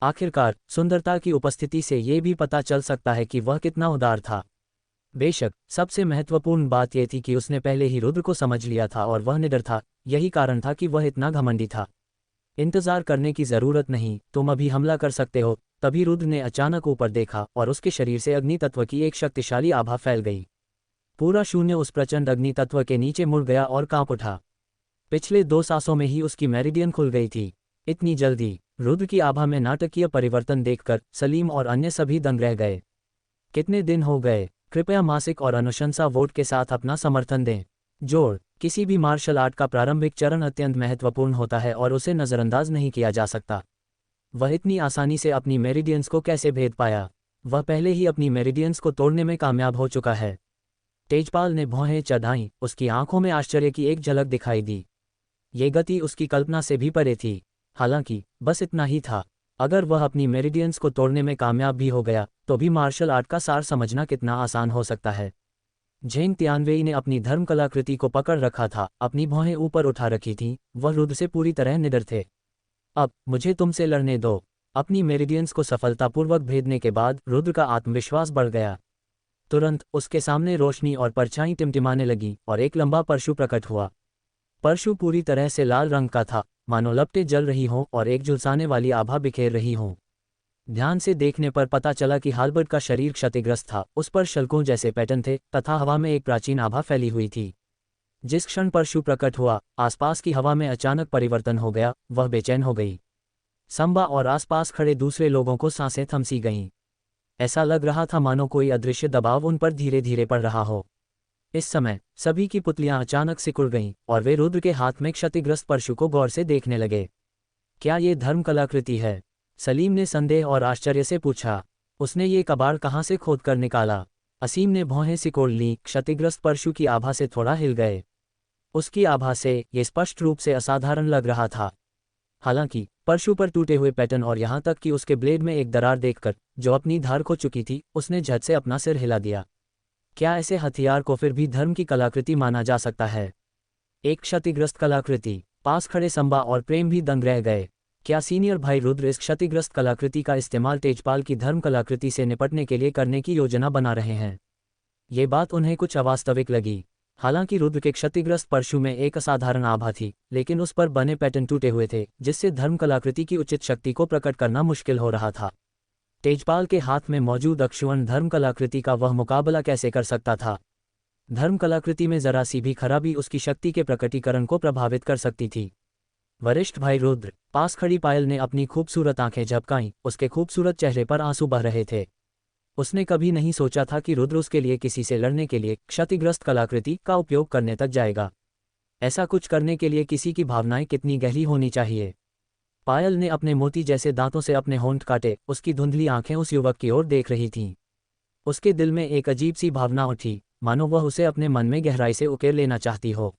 आखिरकार सुंदरता की उपस्थिति से ये भी पता चल सकता है कि वह कितना उदार था। बेशक सबसे महत्वपूर्ण बात यह थी कि उसने पहले ही रुद्र को समझ लिया था और वह निडर था। यही कारण था कि वह इतना घमंडी था। इंतजार करने की जरूरत नहीं, तुम अभी हमला कर सकते हो। तभी रुद्र ने अचानक ऊपर देखा और उसके शरीर से अग्नि तत्व की एक शक्तिशाली आभा फैल गई। पूरा शून्य उस प्रचंड अग्नि तत्व के नीचे मुड़ गया और कांप उठा। पिछले 2 सांसों में ही उसकी मेरिडियन खुल गई थी। इतनी जल्दी? रुद्र की आभा में नाटकीय परिवर्तन देखकर सलीम और अन्य सभी दंग रह गए। कितने दिन हो गए? कृपया मासिक और अनुशंसा वोट के साथ अपना समर्थन दें। जोड़: किसी भी मार्शल आर्ट का प्रारंभिक चरण अत्यंत महत्वपूर्ण होता है और उसे नज़रअंदाज नहीं किया जा सकता। वह इतनी आसानी से अपनी मेरिडियंस को कैसे भेद पाया? वह पहले ही अपनी मेरिडियंस को तोड़ने में कामयाब हो चुका है। तेजपाल ने भौहें चढ़ाईं, उसकी आंखों में आश्चर्य की एक झलक दिखाई दी। ये गति उसकी कल्पना से भी परे थी। हालांकि बस इतना ही था। अगर वह अपनी मेरिडियंस को तोड़ने में कामयाब भी हो गया तो भी मार्शल आर्ट का सार समझना कितना आसान हो सकता है। झेंग तियानवेई ने अपनी धर्म कलाकृति को पकड़ रखा था, अपनी भौहें ऊपर उठा रखी थीं। वह रुद्र से पूरी तरह निडर थे। अब मुझे तुमसे लड़ने दो। अपनी मेरिडियंस को सफलतापूर्वक भेदने के बाद रुद्र का आत्मविश्वास बढ़ गया। तुरंत उसके सामने रोशनी और परछाई टिमटिमाने लगी और एक लंबा परशु प्रकट हुआ। परशु पूरी तरह से लाल रंग का था, मानो लपटें जल रही हों और एक झुलसाने वाली आभा बिखेर रही हों। ध्यान से देखने पर पता चला कि हाल्बर्ट का शरीर क्षतिग्रस्त था, उस पर शल्कों जैसे पैटर्न थे तथा हवा में एक प्राचीन आभा फैली हुई थी। जिस क्षण परशु प्रकट हुआ, आसपास की हवा में अचानक परिवर्तन हो गया। वह बेचैन हो गई। संबा और आसपास खड़े दूसरे लोगों को सांसें थमसी गईं। ऐसा लग रहा था मानो कोई अदृश्य दबाव उन पर धीरे धीरे पड़ रहा हो। इस समय सभी की पुतलियां अचानक सिकुड़ गईं और वे रुद्र के हाथ में क्षतिग्रस्त परशु को गौर से देखने लगे। क्या ये धर्म कलाकृति है? सलीम ने संदेह और आश्चर्य से पूछा। उसने ये कबाड़ कहाँ से खोद कर निकाला? असीम ने भौहें सिकोड़ लीं। क्षतिग्रस्त परशु की आभा से थोड़ा हिल गए। उसकी आभा से ये स्पष्ट रूप से असाधारण लग रहा था। हालांकि परशु पर टूटे हुए पैटर्न और यहाँ तक कि उसके ब्लेड में एक दरार देखकर जो अपनी धार खो चुकी थी, उसने झट से अपना सिर हिला दिया। क्या ऐसे हथियार को फिर भी धर्म की कलाकृति माना जा सकता है? एक क्षतिग्रस्त कलाकृति? पास खड़े संबा और प्रेम भी दंग रह गए। क्या सीनियर भाई रुद्र इस क्षतिग्रस्त कलाकृति का इस्तेमाल तेजपाल की धर्म कलाकृति से निपटने के लिए करने की योजना बना रहे हैं? ये बात उन्हें कुछ अवास्तविक लगी। हालांकि रुद्र के क्षतिग्रस्त परशु में एक असाधारण आभा थी, लेकिन उस पर बने पैटर्न टूटे हुए थे, जिससे धर्म कलाकृति की उचित शक्ति को प्रकट करना मुश्किल हो रहा था। तेजपाल के हाथ में मौजूद अक्षुवण धर्म कलाकृति का वह मुकाबला कैसे कर सकता था? धर्म कलाकृति में जरा सी भी खराबी उसकी शक्ति के प्रकटीकरण को प्रभावित कर सकती थी। वरिष्ठ भाई रुद्र, पास खड़ी पायल ने अपनी खूबसूरत आंखें झपकाईं, उसके खूबसूरत चेहरे पर आंसू बह रहे थे। उसने कभी नहीं सोचा था कि रुद्र उसके लिए किसी से लड़ने के लिए क्षतिग्रस्त कलाकृति का उपयोग करने तक जाएगा। ऐसा कुछ करने के लिए किसी की भावनाएं कितनी गहरी होनी चाहिए। पायल ने अपने मोती जैसे दांतों से अपने होंठ काटे, उसकी धुंधली आंखें उस युवक की ओर देख रही थीं। उसके दिल में एक अजीब सी भावना उठी, मानो वह उसे अपने मन में गहराई से उकेर लेना चाहती हो।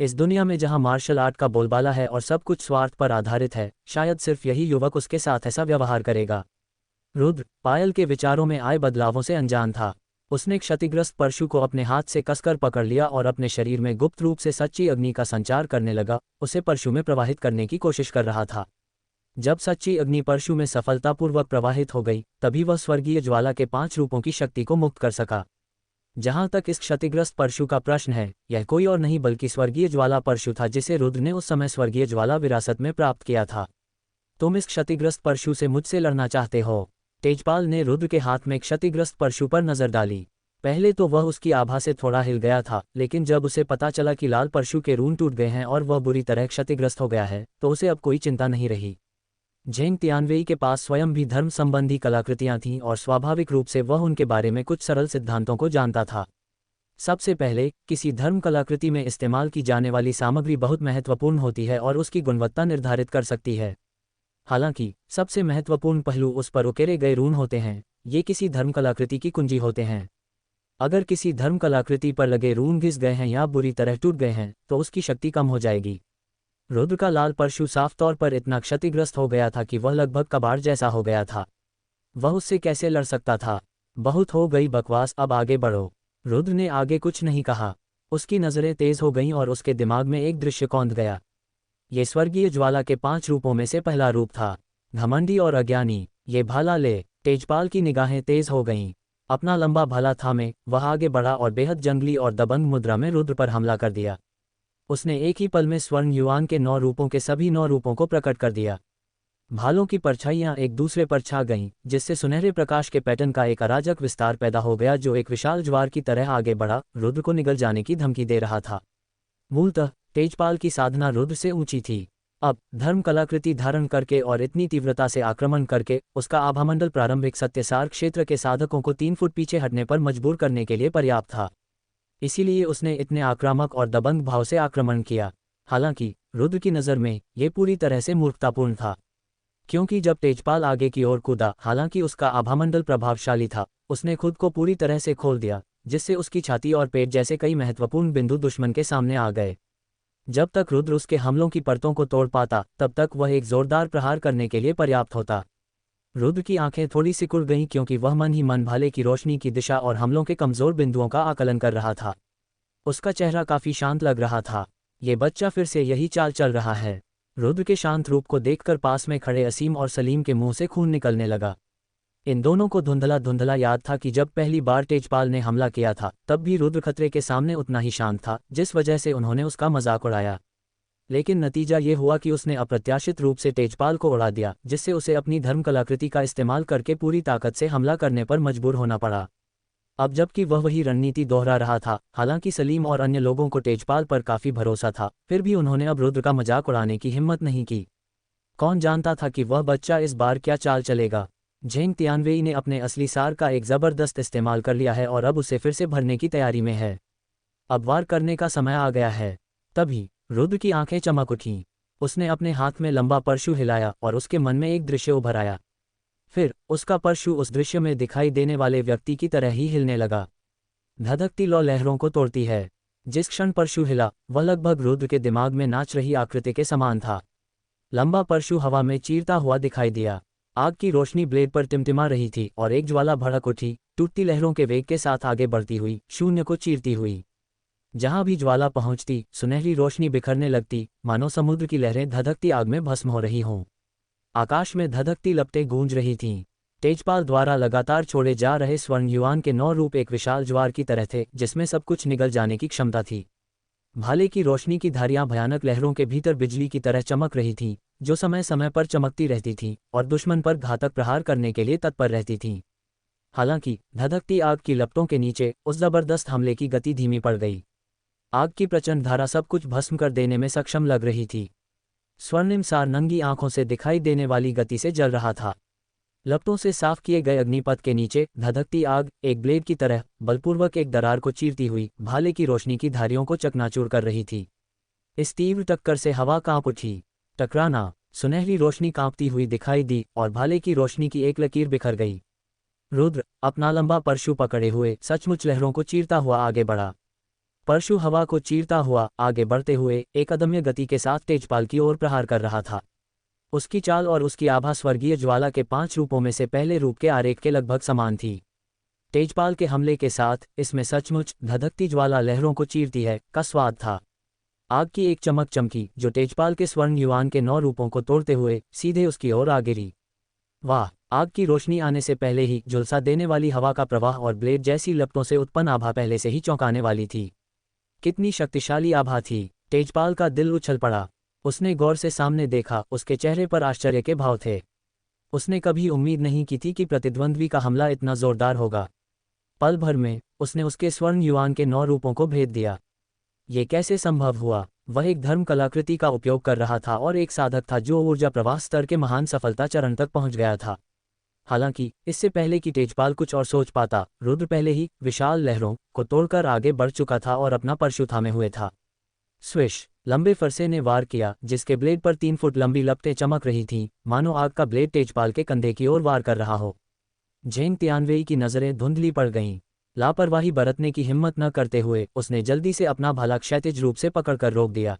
इस दुनिया में जहां मार्शल आर्ट का बोलबाला है और सब कुछ स्वार्थ पर आधारित है, शायद सिर्फ यही युवक उसके साथ ऐसा व्यवहार करेगा। रुद्र पायल के विचारों में आए बदलावों से अनजान था। उसने क्षतिग्रस्त परशु को अपने हाथ से कसकर पकड़ लिया और अपने शरीर में गुप्त रूप से सच्ची अग्नि का संचार करने लगा, उसे परशु में प्रवाहित करने की कोशिश कर रहा था। जब सच्ची अग्नि परशु में सफलतापूर्वक प्रवाहित हो गई, तभी वह स्वर्गीय ज्वाला के 5 रूपों की शक्ति को मुक्त कर सका। जहां तक इस क्षतिग्रस्त परशु का प्रश्न है, यह कोई और नहीं बल्कि स्वर्गीय ज्वाला परशु था, जिसे रुद्र ने उस समय स्वर्गीय ज्वाला विरासत में प्राप्त किया था। तुम इस क्षतिग्रस्त परशु से मुझसे लड़ना चाहते हो? तेजपाल ने रुद्र के हाथ में क्षतिग्रस्त परशु पर नजर डाली। पहले तो वह उसकी आभा से थोड़ा हिल गया था, लेकिन जब उसे पता चला कि लाल परशु के रून टूट गए हैं और वह बुरी तरह क्षतिग्रस्त हो गया है, तो उसे अब कोई चिंता नहीं रही। झेंग तियानवेई के पास स्वयं भी धर्म संबंधी कलाकृतियां थीं और स्वाभाविक रूप से वह उनके बारे में कुछ सरल सिद्धांतों को जानता था। सबसे पहले, किसी धर्म कलाकृति में इस्तेमाल की जाने वाली सामग्री बहुत महत्वपूर्ण होती है और उसकी गुणवत्ता निर्धारित कर सकती है। हालांकि सबसे महत्वपूर्ण पहलू उस पर उकेरे गए रून होते हैं। ये किसी धर्म कलाकृति की कुंजी होते हैं। अगर किसी धर्म कलाकृति पर लगे रून घिस गए हैं या बुरी तरह टूट गए हैं, तो उसकी शक्ति कम हो जाएगी। रुद्र का लाल परशु साफ तौर पर इतना क्षतिग्रस्त हो गया था कि वह लगभग कबाड़ जैसा हो गया था। वह उससे कैसे लड़ सकता था? बहुत हो गई बकवास, अब आगे बढ़ो। रुद्र ने आगे कुछ नहीं कहा। उसकी नज़रें तेज हो गईं और उसके दिमाग में एक दृश्य कौंध गया। ये स्वर्गीय ज्वाला के 5 रूपों में से पहला रूप था, घमंडी और अज्ञानी। ये भाला ले। तेजपाल की निगाहें तेज हो गईं। अपना लंबा भाला थामे वह आगे बढ़ा और बेहद जंगली और दबंग मुद्रा में रुद्र पर हमला कर दिया। उसने एक ही पल में स्वर्ण युआन के 9 रूपों के सभी 9 रूपों को प्रकट कर दिया। भालों की परछाइयां एक दूसरे पर छा गईं, जिससे सुनहरे प्रकाश के पैटर्न का एक अराजक विस्तार पैदा हो गया जो एक विशाल ज्वार की तरह आगे बढ़ा, रुद्र को निगल जाने की धमकी दे रहा था। मूलतः तेजपाल की साधना रुद्र से ऊंची थी। अब धर्म कलाकृति धारण करके और इतनी तीव्रता से आक्रमण करके उसका आभामंडल प्रारंभिक सत्यसार क्षेत्र के साधकों को 3 फुट पीछे हटने पर मजबूर करने के लिए पर्याप्त था। इसीलिए उसने इतने आक्रामक और दबंग भाव से आक्रमण किया। हालांकि रुद्र की नज़र में यह पूरी तरह से मूर्खतापूर्ण था, क्योंकि जब तेजपाल आगे की ओर कूदा, हालांकि उसका आभामंडल प्रभावशाली था, उसने खुद को पूरी तरह से खोल दिया, जिससे उसकी छाती और पेट जैसे कई महत्वपूर्ण बिंदु दुश्मन के सामने आ गए। जब तक रुद्र उसके हमलों की परतों को तोड़ पाता, तब तक वह एक जोरदार प्रहार करने के लिए पर्याप्त होता। रुद्र की आंखें थोड़ी सिकुड़ गईं, क्योंकि वह मन ही मन भाले की रोशनी की दिशा और हमलों के कमजोर बिंदुओं का आकलन कर रहा था। उसका चेहरा काफी शांत लग रहा था। ये बच्चा फिर से यही चाल चल रहा है। रुद्र के शांत रूप को देखकर पास में खड़े असीम और सलीम के मुंह से खून निकलने लगा। इन दोनों को धुंधला धुंधला याद था कि जब पहली बार तेजपाल ने हमला किया था, तब भी रुद्र खतरे के सामने उतना ही शांत था, जिस वजह से उन्होंने उसका मजाक उड़ाया। लेकिन नतीजा ये हुआ कि उसने अप्रत्याशित रूप से तेजपाल को उड़ा दिया, जिससे उसे अपनी धर्म कलाकृति का इस्तेमाल करके पूरी ताकत से हमला करने पर मजबूर होना पड़ा। अब जबकि वह वही रणनीति दोहरा रहा था, हालांकि सलीम और अन्य लोगों को तेजपाल पर काफी भरोसा था, फिर भी उन्होंने अब रुद्र का मजाक उड़ाने की हिम्मत नहीं की। कौन जानता था कि वह बच्चा इस बार क्या चाल चलेगा। झेंग तियानवेई ने अपने असली सार का एक जबरदस्त इस्तेमाल कर लिया है और अब उसे फिर से भरने की तैयारी में है। अब वार करने का समय आ गया है। तभी रुद्र की आंखें चमक उठीं। उसने अपने हाथ में लंबा परशु हिलाया और उसके मन में एक दृश्य उभर आया। फिर उसका परशु उस दृश्य में दिखाई देने वाले व्यक्ति की तरह ही हिलने लगा। धधकती लौ लहरों को तोड़ती है। जिस क्षण परशु हिला, वह लगभग रुद्र के दिमाग में नाच रही आकृति के समान था। लंबा परशु हवा में चीरता हुआ दिखाई दिया। आग की रोशनी ब्लेड पर टिमटिमा रही थी और एक ज्वाला भड़क उठी, टूटती लहरों के वेग के साथ आगे बढ़ती हुई, शून्य को चीरती हुई। जहां भी ज्वाला पहुंचती सुनहरी रोशनी बिखरने लगती, मानो समुद्र की लहरें धधकती आग में भस्म हो रही हों। आकाश में धधकती लपटें गूंज रही थीं। तेजपाल द्वारा लगातार छोड़े जा रहे स्वर्ण युआन के 9 रूप एक विशाल ज्वार की तरह थे, जिसमें सब कुछ निगल जाने की क्षमता थी। भाले की रोशनी की धारियां भयानक लहरों के भीतर बिजली की तरह चमक रही थीं, जो समय समय पर चमकती रहती थीं और दुश्मन पर घातक प्रहार करने के लिए तत्पर रहती थीं। हालांकि धधकती आग की लपटों के नीचे उस जबरदस्त हमले की गति धीमी पड़ गई। आग की प्रचंड धारा सब कुछ भस्म कर देने में सक्षम लग रही थी। स्वर्णिम सार नंगी आंखों से दिखाई देने वाली गति से जल रहा था। लपटों से साफ किए गए अग्निपथ के नीचे धधकती आग एक ब्लेड की तरह बलपूर्वक एक दरार को चीरती हुई भाले की रोशनी की धारियों को चकनाचूर कर रही थी। इस तीव्र टक्कर से हवा कांप उठी। टकराना, सुनहरी रोशनी कांपती हुई दिखाई दी और भाले की रोशनी की एक लकीर बिखर गई। रुद्र अपना लंबा परशु पकड़े हुए सचमुच लहरों को चीरता हुआ आगे बढ़ा। परशु हवा को चीरता हुआ आगे बढ़ते हुए एक अदम्य गति के साथ तेजपाल की ओर प्रहार कर रहा था। उसकी चाल और उसकी आभा स्वर्गीय ज्वाला के 5 रूपों में से पहले रूप के आरेख के लगभग समान थी। तेजपाल के हमले के साथ इसमें सचमुच धधकती ज्वाला लहरों को चीरती है का स्वाद था। आग की एक चमक चमकी जो तेजपाल के स्वर्ण युआन के 9 रूपों को तोड़ते हुए सीधे उसकी ओर आ गिरी। वाह! आग की रोशनी आने से पहले ही झुलसा देने वाली हवा का प्रवाह और ब्लेड जैसी लपटों से उत्पन्न आभा पहले से ही चौंकाने वाली थी। कितनी शक्तिशाली आभा थी! तेजपाल का दिल उछल पड़ा। उसने गौर से सामने देखा, उसके चेहरे पर आश्चर्य के भाव थे। उसने कभी उम्मीद नहीं की थी कि प्रतिद्वंद्वी का हमला इतना जोरदार होगा। पल भर में उसने उसके स्वर्ण युआन के 9 रूपों को भेद दिया। ये कैसे संभव हुआ? वह एक धर्म कलाकृति का उपयोग कर रहा था और एक साधक था जो ऊर्जा प्रवाह स्तर के महान सफलता चरण तक पहुंच गया था। हालांकि इससे पहले कि तेजपाल कुछ और सोच पाता, रुद्र पहले ही विशाल लहरों को तोड़कर आगे बढ़ चुका था और अपना परशु थामे हुए था। स्विश! लंबे फरसे ने वार किया, जिसके ब्लेड पर 3 फुट लंबी लपटें चमक रही थीं, मानो आग का ब्लेड तेजपाल के कंधे की ओर वार कर रहा हो। झेंग तियानवेई की नजरें धुंधली पड़ गईं। लापरवाही बरतने की हिम्मत न करते हुए उसने जल्दी से अपना भाला क्षैतिज रूप से पकड़कर रोक दिया।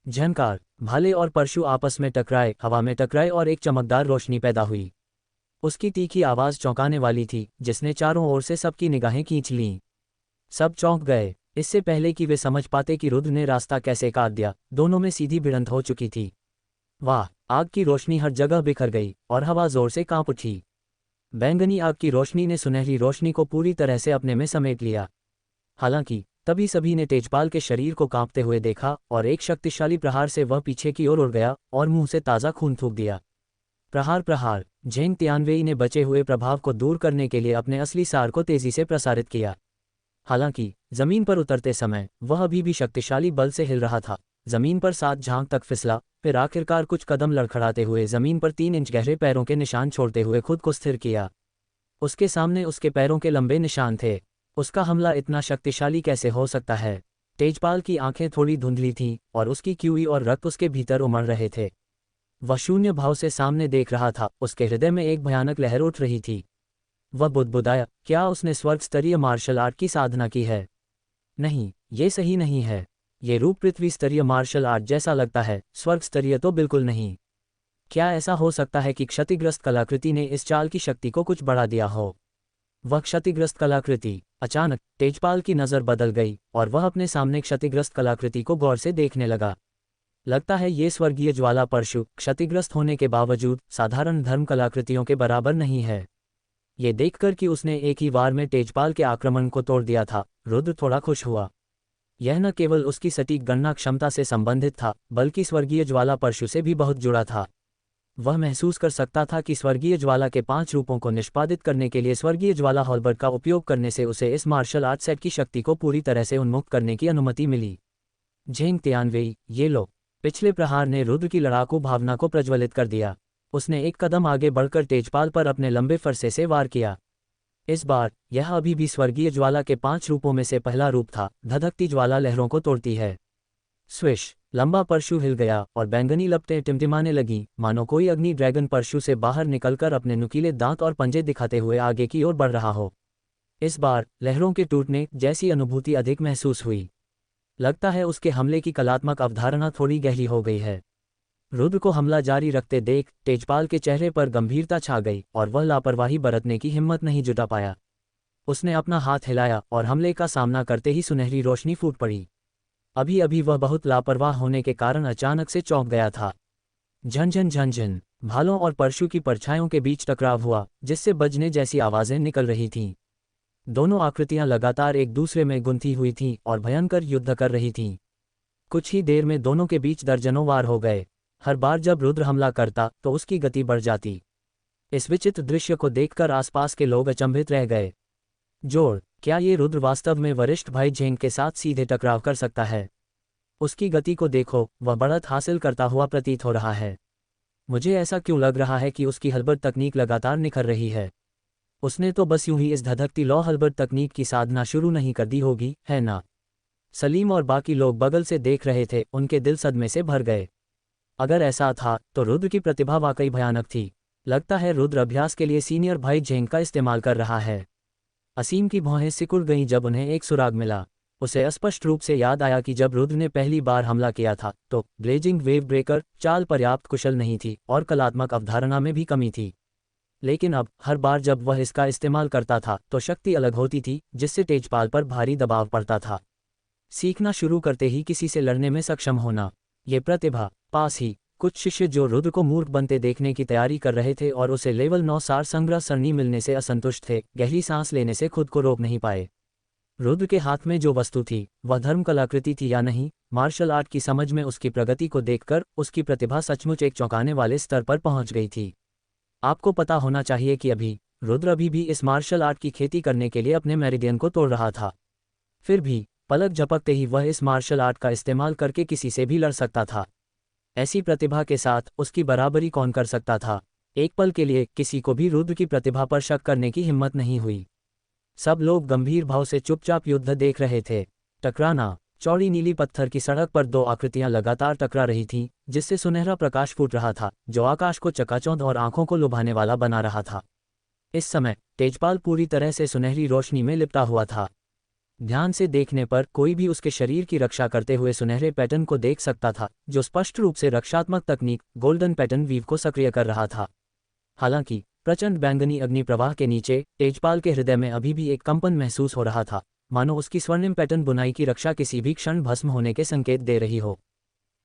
झनकार! भाले और परशु आपस में टकराए, हवा में टकराए और एक चमकदार रोशनी पैदा हुई। उसकी तीखी आवाज चौंकाने वाली थी, जिसने चारों ओर से सबकी निगाहें खींच लीं। सब चौंक गए। इससे पहले कि वे समझ पाते कि रुद्र ने रास्ता कैसे काट दिया, दोनों में सीधी भिड़ंत हो चुकी थी। वाह! आग की रोशनी हर जगह बिखर गई और हवा जोर से कांप उठी। बैंगनी आग की रोशनी ने सुनहरी रोशनी को पूरी तरह से अपने में समेट लिया। हालांकि तभी सभी ने तेजपाल के शरीर को कांपते हुए देखा और एक शक्तिशाली प्रहार से वह पीछे की ओर उड़ गया और मुंह से ताज़ा खून थूक दिया। प्रहार! झेंग तियानवेई ने बचे हुए प्रभाव को दूर करने के लिए अपने असली सार को तेजी से प्रसारित किया। हालांकि जमीन पर उतरते समय वह अभी भी शक्तिशाली बल से हिल रहा था। जमीन पर 7 झांक तक फिसला, फिर आखिरकार कुछ कदम लड़खड़ाते हुए जमीन पर 3 इंच गहरे पैरों के निशान छोड़ते हुए खुद को स्थिर किया। उसके सामने उसके पैरों के लंबे निशान थे। उसका हमला इतना शक्तिशाली कैसे हो सकता है? तेजपाल की आंखें थोड़ी धुंधली थीं और उसकी क्यूई और रक्त उसके भीतर उमड़ रहे थे। वह शून्य भाव से सामने देख रहा था। उसके हृदय में एक भयानक लहर उठ रही थी। वह बुदबुदाया, क्या उसने स्वर्ग स्तरीय मार्शल आर्ट की साधना की है? नहीं, ये सही नहीं है। ये रूप पृथ्वी स्तरीय मार्शल आर्ट जैसा लगता है, स्वर्ग स्तरीय तो बिल्कुल नहीं। क्या ऐसा हो सकता है कि क्षतिग्रस्त कलाकृति ने इस चाल की शक्ति को कुछ बढ़ा दिया हो? वह क्षतिग्रस्त कलाकृति! अचानक तेजपाल की नज़र बदल गई और वह अपने सामने क्षतिग्रस्त कलाकृति को गौर से देखने लगा। लगता है ये स्वर्गीय ज्वाला परशु क्षतिग्रस्त होने के बावजूद साधारण धर्म कलाकृतियों के बराबर नहीं है। ये देखकर कि उसने एक ही वार में तेजपाल के आक्रमण को तोड़ दिया था, रुद्र थोड़ा खुश हुआ। यह न केवल उसकी सटीक गणना क्षमता से संबंधित था, बल्कि स्वर्गीय ज्वाला परशु से भी बहुत जुड़ा था। वह महसूस कर सकता था कि स्वर्गीय ज्वाला के 5 रूपों को निष्पादित करने के लिए स्वर्गीय ज्वाला हॉलबर्ट का उपयोग करने से उसे इस मार्शल आर्ट सेट की शक्ति को पूरी तरह से उन्मुक्त करने की अनुमति मिली। झेंग तियानवेई, ये लो! पिछले प्रहार ने रुद्र की लड़ाकू भावना को प्रज्वलित कर दिया। उसने एक कदम आगे बढ़कर तेजपाल पर अपने लंबे फरसे से वार किया। इस बार यह अभी भी स्वर्गीय ज्वाला के 5 रूपों में से पहला रूप था। धधकती ज्वाला लहरों को तोड़ती है। स्विश! लंबा परशु हिल गया और बैंगनी लपटें टिमटिमाने लगीं, मानो कोई अग्नि ड्रैगन परशु से बाहर निकलकर अपने नुकीले दांत और पंजे दिखाते हुए आगे की ओर बढ़ रहा हो। इस बार लहरों के टूटने जैसी अनुभूति अधिक महसूस हुई। लगता है उसके हमले की कलात्मक अवधारणा थोड़ी गहरी हो गई है। रुद्र को हमला जारी रखते देख तेजपाल के चेहरे पर गंभीरता छा गई और वह लापरवाही बरतने की हिम्मत नहीं जुटा पाया। उसने अपना हाथ हिलाया और हमले का सामना करते ही सुनहरी रोशनी फूट पड़ी। अभी अभी वह बहुत लापरवाह होने के कारण अचानक से चौंक गया था। झनझन झनझन भालों और परशु की परछाइयों के बीच टकराव हुआ, जिससे बजने जैसी आवाजें निकल रही थीं। दोनों आकृतियां लगातार एक दूसरे में गुंथी हुई थीं और भयंकर युद्ध कर रही थीं। कुछ ही देर में दोनों के बीच दर्जनों वार हो गए। हर बार जब रुद्र हमला करता तो उसकी गति बढ़ जाती। इस विचित्र दृश्य को देखकर आसपास के लोग अचंभित रह गए। जोड़, क्या ये रुद्र वास्तव में वरिष्ठ भाई झेंग के साथ सीधे टकराव कर सकता है? उसकी गति को देखो, वह बढ़त हासिल करता हुआ प्रतीत हो रहा है। मुझे ऐसा क्यों लग रहा है कि उसकी हलबर्ड तकनीक लगातार निखर रही है। उसने तो बस यूं ही इस धधकती लौ हलबर्ड तकनीक की साधना शुरू नहीं कर दी होगी, है ना? सलीम और बाकी लोग बगल से देख रहे थे, उनके दिल सदमे से भर गए। अगर ऐसा था तो रुद्र की प्रतिभा वाकई भयानक थी। लगता है रुद्र अभ्यास के लिए सीनियर भाई झेंग का इस्तेमाल कर रहा है। असीम की भौहें सिकुड़ गईं जब उन्हें एक सुराग मिला। उसे स्पष्ट रूप से याद आया कि जब रुद्र ने पहली बार हमला किया था तो ब्लेजिंग वेव ब्रेकर चाल पर्याप्त कुशल नहीं थी और कलात्मक अवधारणा में भी कमी थी। लेकिन अब हर बार जब वह इसका इस्तेमाल करता था तो शक्ति अलग होती थी, जिससे तेजपाल पर भारी दबाव पड़ता था। सीखना शुरू करते ही किसी से लड़ने में सक्षम होना, ये प्रतिभा। पास ही कुछ शिष्य जो रुद्र को मूर्ख बनते देखने की तैयारी कर रहे थे और उसे लेवल 9 सार संग्रह सरणी मिलने से असंतुष्ट थे, गहरी सांस लेने से खुद को रोक नहीं पाए। रुद्र के हाथ में जो वस्तु थी वह धर्म कलाकृति थी या नहीं, मार्शल आर्ट की समझ में उसकी प्रगति को देखकर उसकी प्रतिभा सचमुच एक चौंकाने वाले स्तर पर पहुंच गई थी। आपको पता होना चाहिए कि रुद्र अभी भी इस मार्शल आर्ट की खेती करने के लिए अपने मेरिडियन को तोड़ रहा था। फिर भी पलक झपकते ही वह इस मार्शल आर्ट का इस्तेमाल करके किसी से भी लड़ सकता था। ऐसी प्रतिभा के साथ उसकी बराबरी कौन कर सकता था? एक पल के लिए किसी को भी रुद्र की प्रतिभा पर शक करने की हिम्मत नहीं हुई। सब लोग गंभीर भाव से चुपचाप युद्ध देख रहे थे। टकराना। चौड़ी नीली पत्थर की सड़क पर दो आकृतियां लगातार टकरा रही थीं, जिससे सुनहरा प्रकाश फूट रहा था जो आकाश को चकाचौंध और आंखों को लुभाने वाला बना रहा था। इस समय तेजपाल पूरी तरह से सुनहरी रोशनी में लिपटा हुआ था। ध्यान से देखने पर कोई भी उसके शरीर की रक्षा करते हुए सुनहरे पैटर्न को देख सकता था, जो स्पष्ट रूप से रक्षात्मक तकनीक गोल्डन पैटर्न वीव को सक्रिय कर रहा था। हालांकि प्रचंड बैंगनी अग्नि प्रवाह के नीचे तेजपाल के हृदय में अभी भी एक कंपन महसूस हो रहा था, मानो उसकी स्वर्णिम पैटर्न बुनाई की रक्षा किसी भी क्षण भस्म होने के संकेत दे रही हो।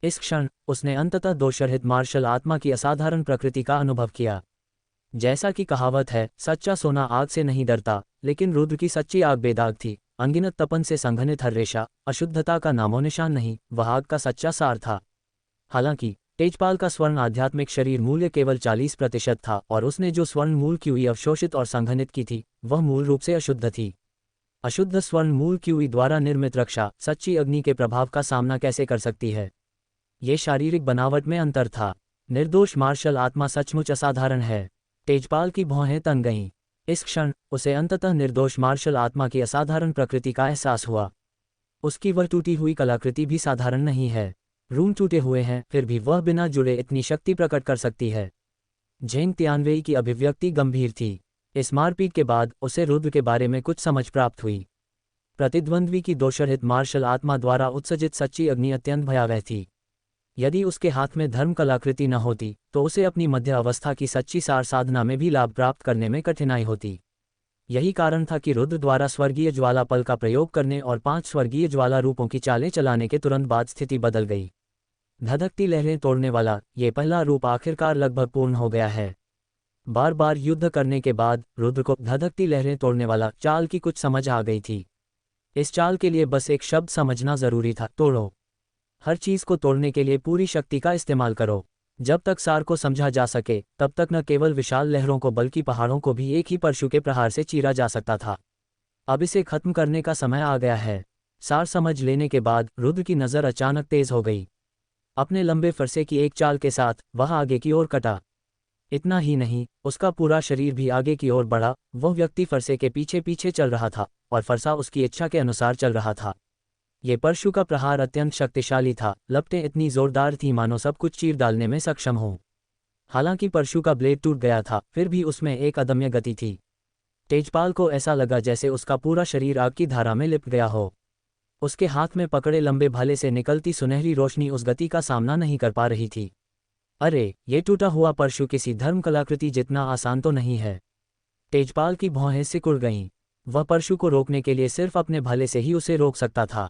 इस क्षण उसने अंततः दोषरहित मार्शल आत्मा की असाधारण प्रकृति का अनुभव किया। जैसा कि कहावत है, सच्चा सोना आग से नहीं डरता, लेकिन रुद्र की सच्ची आग बेदाग थी। अनगिनत तपन से संघनित हर रेशा, अशुद्धता का नामो निशान नहीं, वह आग का सच्चा सार था। हालांकि तेजपाल का स्वर्ण आध्यात्मिक शरीर मूल्य केवल 40% था और उसने जो स्वर्ण मूल क्यूई अवशोषित और संघनित की थी वह मूल रूप से अशुद्ध थी। अशुद्ध स्वर्ण मूल क्यूई द्वारा निर्मित रक्षा सच्ची अग्नि के प्रभाव का सामना कैसे कर सकती है? ये शारीरिक बनावट में अंतर था। निर्दोष मार्शल आत्मा सचमुच असाधारण है। तेजपाल की भौहें तन गईं। इस क्षण उसे अंततः निर्दोष मार्शल आत्मा की असाधारण प्रकृति का एहसास हुआ। उसकी वह टूटी हुई कलाकृति भी साधारण नहीं है। रूम टूटे हुए हैं, फिर भी वह बिना जुड़े इतनी शक्ति प्रकट कर सकती है। झेंग तियानवेई की अभिव्यक्ति गंभीर थी। इस मारपीट के बाद उसे रुद्र के बारे में कुछ समझ प्राप्त हुई। प्रतिद्वंद्वी की दोषरहित मार्शल आत्मा द्वारा उत्सर्जित सच्ची अग्नि अत्यंत भयावह थी। यदि उसके हाथ में धर्म कलाकृति न होती तो उसे अपनी मध्य अवस्था की सच्ची सार साधना में भी लाभ प्राप्त करने में कठिनाई होती। यही कारण था कि रुद्र द्वारा स्वर्गीय ज्वाला पल का प्रयोग करने और 5 स्वर्गीय ज्वाला रूपों की चालें चलाने के तुरंत बाद स्थिति बदल गई। धधकती लहरें तोड़ने वाला ये पहला रूप आखिरकार लगभग पूर्ण हो गया है। बार बार युद्ध करने के बाद रुद्र को धधकती लहरें तोड़ने वाला चाल की कुछ समझ आ गई थी। इस चाल के लिए बस एक शब्द समझना जरूरी था, तोड़ो। हर चीज को तोड़ने के लिए पूरी शक्ति का इस्तेमाल करो। जब तक सार को समझा जा सके तब तक न केवल विशाल लहरों को बल्कि पहाड़ों को भी एक ही परशु के प्रहार से चीरा जा सकता था। अब इसे खत्म करने का समय आ गया है। सार समझ लेने के बाद रुद्र की नज़र अचानक तेज हो गई। अपने लंबे फरसे की एक चाल के साथ वह आगे की ओर कटा। इतना ही नहीं, उसका पूरा शरीर भी आगे की ओर बढ़ा। वह व्यक्ति फरसे के पीछे पीछे चल रहा था और फरसा उसकी इच्छा के अनुसार चल रहा था। ये परशु का प्रहार अत्यंत शक्तिशाली था। लपटें इतनी जोरदार थीं मानो सब कुछ चीर डालने में सक्षम हो। हालांकि परशु का ब्लेड टूट गया था, फिर भी उसमें एक अदम्य गति थी। तेजपाल को ऐसा लगा जैसे उसका पूरा शरीर आग की धारा में लिपट गया हो। उसके हाथ में पकड़े लंबे भाले से निकलती सुनहरी रोशनी उस गति का सामना नहीं कर पा रही थी। अरे, ये टूटा हुआ परशु किसी धर्म कलाकृति जितना आसान तो नहीं है। तेजपाल की भौहें सिकुड़ गईं। वह परशु को रोकने के लिए सिर्फ अपने भाले से ही उसे रोक सकता था।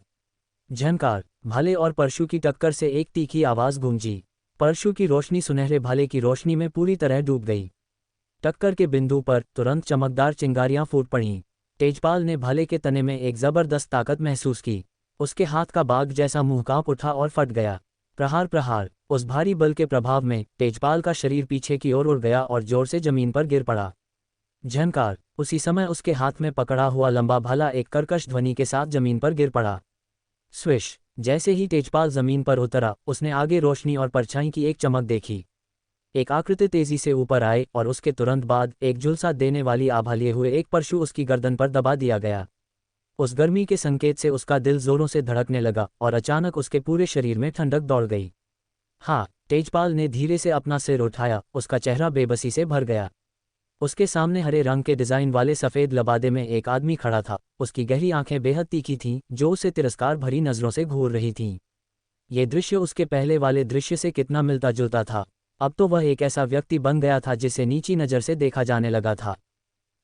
झनकार, भाले और परशु की टक्कर से एक तीखी आवाज गूंजी। परशु की रोशनी सुनहरे भाले की रोशनी में पूरी तरह डूब गई। टक्कर के बिंदु पर तुरंत चमकदार चिंगारियां फूट पड़ीं। तेजपाल ने भाले के तने में एक जबरदस्त ताकत महसूस की। उसके हाथ का बाग जैसा मुंह कांप उठा और फट गया। प्रहार प्रहार, उस भारी बल के प्रभाव में तेजपाल का शरीर पीछे की ओर उड़ गया और जोर से जमीन पर गिर पड़ा। झनकार, उसी समय उसके हाथ में पकड़ा हुआ लंबा भाला एक कर्कश ध्वनि के साथ जमीन पर गिर पड़ा। स्विश, जैसे ही तेजपाल जमीन पर उतरा, उसने आगे रोशनी और परछाई की एक चमक देखी। एक आकृति तेजी से ऊपर आए और उसके तुरंत बाद एक झुलसा देने वाली आभा लिए हुए एक परशु उसकी गर्दन पर दबा दिया गया। उस गर्मी के संकेत से उसका दिल जोरों से धड़कने लगा और अचानक उसके पूरे शरीर में ठंडक दौड़ गई। हाँ, तेजपाल ने धीरे से अपना सिर उठाया। उसका चेहरा बेबसी से भर गया। उसके सामने हरे रंग के डिजाइन वाले सफेद लबादे में एक आदमी खड़ा था। उसकी गहरी आंखें बेहद तीखी थीं, जो उसे तिरस्कार भरी नजरों से घूर रही थीं। ये दृश्य उसके पहले वाले दृश्य से कितना मिलता जुलता था। अब तो वह एक ऐसा व्यक्ति बन गया था जिसे नीची नज़र से देखा जाने लगा था।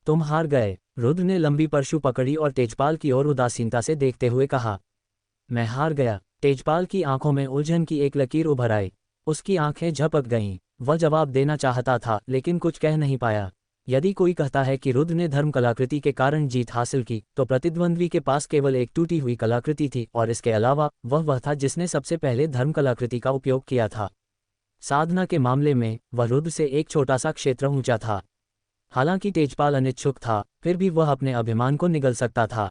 तुम हार गए, रुद्र ने लंबी परशु पकड़ी और तेजपाल की ओर उदासीनता से देखते हुए कहा। मैं हार गया। तेजपाल की आंखों में उलझन की एक लकीर उभर आई। उसकी आंखें झपक गईं। वह जवाब देना चाहता था लेकिन कुछ कह नहीं पाया। यदि कोई कहता है कि रुद्र ने धर्म कलाकृति के कारण जीत हासिल की, तो प्रतिद्वंद्वी के पास केवल एक टूटी हुई कलाकृति थी और इसके अलावा वह था जिसने सबसे पहले धर्म कलाकृति का उपयोग किया था। साधना के मामले में वह रुद्र से एक छोटा सा क्षेत्र ऊंचा था। हालांकि तेजपाल अनिच्छुक था, फिर भी वह अपने अभिमान को निगल सकता था।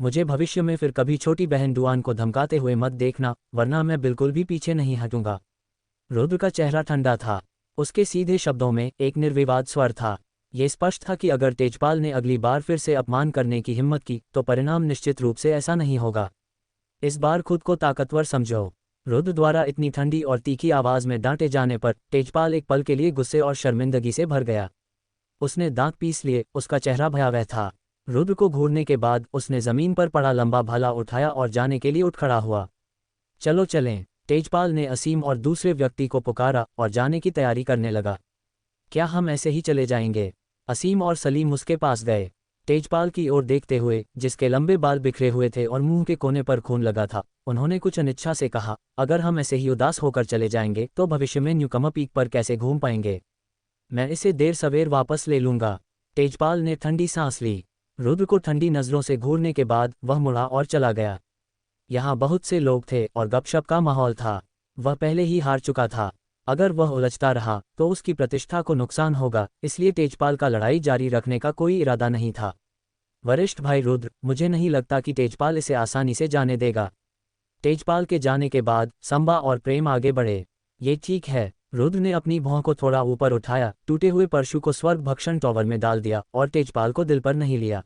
मुझे भविष्य में फिर कभी छोटी बहन डुआन को धमकाते हुए मत देखना, वरना मैं बिल्कुल भी पीछे नहीं हटूंगा। रुद्र का चेहरा ठंडा था। उसके सीधे शब्दों में एक निर्विवाद स्वर था। ये स्पष्ट था कि अगर तेजपाल ने अगली बार फिर से अपमान करने की हिम्मत की, तो परिणाम निश्चित रूप से ऐसा नहीं होगा। इस बार खुद को ताकतवर समझो। रुद्र द्वारा इतनी ठंडी और तीखी आवाज में डांटे जाने पर तेजपाल एक पल के लिए गुस्से और शर्मिंदगी से भर गया। उसने दांत पीस लिए। उसका चेहरा भयावह था। रुद्र को घूरने के बाद उसने जमीन पर पड़ा लंबा भाला उठाया और जाने के लिए उठ खड़ा हुआ। चलो चलें, तेजपाल ने असीम और दूसरे व्यक्ति को पुकारा और जाने की तैयारी करने लगा। क्या हम ऐसे ही चले जाएंगे? असीम और सलीम उसके पास गए, तेजपाल की ओर देखते हुए, जिसके लंबे बाल बिखरे हुए थे और मुंह के कोने पर खून लगा था। उन्होंने कुछ अनिच्छा से कहा, अगर हम ऐसे ही उदास होकर चले जाएंगे तो भविष्य में न्यूकमर पीक पर कैसे घूम पाएंगे? मैं इसे देर सवेर वापस ले लूंगा। तेजपाल ने ठंडी सांस ली। रुद्र को ठंडी नजरों से घूरने के बाद वह मुड़ा और चला गया। यहाँ बहुत से लोग थे और गपशप का माहौल था। वह पहले ही हार चुका था। अगर वह उलझता रहा तो उसकी प्रतिष्ठा को नुकसान होगा, इसलिए तेजपाल का लड़ाई जारी रखने का कोई इरादा नहीं था। वरिष्ठ भाई रुद्र, मुझे नहीं लगता कि तेजपाल इसे आसानी से जाने देगा। तेजपाल के जाने के बाद संबा और प्रेम आगे बढ़े। ये ठीक है। रुद्र ने अपनी भौं को थोड़ा ऊपर उठाया, टूटे हुए परशु को स्वर्ग भक्षण टॉवर में डाल दिया और तेजपाल को दिल पर नहीं लिया।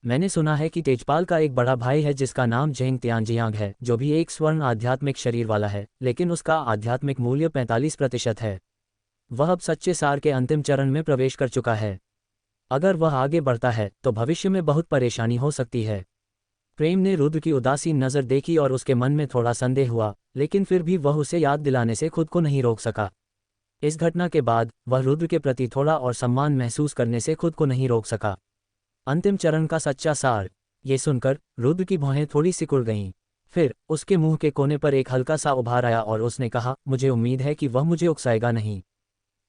मैंने सुना है कि तेजपाल का एक बड़ा भाई है जिसका नाम जेंग तियांजियांग है, जो भी एक स्वर्ण आध्यात्मिक शरीर वाला है, लेकिन उसका आध्यात्मिक मूल्य 45% है। वह अब सच्चे सार के अंतिम चरण में प्रवेश कर चुका है। अगर वह आगे बढ़ता है तो भविष्य में बहुत परेशानी हो सकती है। प्रेम ने रुद्र की उदासीन नज़र देखी और उसके मन में थोड़ा संदेह हुआ, लेकिन फिर भी वह उसे याद दिलाने से खुद को नहीं रोक सका। इस घटना के बाद वह रुद्र के प्रति थोड़ा और सम्मान महसूस करने से खुद को नहीं रोक सका। अंतिम चरण का सच्चा सार। ये सुनकर रुद्र की भौहें थोड़ी सिकुड़ गईं। फिर उसके मुंह के कोने पर एक हल्का सा उभार आया और उसने कहा, मुझे उम्मीद है कि वह मुझे उकसाएगा नहीं,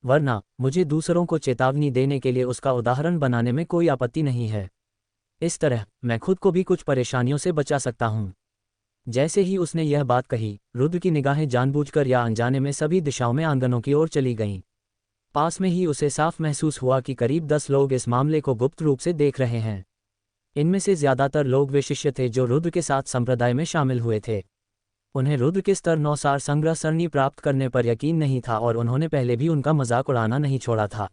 वरना मुझे दूसरों को चेतावनी देने के लिए उसका उदाहरण बनाने में कोई आपत्ति नहीं है। इस तरह मैं खुद को भी कुछ परेशानियों से बचा सकता हूँ। जैसे ही उसने यह बात कही, रुद्र की निगाहें जानबूझकर या अनजाने में सभी दिशाओं में आंगनों की ओर चली गईं। पास में ही उसे साफ महसूस हुआ कि करीब 10 लोग इस मामले को गुप्त रूप से देख रहे हैं। इनमें से ज्यादातर लोग वे शिष्य थे जो रुद्र के साथ संप्रदाय में शामिल हुए थे। उन्हें रुद्र के स्तर 9 सार संग्रह सरणी प्राप्त करने पर यकीन नहीं था और उन्होंने पहले भी उनका मजाक उड़ाना नहीं छोड़ा था।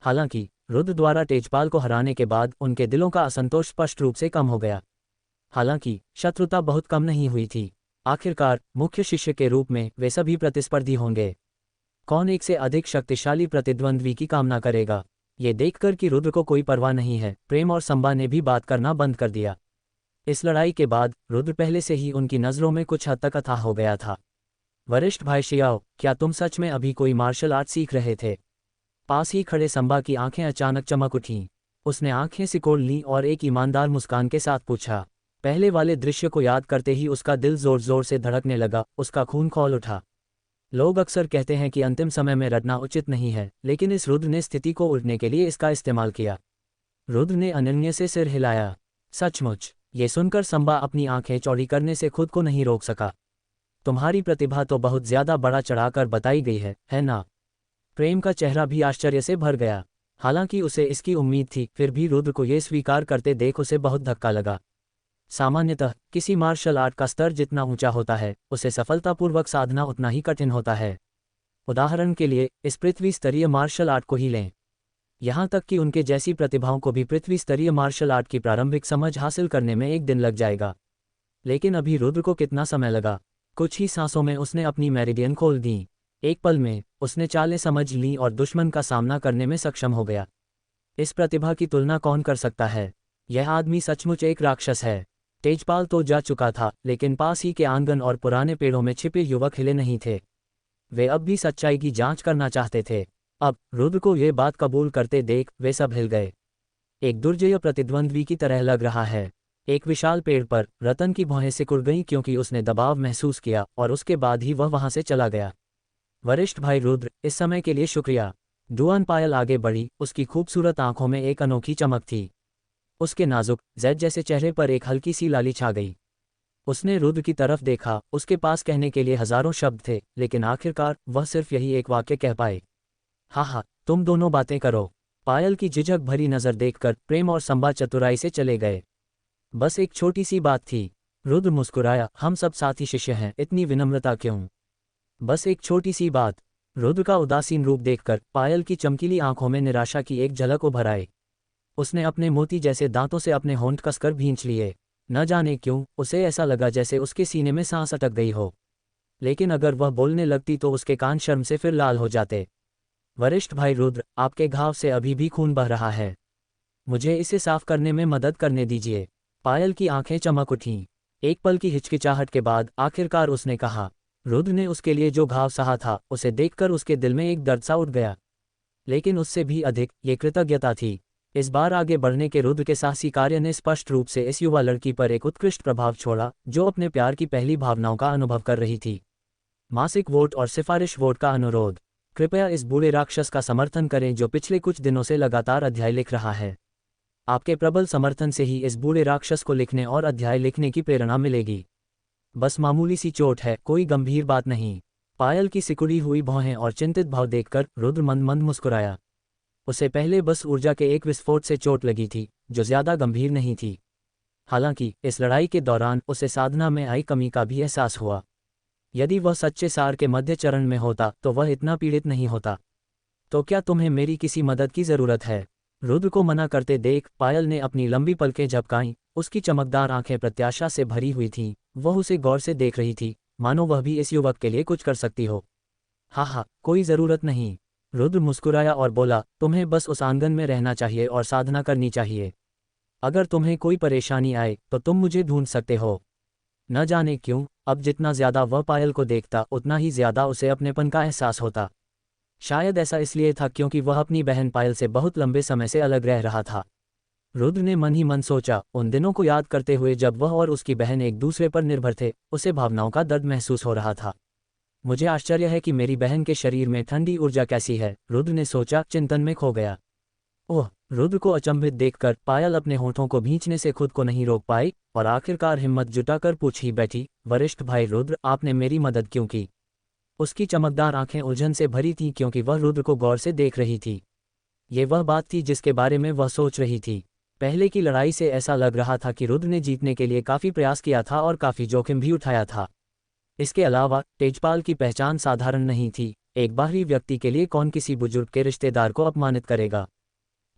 हालांकि रुद्र द्वारा तेजपाल को हराने के बाद उनके दिलों का असंतोष स्पष्ट रूप से कम हो गया। हालांकि शत्रुता बहुत कम नहीं हुई थी। आखिरकार मुख्य शिष्य के रूप में वे सभी प्रतिस्पर्धी होंगे। कौन एक से अधिक शक्तिशाली प्रतिद्वंद्वी की कामना करेगा? ये देखकर कि रुद्र को कोई परवाह नहीं है, प्रेम और संबा ने भी बात करना बंद कर दिया। इस लड़ाई के बाद रुद्र पहले से ही उनकी नज़रों में कुछ हद तक अथाह हो गया था। वरिष्ठ भाई शियाओ, क्या तुम सच में अभी कोई मार्शल आर्ट सीख रहे थे? पास ही खड़े संबा की आंखें अचानक चमक उठीं। उसने आंखें सिकोड़ लीं और एक ईमानदार मुस्कान के साथ पूछा। पहले वाले दृश्य को याद करते ही उसका दिल जोर जोर से धड़कने लगा, उसका खून खौल उठा। लोग अक्सर कहते हैं कि अंतिम समय में रटना उचित नहीं है, लेकिन इस रुद्र ने स्थिति को उलटने के लिए इसका इस्तेमाल किया। रुद्र ने अनन्य से सिर हिलाया। सचमुच? ये सुनकर संबा अपनी आंखें चौड़ी करने से खुद को नहीं रोक सका। तुम्हारी प्रतिभा तो बहुत ज्यादा बड़ा चढ़ाकर बताई गई है ना? प्रेम का चेहरा भी आश्चर्य से भर गया। हालांकि उसे इसकी उम्मीद थी, फिर भी रुद्र को ये स्वीकार करते देख उसे बहुत धक्का लगा। सामान्यतः किसी मार्शल आर्ट का स्तर जितना ऊंचा होता है, उसे सफलतापूर्वक साधना उतना ही कठिन होता है। उदाहरण के लिए इस पृथ्वी स्तरीय मार्शल आर्ट को ही लें। यहाँ तक कि उनके जैसी प्रतिभाओं को भी पृथ्वी स्तरीय मार्शल आर्ट की प्रारंभिक समझ हासिल करने में एक दिन लग जाएगा। लेकिन अभी रुद्र को कितना समय लगा? कुछ ही सांसों में उसने अपनी मेरिडियन खोल दी। एक पल में उसने चालें समझ लीं और दुश्मन का सामना करने में सक्षम हो गया। इस प्रतिभा की तुलना कौन कर सकता है? यह आदमी सचमुच एक राक्षस है। तेजपाल तो जा चुका था, लेकिन पास ही के आंगन और पुराने पेड़ों में छिपे युवक हिले नहीं थे। वे अब भी सच्चाई की जांच करना चाहते थे। अब रुद्र को ये बात कबूल करते देख वे सब हिल गए। एक दुर्जय प्रतिद्वंद्वी की तरह लग रहा है। एक विशाल पेड़ पर रतन की भौहें सिकुड़ गईं क्योंकि उसने दबाव महसूस किया और उसके बाद ही वह वहां से चला गया। वरिष्ठ भाई रुद्र, इस समय के लिए शुक्रिया। डुआन पायल आगे बढ़ी, उसकी खूबसूरत आंखों में एक अनोखी चमक थी। उसके नाजुक जैद जैसे चेहरे पर एक हल्की सी लाली छा गई। उसने रुद्र की तरफ देखा। उसके पास कहने के लिए हजारों शब्द थे, लेकिन आखिरकार वह सिर्फ यही एक वाक्य कह पाए। हाँ, तुम दोनों बातें करो। पायल की झिझक भरी नजर देखकर प्रेम और संबा चतुराई से चले गए। बस एक छोटी सी बात थी। रुद्र मुस्कुराया। हम सब साथी शिष्य हैं, इतनी विनम्रता क्यों? बस एक छोटी सी बात। रुद्र का उदासीन रूप देखकर पायल की चमकीली आंखों में निराशा की एक झलक उभर आई। उसने अपने मोती जैसे दांतों से अपने होंठ कसकर भींच लिए। न जाने क्यों उसे ऐसा लगा जैसे उसके सीने में सांस अटक गई हो। लेकिन अगर वह बोलने लगती तो उसके कान शर्म से फिर लाल हो जाते। वरिष्ठ भाई रुद्र, आपके घाव से अभी भी खून बह रहा है। मुझे इसे साफ करने में मदद करने दीजिए। पायल की आंखें चमक उठीं। एक पल की हिचकिचाहट के बाद आखिरकार उसने कहा। रुद्र ने उसके लिए जो घाव सहा था, उसे देखकर उसके दिल में एक दर्द सा उठ गया। लेकिन उससे भी अधिक ये कृतज्ञता थी। इस बार आगे बढ़ने के रुद्र के साहसी कार्य ने स्पष्ट रूप से इस युवा लड़की पर एक उत्कृष्ट प्रभाव छोड़ा, जो अपने प्यार की पहली भावनाओं का अनुभव कर रही थी। मासिक वोट और सिफारिश वोट का अनुरोध। कृपया इस बूढ़े राक्षस का समर्थन करें जो पिछले कुछ दिनों से लगातार अध्याय लिख रहा है। आपके प्रबल समर्थन से ही इस बूढ़े राक्षस को लिखने और अध्याय लिखने की प्रेरणा मिलेगी। बस मामूली सी चोट है, कोई गंभीर बात नहीं। पायल की सिकुड़ी हुई भौहें और चिंतित भाव देखकर रुद्र मंद मंद मुस्कुराया। उसे पहले बस ऊर्जा के एक विस्फोट से चोट लगी थी, जो ज्यादा गंभीर नहीं थी। हालांकि इस लड़ाई के दौरान उसे साधना में आई कमी का भी एहसास हुआ। यदि वह सच्चे सार के मध्य चरण में होता तो वह इतना पीड़ित नहीं होता। तो क्या तुम्हें मेरी किसी मदद की जरूरत है? रुद्र को मना करते देख पायल ने अपनी लंबी पलकें झपकाईं। उसकी चमकदार आंखें प्रत्याशा से भरी हुई थीं। वह उसे गौर से देख रही थी, मानो वह भी इस युवक के लिए कुछ कर सकती हो। हाँ, कोई जरूरत नहीं। रुद्र मुस्कुराया और बोला, तुम्हें बस उस आंगन में रहना चाहिए और साधना करनी चाहिए। अगर तुम्हें कोई परेशानी आए तो तुम मुझे ढूंढ सकते हो। न जाने क्यों अब जितना ज्यादा वह पायल को देखता, उतना ही ज्यादा उसे अपनेपन का एहसास होता। शायद ऐसा इसलिए था क्योंकि वह अपनी बहन पायल से बहुत लंबे समय से अलग रह रहा था। रुद्र ने मन ही मन सोचा, उन दिनों को याद करते हुए जब वह और उसकी बहन एक दूसरे पर निर्भर थे, उसे भावनाओं का दर्द महसूस हो रहा था। मुझे आश्चर्य है कि मेरी बहन के शरीर में ठंडी ऊर्जा कैसी है, रुद्र ने सोचा, चिंतन में खो गया। ओह! रुद्र को अचंभित देखकर पायल अपने होठों को भींचने से खुद को नहीं रोक पाई और आखिरकार हिम्मत जुटाकर पूछ ही बैठी, वरिष्ठ भाई रुद्र, आपने मेरी मदद क्यों की? उसकी चमकदार आंखें उलझन से भरी थीं क्योंकि वह रुद्र को गौर से देख रही थी। ये वह बात थी जिसके बारे में वह सोच रही थी। पहले की लड़ाई से ऐसा लग रहा था कि रुद्र ने जीतने के लिए काफी प्रयास किया था और काफी जोखिम भी उठाया था। इसके अलावा तेजपाल की पहचान साधारण नहीं थी। एक बाहरी व्यक्ति के लिए कौन किसी बुजुर्ग के रिश्तेदार को अपमानित करेगा?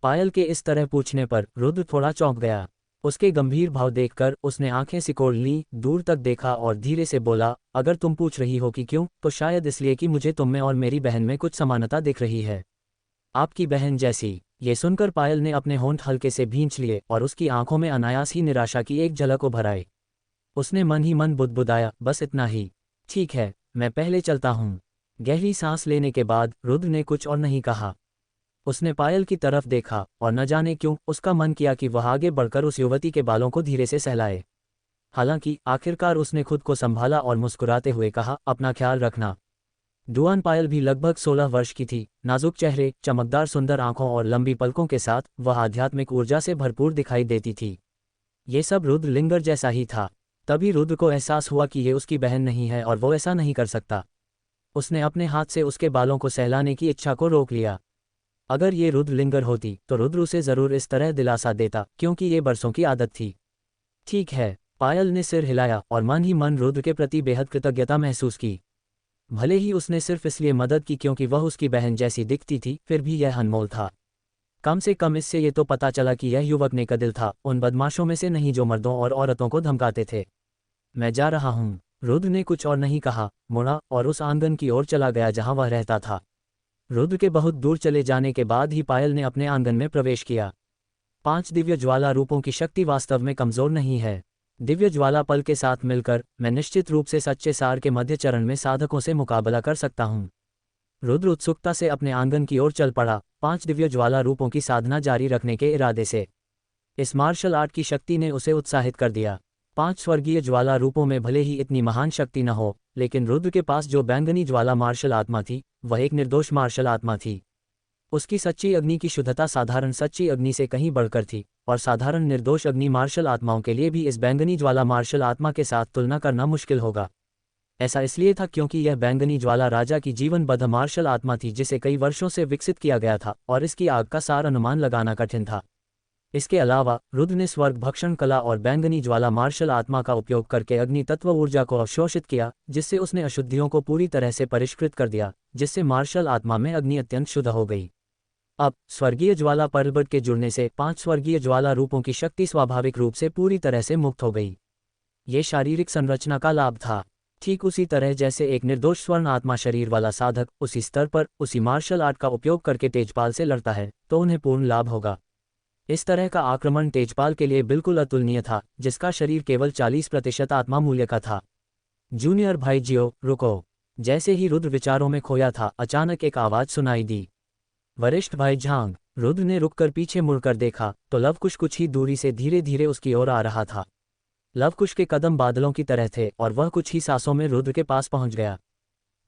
पायल के इस तरह पूछने पर रुद्र थोड़ा चौंक गया। उसके गंभीर भाव देखकर उसने आंखें सिकोड़ लीं, दूर तक देखा और धीरे से बोला, अगर तुम पूछ रही हो कि क्यों, तो शायद इसलिए कि मुझे तुम में और मेरी बहन में कुछ समानता दिख रही है। आपकी बहन जैसी। ये सुनकर पायल ने अपने होंठ हल्के से भींच लिए और उसकी आंखों में अनायास ही निराशा की एक झलक उभर आई। उसने मन ही मन बुदबुदाया, बस इतना ही। ठीक है, मैं पहले चलता हूँ। गहरी सांस लेने के बाद रुद्र ने कुछ और नहीं कहा। उसने पायल की तरफ देखा और न जाने क्यों उसका मन किया कि वह आगे बढ़कर उस युवती के बालों को धीरे से सहलाए। हालांकि आखिरकार उसने खुद को संभाला और मुस्कुराते हुए कहा, अपना ख्याल रखना। डुआन पायल भी लगभग 16 वर्ष की थी। नाजुक चेहरे, चमकदार सुंदर आंखों और लंबी पलकों के साथ वह आध्यात्मिक ऊर्जा से भरपूर दिखाई देती थी। ये सब रुद्र लिंगर जैसा ही था। तभी रुद्र को एहसास हुआ कि ये उसकी बहन नहीं है और वो ऐसा नहीं कर सकता। उसने अपने हाथ से उसके बालों को सहलाने की इच्छा को रोक लिया। अगर ये रुद्र लिंगर होती तो रुद्र उसे जरूर इस तरह दिलासा देता, क्योंकि ये बरसों की आदत थी। ठीक है, पायल ने सिर हिलाया और मन ही मन रुद्र के प्रति बेहद कृतज्ञता महसूस की। भले ही उसने सिर्फ इसलिए मदद की क्योंकि वह उसकी बहन जैसी दिखती थी, फिर भी यह अनमोल था। कम से कम इससे ये तो पता चला कि यह युवक नेक दिल था, उन बदमाशों में से नहीं जो मर्दों और औरतों को धमकाते थे। मैं जा रहा हूँ। रुद्र ने कुछ और नहीं कहा, मुड़ा और उस आंगन की ओर चला गया जहाँ वह रहता था। रुद्र के बहुत दूर चले जाने के बाद ही पायल ने अपने आंगन में प्रवेश किया। 5 दिव्य ज्वाला रूपों की शक्ति वास्तव में कमजोर नहीं है। दिव्य ज्वाला पल के साथ मिलकर मैं निश्चित रूप से सच्चे सार के मध्य चरण में साधकों से मुकाबला कर सकता हूँ। रुद्र उत्सुकता से अपने आंगन की ओर चल पड़ा, 5 दिव्य ज्वाला रूपों की साधना जारी रखने के इरादे से। इस मार्शल आर्ट की शक्ति ने उसे उत्साहित कर दिया। 5 स्वर्गीय ज्वाला रूपों में भले ही इतनी महान शक्ति न हो, लेकिन रुद्र के पास जो बैंगनी ज्वाला मार्शल आत्मा थी वह एक निर्दोष मार्शल आत्मा थी। उसकी सच्ची अग्नि की शुद्धता साधारण सच्ची अग्नि से कहीं बढ़कर थी, और साधारण निर्दोष अग्नि मार्शल आत्माओं के लिए भी इस बैंगनी ज्वाला मार्शल आत्मा के साथ तुलना करना मुश्किल होगा। ऐसा इसलिए था क्योंकि यह बैंगनी ज्वाला राजा की जीवनबद्ध मार्शल आत्मा थी जिसे कई वर्षों से विकसित किया गया था और इसकी आग का सार अनुमान लगाना कठिन था। इसके अलावा रुद्र ने स्वर्ग भक्षण कला और बैंगनी ज्वाला मार्शल आत्मा का उपयोग करके अग्नि तत्व ऊर्जा को अवशोषित किया, जिससे उसने अशुद्धियों को पूरी तरह से परिष्कृत कर दिया, जिससे मार्शल आत्मा में अग्नि अत्यंत शुद्ध हो गई। अब स्वर्गीय ज्वाला पर्वत के जुड़ने से 5 स्वर्गीय ज्वाला रूपों की शक्ति स्वाभाविक रूप से पूरी तरह से मुक्त हो गई। ये शारीरिक संरचना का लाभ था। ठीक उसी तरह जैसे एक निर्दोष स्वर्ण आत्मा शरीर वाला साधक उसी स्तर पर उसी मार्शल आर्ट का उपयोग करके तेजपाल से लड़ता है तो उन्हें पूर्ण लाभ होगा। इस तरह का आक्रमण तेजपाल के लिए बिल्कुल अतुलनीय था, जिसका शरीर केवल 40% आत्मा मूल्य का था। जूनियर भाई जियो, रुको। जैसे ही रुद्र विचारों में खोया था, अचानक एक आवाज सुनाई दी, वरिष्ठ भाई झांग। रुद्र ने रुककर पीछे मुड़कर देखा तो लवकुश कुछ ही दूरी से धीरे धीरे उसकी ओर आ रहा था। लवकुश के कदम बादलों की तरह थे और वह कुछ ही सांसों में रुद्र के पास पहुंच गया।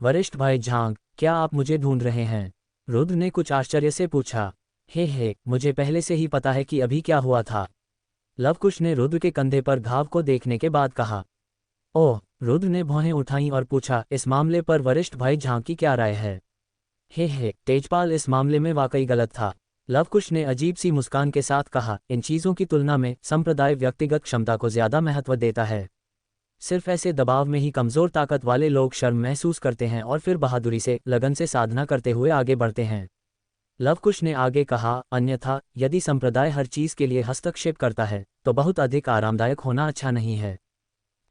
वरिष्ठ भाई झांग, क्या आप मुझे ढूंढ रहे हैं? रुद्र ने कुछ आश्चर्य से पूछा। हे, मुझे पहले से ही पता है कि अभी क्या हुआ था। लवकुश ने रुद्र के कंधे पर घाव को देखने के बाद कहा। ओह, रुद्र ने भौहें उठाईं और पूछा, इस मामले पर वरिष्ठ भाई झांग की क्या राय है? हे, तेजपाल इस मामले में वाकई गलत था। लवकुश ने अजीब सी मुस्कान के साथ कहा, इन चीज़ों की तुलना में संप्रदाय व्यक्तिगत क्षमता को ज्यादा महत्व देता है। सिर्फ ऐसे दबाव में ही कमजोर ताकत वाले लोग शर्म महसूस करते हैं और फिर बहादुरी से लगन से साधना करते हुए आगे बढ़ते हैं। लवकुश ने आगे कहा, अन्यथा यदि संप्रदाय हर चीज के लिए हस्तक्षेप करता है तो बहुत अधिक आरामदायक होना अच्छा नहीं है।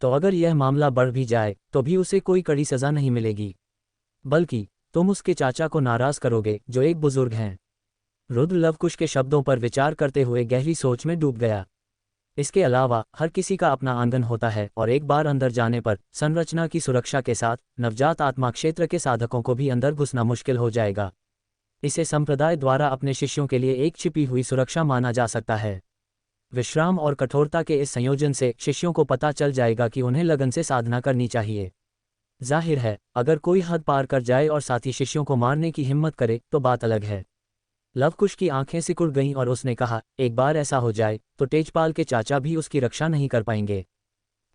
तो अगर यह मामला बढ़ भी जाए तो भी उसे कोई कड़ी सजा नहीं मिलेगी, बल्कि तुम उसके चाचा को नाराज करोगे जो एक बुजुर्ग हैं। रुद्र लवकुश के शब्दों पर विचार करते हुए गहरी सोच में डूब गया। इसके अलावा हर किसी का अपना आंगन होता है और एक बार अंदर जाने पर संरचना की सुरक्षा के साथ नवजात आत्मा क्षेत्र के साधकों को भी अंदर घुसना मुश्किल हो जाएगा। इसे संप्रदाय द्वारा अपने शिष्यों के लिए एक छिपी हुई सुरक्षा माना जा सकता है। विश्राम और कठोरता के इस संयोजन से शिष्यों को पता चल जाएगा कि उन्हें लगन से साधना करनी चाहिए। जाहिर है, अगर कोई हद पार कर जाए और साथी शिष्यों को मारने की हिम्मत करे तो बात अलग है। लवकुश की आंखें सिकुड़ गईं और उसने कहा, एक बार ऐसा हो जाए तो तेजपाल के चाचा भी उसकी रक्षा नहीं कर पाएंगे।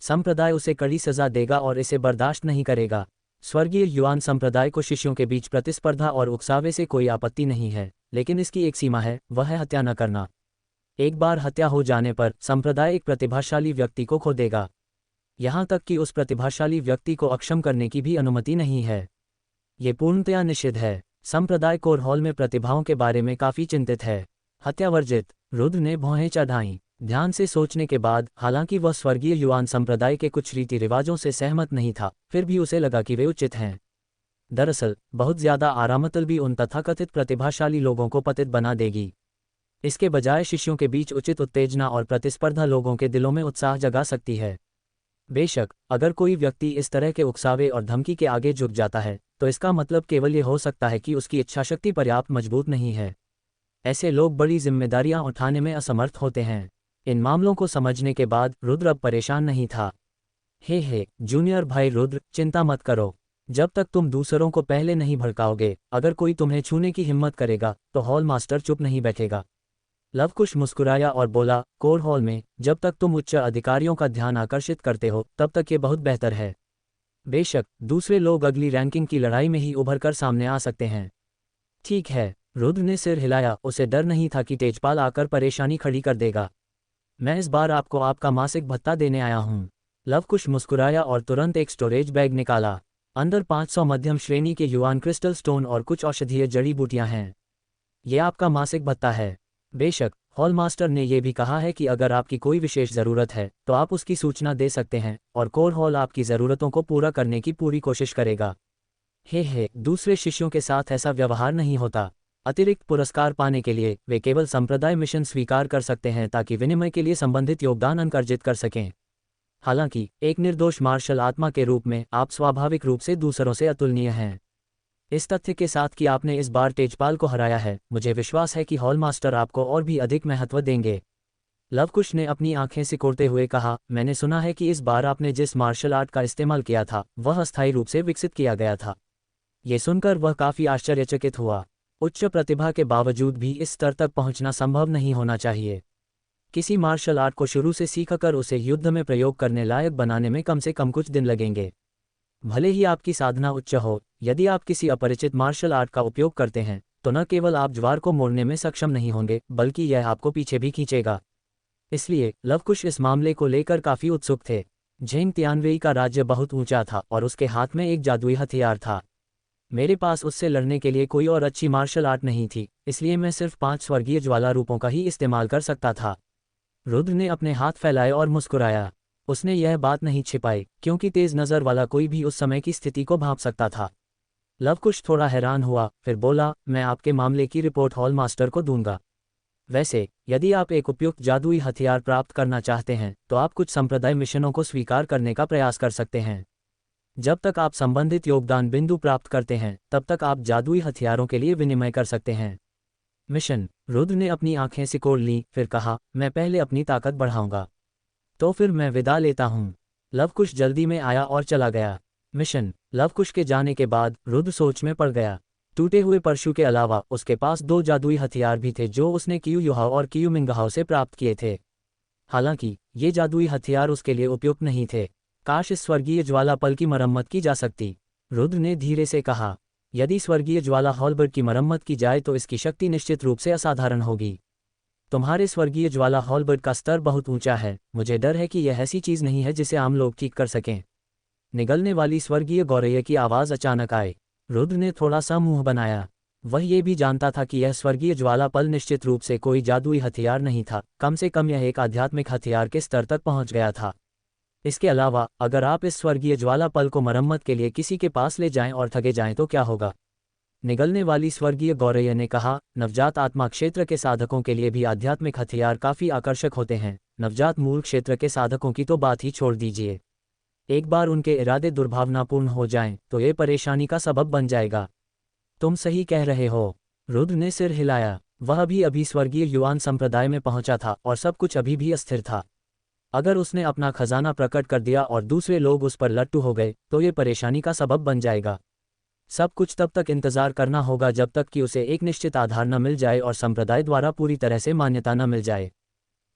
संप्रदाय उसे कड़ी सजा देगा और इसे बर्दाश्त नहीं करेगा। स्वर्गीय युआन संप्रदाय को शिष्यों के बीच प्रतिस्पर्धा और उकसावे से कोई आपत्ति नहीं है, लेकिन इसकी एक सीमा है, वह है हत्या न करना। एक बार हत्या हो जाने पर संप्रदाय एक प्रतिभाशाली व्यक्ति को खो देगा। यहाँ तक कि उस प्रतिभाशाली व्यक्ति को अक्षम करने की भी अनुमति नहीं है। ये पूर्णतया निषिद्ध है। संप्रदाय कोर हॉल में प्रतिभाओं के बारे में काफी चिंतित है। हत्या वर्जित। रुद्र ने भौहें चढ़ाईं। ध्यान से सोचने के बाद, हालांकि वह स्वर्गीय युआन संप्रदाय के कुछ रीति रिवाजों से सहमत नहीं था, फिर भी उसे लगा कि वे उचित हैं। दरअसल बहुत ज्यादा आरामतल भी उन तथाकथित प्रतिभाशाली लोगों को पतित बना देगी। इसके बजाय शिष्यों के बीच उचित उत्तेजना और प्रतिस्पर्धा लोगों के दिलों में उत्साह जगा सकती है। बेशक, अगर कोई व्यक्ति इस तरह के उकसावे और धमकी के आगे झुक जाता है तो इसका मतलब केवल ये हो सकता है कि उसकी इच्छाशक्ति पर्याप्त मजबूत नहीं है। ऐसे लोग बड़ी जिम्मेदारियां उठाने में असमर्थ होते हैं। इन मामलों को समझने के बाद रुद्र अब परेशान नहीं था। हे जूनियर भाई रुद्र, चिंता मत करो। जब तक तुम दूसरों को पहले नहीं भड़काओगे, अगर कोई तुम्हें छूने की हिम्मत करेगा तो हॉल मास्टर चुप नहीं बैठेगा। लवकुश मुस्कुराया और बोला, कोर हॉल में जब तक तुम उच्च अधिकारियों का ध्यान आकर्षित करते हो तब तक ये बहुत बेहतर है। बेशक दूसरे लोग अगली रैंकिंग की लड़ाई में ही उभर कर सामने आ सकते हैं। ठीक है, रुद्र ने सिर हिलाया। उसे डर नहीं था कि तेजपाल आकर परेशानी खड़ी कर देगा। मैं इस बार आपको आपका मासिक भत्ता देने आया हूँ। लवकुश मुस्कुराया और तुरंत एक स्टोरेज बैग निकाला। अंदर 500 मध्यम श्रेणी के युवान क्रिस्टल स्टोन और कुछ औषधीय जड़ी बूटियां हैं। ये आपका मासिक भत्ता है। बेशक, हॉल मास्टर ने यह भी कहा है कि अगर आपकी कोई विशेष ज़रूरत है तो आप उसकी सूचना दे सकते हैं और कोर हॉल आपकी ज़रूरतों को पूरा करने की पूरी कोशिश करेगा। हे दूसरे शिष्यों के साथ ऐसा व्यवहार नहीं होता। अतिरिक्त पुरस्कार पाने के लिए वे केवल संप्रदाय मिशन स्वीकार कर सकते हैं ताकि विनिमय के लिए संबंधित योगदान अंक अर्जित कर सकें। हालांकि एक निर्दोष मार्शल आत्मा के रूप में आप स्वाभाविक रूप से दूसरों से अतुलनीय हैं। इस तथ्य के साथ कि आपने इस बार तेजपाल को हराया है, मुझे विश्वास है कि हॉल मास्टर आपको और भी अधिक महत्व देंगे। लवकुश ने अपनी आंखें सिकोड़ते हुए कहा, मैंने सुना है कि इस बार आपने जिस मार्शल आर्ट का इस्तेमाल किया था वह अस्थायी रूप से विकसित किया गया था। ये सुनकर वह काफ़ी आश्चर्यचकित हुआ। उच्च प्रतिभा के बावजूद भी इस स्तर तक पहुंचना संभव नहीं होना चाहिए। किसी मार्शल आर्ट को शुरू से सीखकर उसे युद्ध में प्रयोग करने लायक बनाने में कम से कम कुछ दिन लगेंगे। भले ही आपकी साधना उच्च हो, यदि आप किसी अपरिचित मार्शल आर्ट का उपयोग करते हैं तो न केवल आप ज्वार को मोड़ने में सक्षम नहीं होंगे बल्कि यह आपको पीछे भी खींचेगा। इसलिए लवकुश इस मामले को लेकर काफ़ी उत्सुक थे। झेंग तियानवेई का राज्य बहुत ऊंचा था और उसके हाथ में एक जादुई हथियार था। मेरे पास उससे लड़ने के लिए कोई और अच्छी मार्शल आर्ट नहीं थी, इसलिए मैं सिर्फ 5 स्वर्गीय ज्वाला रूपों का ही इस्तेमाल कर सकता था। रुद्र ने अपने हाथ फैलाए और मुस्कुराया। उसने यह बात नहीं छिपाई क्योंकि तेज नज़र वाला कोई भी उस समय की स्थिति को भांप सकता था। लवकुश थोड़ा हैरान हुआ, फिर बोला, मैं आपके मामले की रिपोर्ट हॉल मास्टर को दूंगा। वैसे यदि आप एक उपयुक्त जादुई हथियार प्राप्त करना चाहते हैं तो आप कुछ संप्रदाय मिशनों को स्वीकार करने का प्रयास कर सकते हैं। जब तक आप संबंधित योगदान बिंदु प्राप्त करते हैं तब तक आप जादुई हथियारों के लिए विनिमय कर सकते हैं। मिशन। रुद्र ने अपनी आंखें सिकोड़ लीं, फिर कहा, मैं पहले अपनी ताकत बढ़ाऊंगा। तो फिर मैं विदा लेता हूँ। लवकुश जल्दी में आया और चला गया। मिशन। लवकुश के जाने के बाद रुद्र सोच में पड़ गया। टूटे हुए परशु के अलावा उसके पास 2 जादुई हथियार भी थे जो उसने कियू युहाओ और कियू मिंगहाओ से प्राप्त किए थे। हालांकि ये जादुई हथियार उसके लिए उपयुक्त नहीं थे। काश इस स्वर्गीय ज्वाला पल की मरम्मत की जा सकती। रुद्र ने धीरे से कहा, यदि स्वर्गीय ज्वाला हॉलबर्ट की मरम्मत की जाए तो इसकी शक्ति निश्चित रूप से असाधारण होगी। तुम्हारे स्वर्गीय ज्वाला हॉलबर्ट का स्तर बहुत ऊंचा है। मुझे डर है कि यह ऐसी चीज़ नहीं है जिसे आम लोग ठीक कर सकें। निगलने वाली स्वर्गीय गौरैया की आवाज़ अचानक आए। रुद्र ने थोड़ा सा मुंह बनाया। वह ये भी जानता था कि यह स्वर्गीय ज्वाला पल निश्चित रूप से कोई जादुई हथियार नहीं था, कम से कम यह एक आध्यात्मिक हथियार के स्तर तक पहुंच गया था। इसके अलावा अगर आप इस स्वर्गीय ज्वाला पल को मरम्मत के लिए किसी के पास ले जाएं और ठगे जाएं तो क्या होगा? निगलने वाली स्वर्गीय गौरैया ने कहा, नवजात आत्मा क्षेत्र के साधकों के लिए भी आध्यात्मिक हथियार काफ़ी आकर्षक होते हैं। नवजात मूल क्षेत्र के साधकों की तो बात ही छोड़ दीजिए। एक बार उनके इरादे दुर्भावनापूर्ण हो जाएं तो ये परेशानी का सबब बन जाएगा। तुम सही कह रहे हो। रुद्र ने सिर हिलाया। वह भी अभी स्वर्गीय युवान संप्रदाय में पहुंचा था और सब कुछ अभी भी अस्थिर था। अगर उसने अपना खजाना प्रकट कर दिया और दूसरे लोग उस पर लट्टू हो गए तो ये परेशानी का सबब बन जाएगा। सब कुछ तब तक इंतजार करना होगा जब तक कि उसे एक निश्चित आधार न मिल जाए और संप्रदाय द्वारा पूरी तरह से मान्यता न मिल जाए।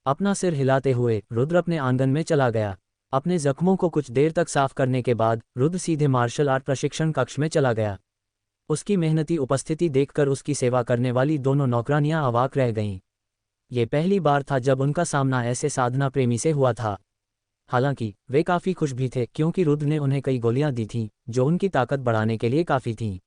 अपना सिर हिलाते हुए रुद्र अपने आंगन में चला गया। अपने जख्मों को कुछ देर तक साफ करने के बाद रुद्र सीधे मार्शल आर्ट प्रशिक्षण कक्ष में चला गया। उसकी मेहनती उपस्थिति देखकर उसकी सेवा करने वाली दोनों नौकरानियां अवाक रह गईं। ये पहली बार था जब उनका सामना ऐसे साधना प्रेमी से हुआ था। हालांकि वे काफ़ी खुश भी थे क्योंकि रुद्र ने उन्हें कई गोलियां दी थीं जो उनकी ताकत बढ़ाने के लिए काफ़ी थीं।